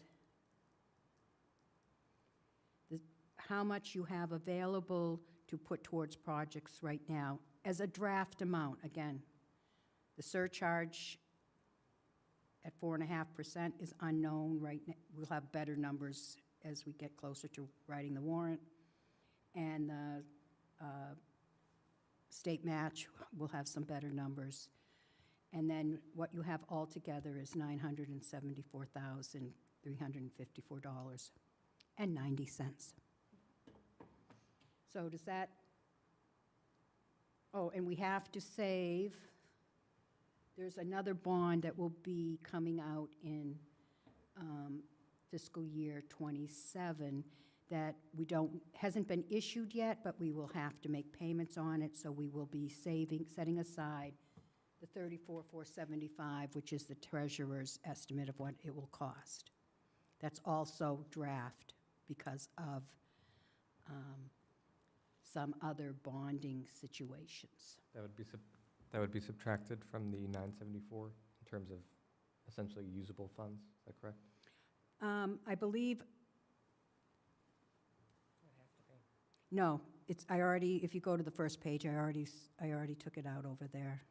how much you have available to put towards projects right now as a draft amount. Again, the surcharge at 4.5% is unknown right now. We'll have better numbers as we get closer to writing the warrant. And the state match, we'll have some better numbers. And then what you have altogether is $974,354.90. So does that, oh, and we have to save, there's another bond that will be coming out in fiscal year '27 that we don't, hasn't been issued yet, but we will have to make payments on it, so we will be setting aside the $34,475, which is the treasurer's estimate of what it will cost. That's also draft because of some other bonding situations. That would be subtracted from the 974 in terms of essentially usable funds, is that correct? I believe, no, it's, I already, if you go to the first page, I already took it out over there.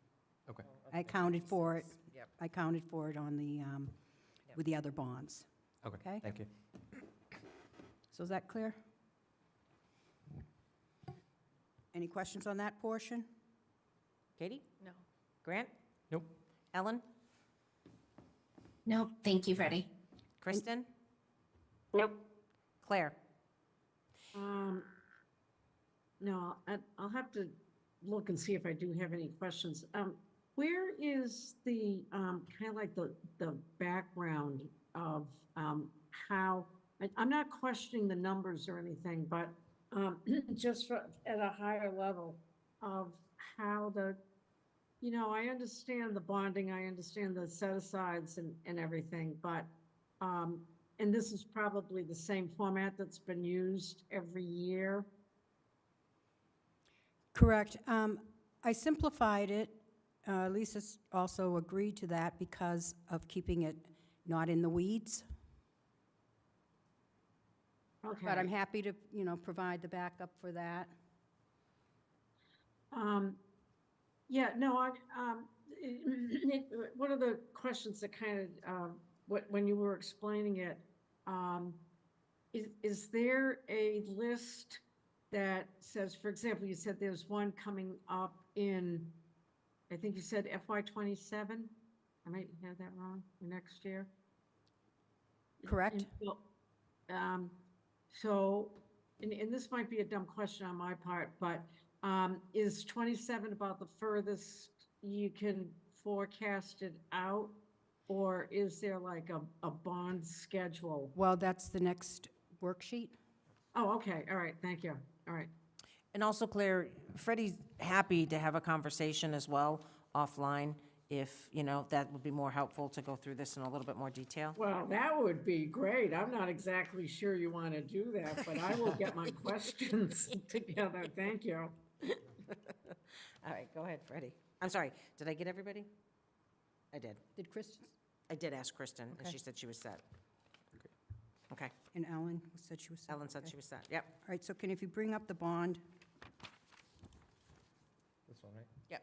Okay. I accounted for it. Yep. I accounted for it on the, with the other bonds. Okay, Okay. thank you. So is that clear? Any questions on that portion? Katie? No. Grant? Nope. Ellen? No, thank you, Freddie. Kristen? Nope. Claire? No, I'll have to look and see if I do have any questions. Where is the, kind of like the background of how, I'm not questioning the numbers or anything, but just at a higher level of how the, I understand the bonding, I understand the set-asides and everything, but, and this is probably the same format that's been used every year. Correct. I simplified it. Lisa's also agreed to that because of keeping it not in the weeds. Okay. But I'm happy to, provide the backup for that. Yeah, no, one of the questions that kind of, when you were explaining it, is there a list that says, for example, you said there's one coming up in, I think you said FY '27? I might have that wrong, next year? Correct. So, and this might be a dumb question on my part, but is 27 about the furthest you can forecast it out? Or is there like a bond schedule? Well, that's the next worksheet. Oh, okay, all right, thank you, all right. And also, Claire, Freddie's happy to have a conversation as well offline, if, that would be more helpful to go through this in a little bit more detail. Well, that would be great. I'm not exactly sure you want to do that, but I will get my questions together, thank you. All right, go ahead, Freddie. I'm sorry, did I get everybody? I did. Did Kristen? I did ask Kristen, and Okay. she said she was set. Okay, And Ellen said she was. set? Ellen said Okay. she was set, yep. All right, so if you bring up the bond? This one, right? Yep.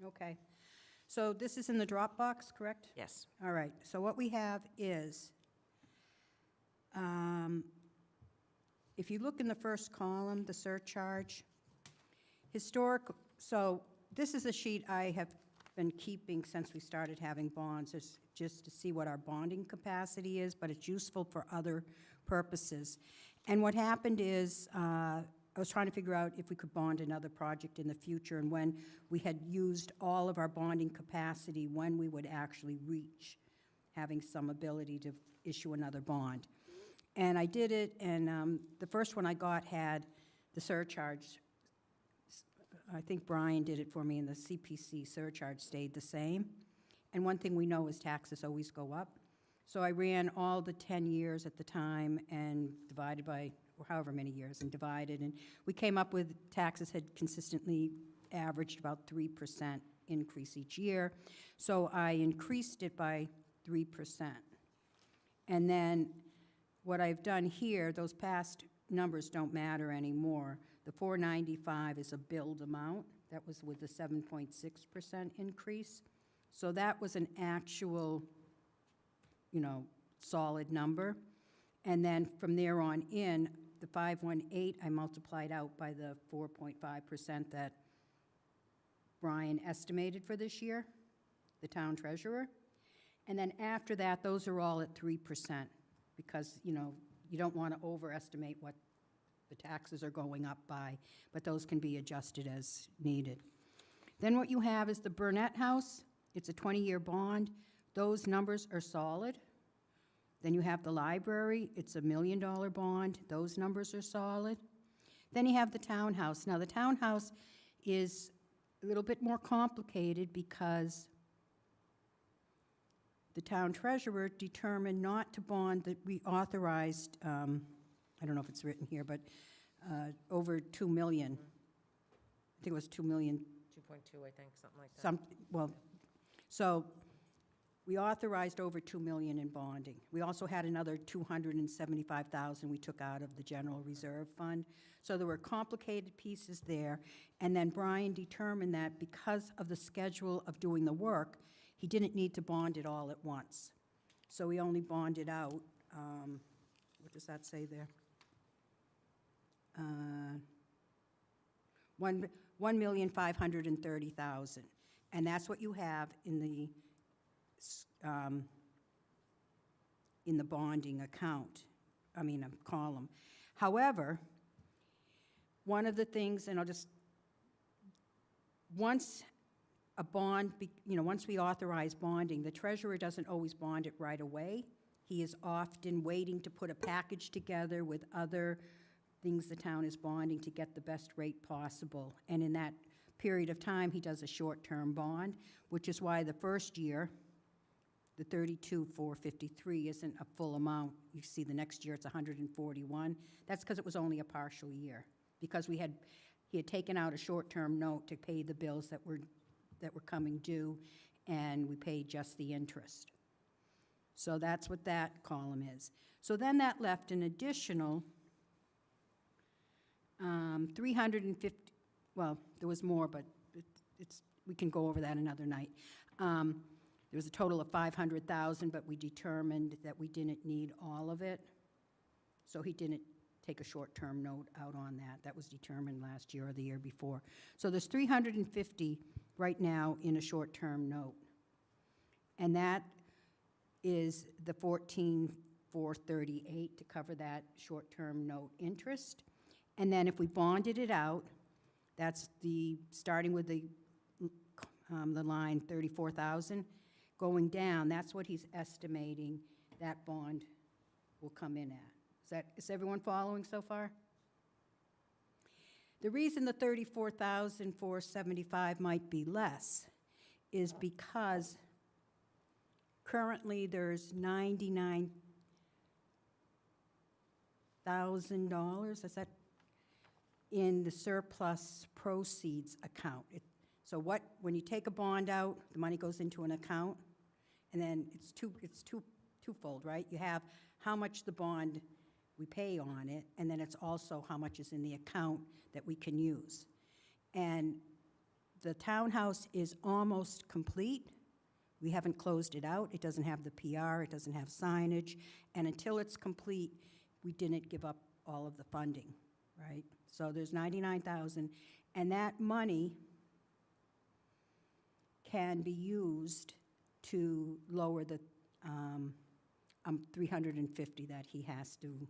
Okay. So this is in the Dropbox, correct? Yes. All right, so what we have is, if you look in the first column, the surcharge, so this is a sheet I have been keeping since we started having bonds, just to see what our bonding capacity is, but it's useful for other purposes. And what happened is, I was trying to figure out if we could bond another project in the future, and when we had used all of our bonding capacity, when we would actually reach having some ability to issue another bond. And I did it, and the first one I got had the surcharge. I think Brian did it for me, and the CPC surcharge stayed the same. And one thing we know is taxes always go up. So I ran all the 10 years at the time and divided by however many years and divided, and we came up with taxes had consistently averaged about 3% increase each year. So I increased it by 3%. And then what I've done here, those past numbers don't matter anymore. The 495 is a billed amount. That was with the 7.6% increase. So that was an actual, solid number. And then from there on in, the 518, I multiplied out by the 4.5% that Brian estimated for this year, the town treasurer. And then after that, those are all at 3% because, you don't want to overestimate what the taxes are going up by, but those can be adjusted as needed. Then what you have is the Burnett House. It's a 20-year bond. Those numbers are solid. Then you have the library. It's a $1 million bond. Those numbers are solid. Then you have the townhouse. Now, the townhouse is a little bit more complicated because the town treasurer determined not to bond the reauthorized, I don't know if it's written here, but over 2 million. I think it was 2 million. 2.2, I think, something like that. So we authorized over 2 million in bonding. We also had another 275,000 we took out of the general reserve fund. So there were complicated pieces there. And then Brian determined that because of the schedule of doing the work, he didn't need to bond it all at once. So he only bonded out, what does that say there? 1,530,000. And that's what you have in the bonding account, column. However, one of the things, and once a bond, once we authorize bonding, the treasurer doesn't always bond it right away. He is often waiting to put a package together with other things the town is bonding to get the best rate possible. And in that period of time, he does a short-term bond, which is why the first year, the 32,453 isn't a full amount. You see the next year it's 141. That's because it was only a partial year, because he had taken out a short-term note to pay the bills that were coming due, and we paid just the interest. So that's what that column is. So then that left an additional 350, well, there was more, but we can go over that another night. There was a total of 500,000, but we determined that we didn't need all of it. So he didn't take a short-term note out on that. That was determined last year or the year before. So there's 350 right now in a short-term note. And that is the 14,438 to cover that short-term note interest. And then if we bonded it out, that's starting with the line 34,000, going down, that's what he's estimating that bond will come in at. Is everyone following so far? The reason the 34,475 might be less is because currently there's $99,000, is that in the surplus proceeds account. When you take a bond out, the money goes into an account, and then it's twofold, right? You have how much the bond we pay on it, and then it's also how much is in the account that we can use. And the townhouse is almost complete. We haven't closed it out. It doesn't have the PR, it doesn't have signage, and until it's complete, we didn't give up all of the funding, right? So there's 99,000, and that money can be used to lower the 350 that he has to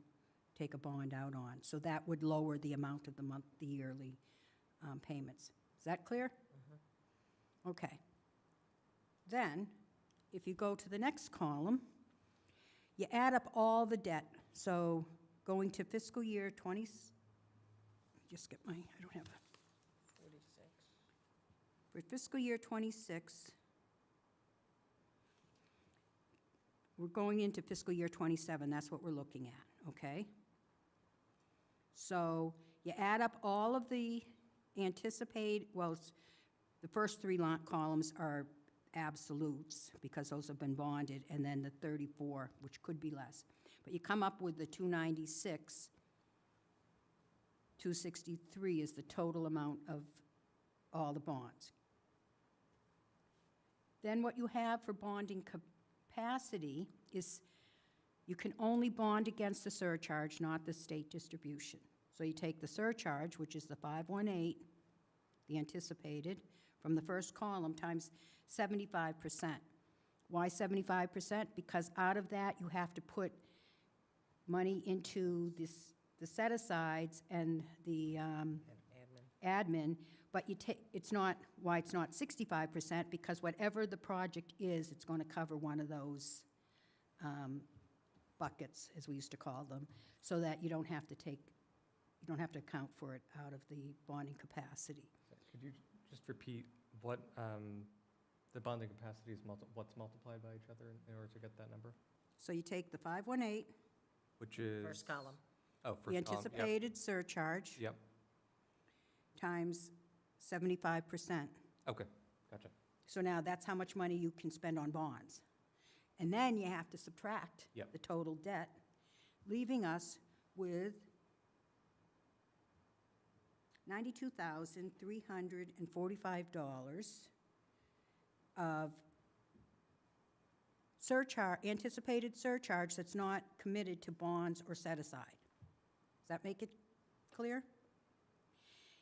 take a bond out on. So that would lower the amount of the yearly payments. Is that clear? Mm-hmm. Okay. Then, if you go to the next column, you add up all the debt. So going to fiscal year 20, just get I don't have a. 46. For fiscal year 26, we're going into fiscal year '27, that's what we're looking at, okay? So you add up all of the the first three columns are absolutes, because those have been bonded, and then the 34, which could be less. But you come up with the 296, 263 is the total amount of all the bonds. Then what you have for bonding capacity is you can only bond against the surcharge, not the state distribution. So you take the surcharge, which is the 518, the anticipated, from the first column, times 75%. Why 75%? Because out of that, you have to put money into the set-asides and the admin, but it's not 65%, because whatever the project is, it's going to cover one of those buckets, as we used to call them, so that you don't have to account for it out of the bonding capacity. Could you just repeat what the bonding capacity is, what's multiplied by each other in order to get that number? So you take the 518, Which is? First column. Oh, first the column, yep. anticipated surcharge, Yep, times 75%. okay, gotcha. So now that's how much money you can spend on bonds. And then you have to subtract Yep. the total debt, leaving us with $92,345 of anticipated surcharge that's not committed to bonds or set aside. Does that make it clear?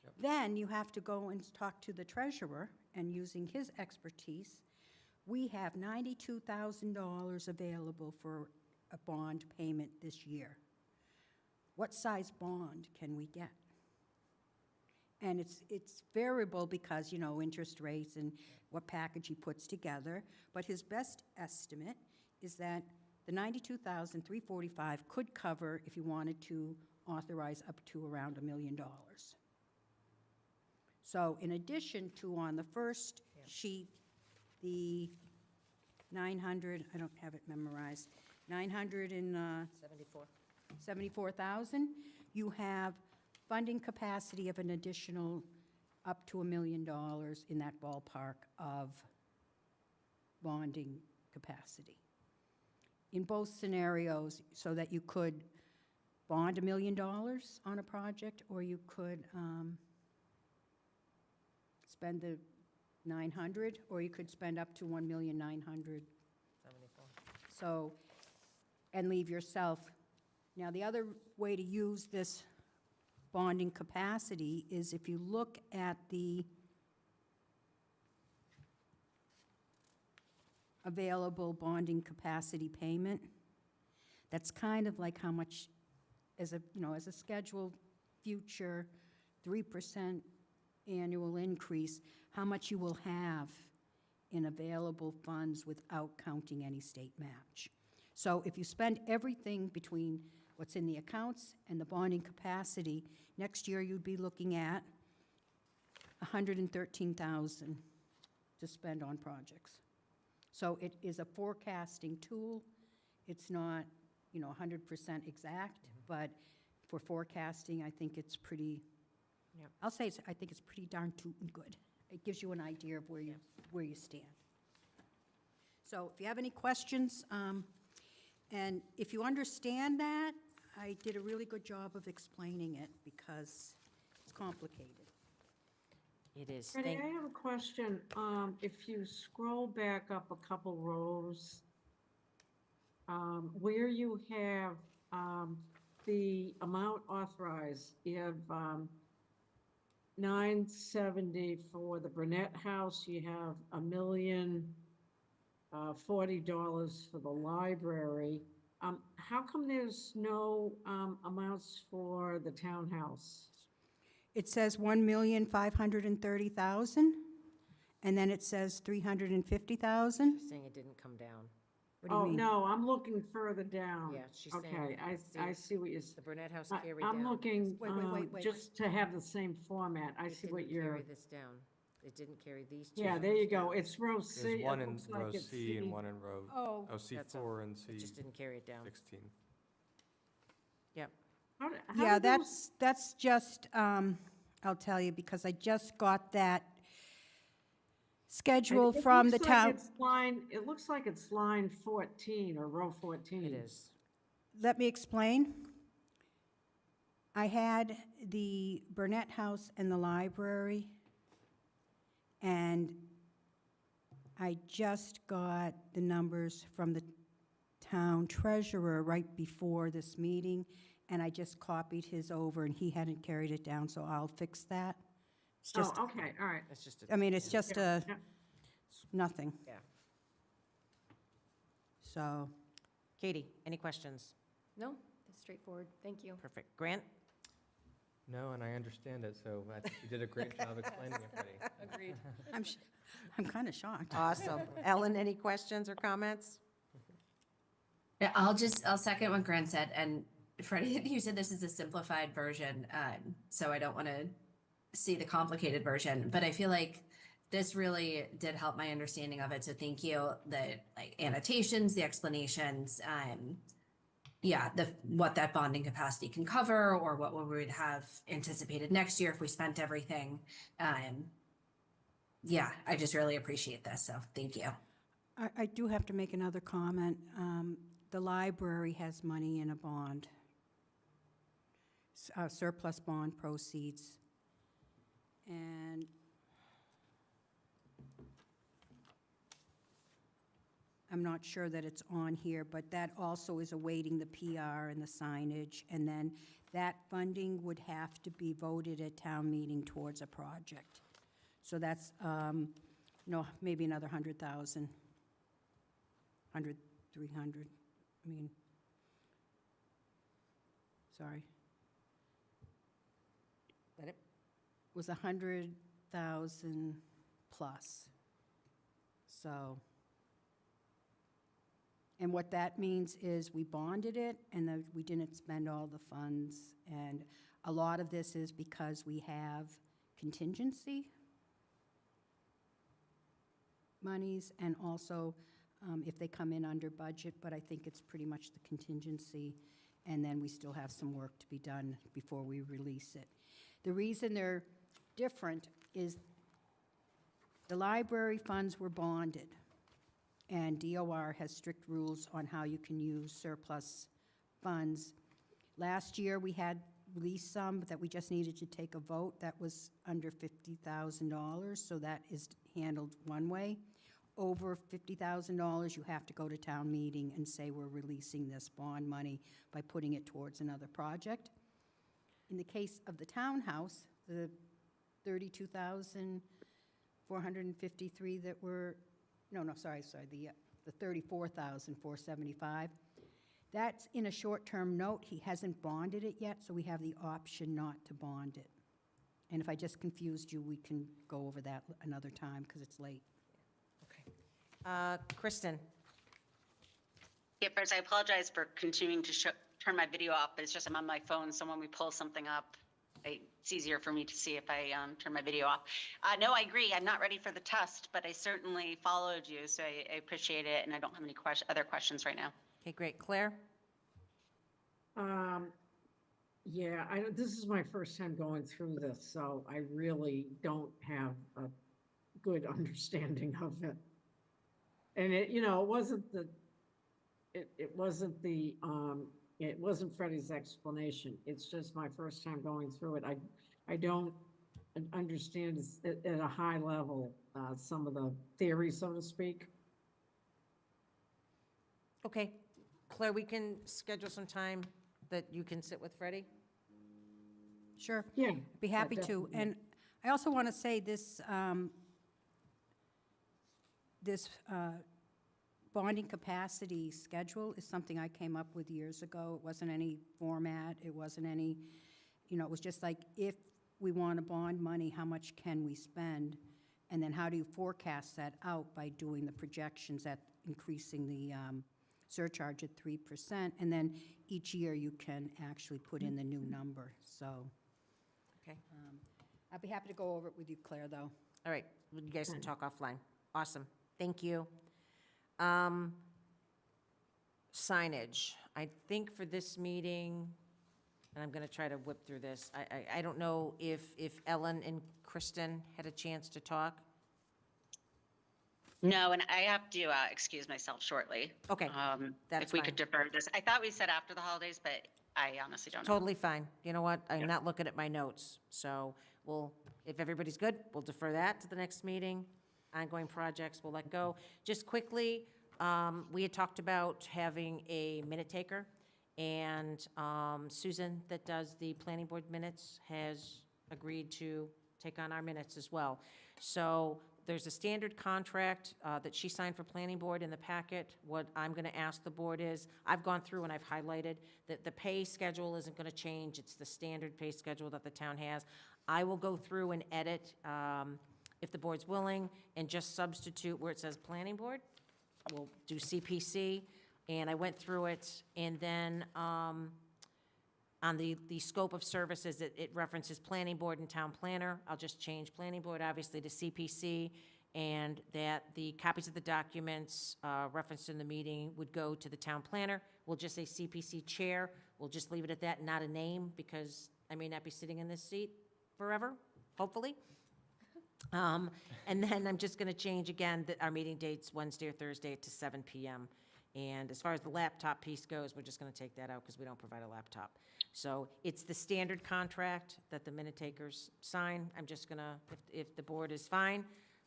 Yep. Then you have to go and talk to the treasurer, and using his expertise, we have $92,000 available for a bond payment this year. What size bond can we get? And it's variable because, interest rates and what package he puts together, but his best estimate is that the $92,345 could cover, if you wanted to authorize up to around $1 million. So in addition to, on the first sheet, the 900, I don't have it memorized, 974,000, you have funding capacity of an additional up to $1 million in that ballpark of bonding capacity. In both scenarios, so that you could bond $1 million on a project, or you could spend the 900, or you could spend up to 1,974,000. So, and leave yourself. Now, the other way to use this bonding capacity is if you look at the available bonding capacity payment, that's kind of like how much, as a scheduled future 3% annual increase, how much you will have in available funds without counting any state match. So if you spend everything between what's in the accounts and the bonding capacity, next year you'd be looking at $113,000 to spend on projects. So it is a forecasting tool. It's not, 100% exact, but for forecasting, I think it's pretty, I think it's pretty darn tootin' good. It gives you an idea of where you stand. So if you have any questions, and if you understand that, I did a really good job of explaining it, because it's complicated. It is. Freddie, I have a question. If you scroll back up a couple rows, where you have the amount authorized, you have $970 for the Burnett House, you have $1,040 for the library. How come there's no amounts for the townhouse? It says $1,530,000, and then it says $350,000. She's saying it didn't come down. What do you mean? No, I'm looking further down. Yeah, she's saying. Okay, I see what you're The Burnett House carried down. I'm looking Wait. just to have the same format. I It see what didn't you're, carry this down. it didn't carry these two. Yeah, there you go. It's row C. There's one It in looks like row it's C and one in row, Oh. That's C4 and It just didn't carry it down. C16. Yep. Yeah, that's just, I'll tell you, because I just got that schedule from the town. It looks like it's line 14 or row 14. It is. Let me explain. I had the Burnett House and the library, and I just got the numbers from the town treasurer right before this meeting, and I just copied his over, and he hadn't carried it down, so I'll fix that. It's just, Oh, okay, all right. It's just, I mean, it's just Yeah, yeah. nothing. yeah. So, Katie, any questions? No, that's straightforward. Thank you. Perfect. Grant? No, and I understand it, so I think you did a great job explaining it, Freddie. Agreed. I'm kind of shocked. Awesome. Ellen, any questions or comments? Yeah, I'll second what Grant said, and Freddie, you said this is a simplified version, so I don't want to see the complicated version, but I feel like this really did help my understanding of it, so thank you. The like annotations, the explanations, yeah, what that bonding capacity can cover, or what we would have anticipated next year if we spent everything. Yeah, I just really appreciate this, so thank you. I do have to make another comment. The library has money in a bond, surplus bond proceeds. And I'm not sure that it's on here, but that also is awaiting the PR and the signage. And then that funding would have to be voted at town meeting towards a project. So that's, maybe another 100,000, 100, 300, I mean, sorry. Let it? Was 100,000 plus. So, and what that means is we bonded it and we didn't spend all the funds. And a lot of this is because we have contingency monies, and also if they come in under budget, but I think it's pretty much the contingency, and then we still have some work to be done before we release it. The reason they're different is the library funds were bonded, and DOR has strict rules on how you can use surplus funds. Last year, we had released some that we just needed to take a vote. That was under $50,000, so that is handled one way. Over $50,000, you have to go to town meeting and say we're releasing this bond money by putting it towards another project. In the case of the townhouse, the $32,453 that were, the $34,475, that's in a short-term note. He hasn't bonded it yet, so we have the option not to bond it. And if I just confused you, we can go over that another time because it's late. Kristen? Yeah, first, I apologize for continuing to turn my video off, but it's just I'm on my phone, so when we pull something up, it's easier for me to see if I turn my video off. No, I agree. I'm not ready for the test, but I certainly followed you, so I appreciate it, and I don't have any other questions right now. Okay, great. Claire? Yeah, this is my first time going through this, so I really don't have a good understanding of it. And it wasn't Freddie's explanation. It's just my first time going through it. I don't understand at a high level some of the theory, so to speak. Okay. Claire, we can schedule some time that you can sit with Freddie? Sure. Yeah. Be happy to. definitely. And I also want to say this, bonding capacity schedule is something I came up with years ago. It wasn't any format. It wasn't any, it was just like, if we want to bond money, how much can we spend? And then how do you forecast that out by doing the projections at increasing the surcharge at 3%? And then each year you can actually put in the new number. So Okay. I'd be happy to go over it with you, Claire, though. All right, you guys can talk offline. Awesome, thank you. Signage, I think for this meeting, and I'm going to try to whip through this, I don't know if Ellen and Kristen had a chance to talk. No, and I have to excuse myself shortly. Okay, that's If we fine. could defer this. I thought we said after the holidays, but I honestly don't know. Totally fine. You know what? I'm not looking at my notes. So if everybody's good, we'll defer that to the next meeting. Ongoing projects, we'll let go. Just quickly, we had talked about having a minute taker, and Susan, that does the planning board minutes, has agreed to take on our minutes as well. So there's a standard contract that she signed for planning board in the packet. What I'm going to ask the board is, I've gone through and I've highlighted that the pay schedule isn't going to change. It's the standard pay schedule that the town has. I will go through and edit, if the board's willing, and just substitute where it says planning board. We'll do CPC, and I went through it, and then on the scope of services, it references planning board and town planner. I'll just change planning board, obviously, to CPC, and that the copies of the documents referenced in the meeting would go to the town planner. We'll just say CPC chair. We'll just leave it at that, not a name, because I may not be sitting in this seat forever, hopefully. And then I'm just going to change again that our meeting dates Wednesday or Thursday to 7 p.m. And as far as the laptop piece goes, we're just going to take that out because we don't provide a laptop. So it's the standard contract that the minute takers sign. I'm just going to, if the board is fine,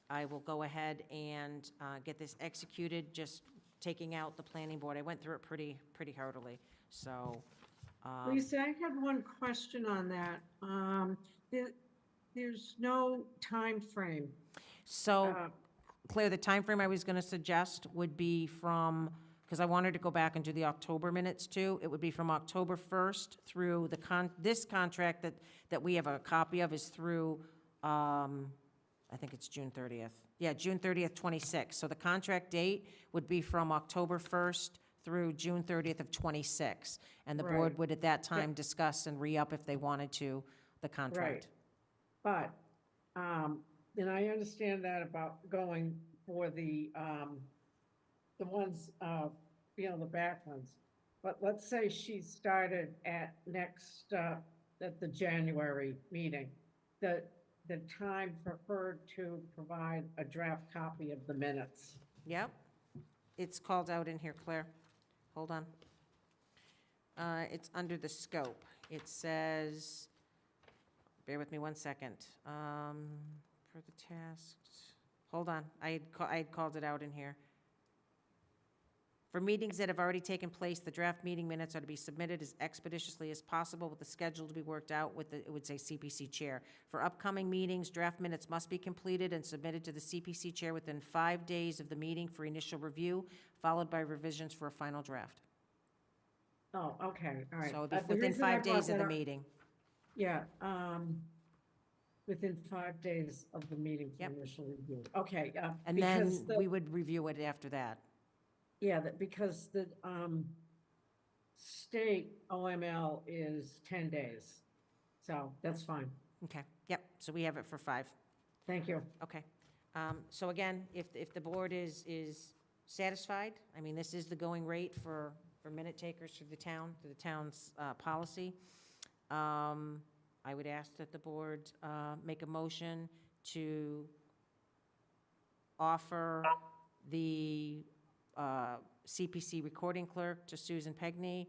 I will go ahead and get this executed, just taking out the planning board. I went through it pretty heartily. So. Lisa, I had one question on that. There's no time frame. So, Claire, the time frame I was going to suggest would be from, because I wanted to go back and do the October minutes too, it would be from October 1st through this contract that we have a copy of is through, I think it's June 30th. Yeah, June 30th, 26. So the contract date would be from October 1st through June 30th of 26. And the board Right. would at that time discuss and re-up if they wanted to, the contract. But, and I understand that about going for the ones, the back ones. But let's say she started at at the January meeting, the time for her to provide a draft copy of the minutes. Yep. It's called out in here, Claire. Hold on. It's under the scope. It says, bear with me 1 second. For the tasks, hold on. I had called it out in here. For meetings that have already taken place, the draft meeting minutes are to be submitted as expeditiously as possible with the schedule to be worked out with it would say CPC chair. For upcoming meetings, draft minutes must be completed and submitted to the CPC chair within 5 days of the meeting for initial review, followed by revisions for a final draft. Oh, okay, all right. So it'd be The within reason I 5 brought days of that the up- meeting. Yeah, within 5 days of the meeting for Yep. initial review. Okay, And because then we would review it after that. yeah, because the state OML is 10 days. So that's fine. Okay, yep, so we have it for 5. Thank you. Okay. So again, if the board is satisfied, I mean, this is the going rate for minute takers through the town's policy. I would ask that the board make a motion to offer the CPC recording clerk to Susan Pegney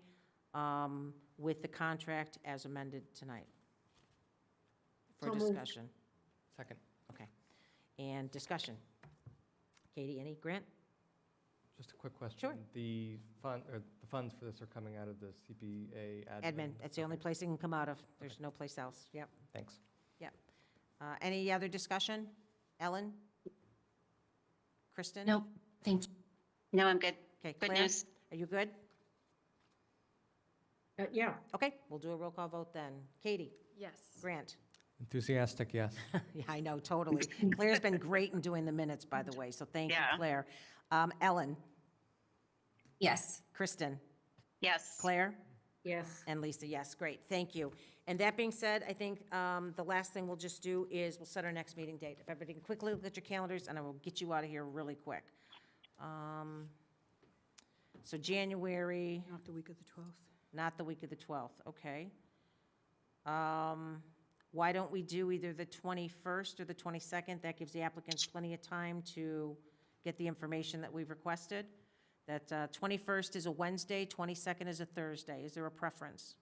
with the contract as amended tonight for So moved. discussion. Second. Okay. And discussion. Katie, any? Grant? Just a quick question. Sure. The funds for this are coming out of the CPA admin? Admin, that's the only place it can come out of. There's no place else. Yep, Thanks. yep. Any other discussion? Ellen? Kristen? Nope, thank you. No, I'm good. Okay, Good Claire? news. Are you good? Yeah, Okay, we'll do a roll call vote then. Katie? Yes. Grant? Enthusiastic, yes. Yeah, I know, totally. Claire's been great in doing the minutes, by the way, so thank you, Yeah. Claire. Ellen? Yes, Kristen? Yes. Claire? Yes. And Lisa, yes, great, thank you. And that being said, I think the last thing we'll just do is we'll set our next meeting date. If everybody can quickly look at your calendars, and I will get you out of here really quick. So January, Not the week of the 12th. not the week of the 12th, okay. Why don't we do either the 21st or the 22nd? That gives the applicants plenty of time to get the information that we've requested. That 21st is a Wednesday, 22nd is a Thursday. Is there a preference?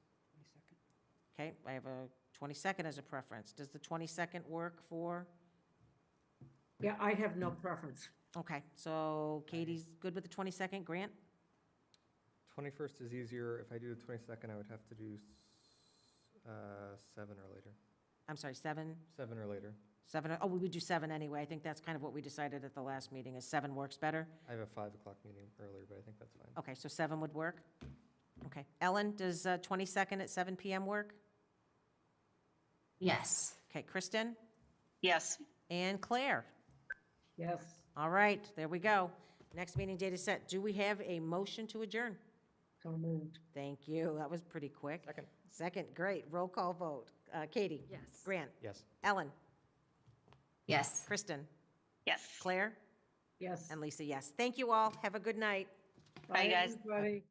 22nd. Okay, I have a 22nd as a preference. Does the 22nd work for? Yeah, I have no preference. Okay, so Katie's good with the 22nd, Grant? 21st is easier. If I do the 22nd, I would have to do 7 or later. I'm sorry, 7? 7 or later. 7, oh, we would do 7 anyway. I think that's kind of what we decided at the last meeting, is 7 works better. I have a 5 o'clock meeting earlier, but I think that's fine. Okay, so 7 would work? Okay. Ellen, does 22nd at 7 PM work? Yes. Okay, Kristen? Yes. And Claire? Yes. All right, there we go. Next meeting date is set. Do we have a motion to adjourn? So moved. Thank you. That was pretty quick. Second. Second, great. Roll call vote. Katie? Yes. Grant? Yes. Ellen? Yes. Kristen? Yes. Claire? Yes. And Lisa, yes. Thank you all. Have a good night. Bye, guys. Everybody.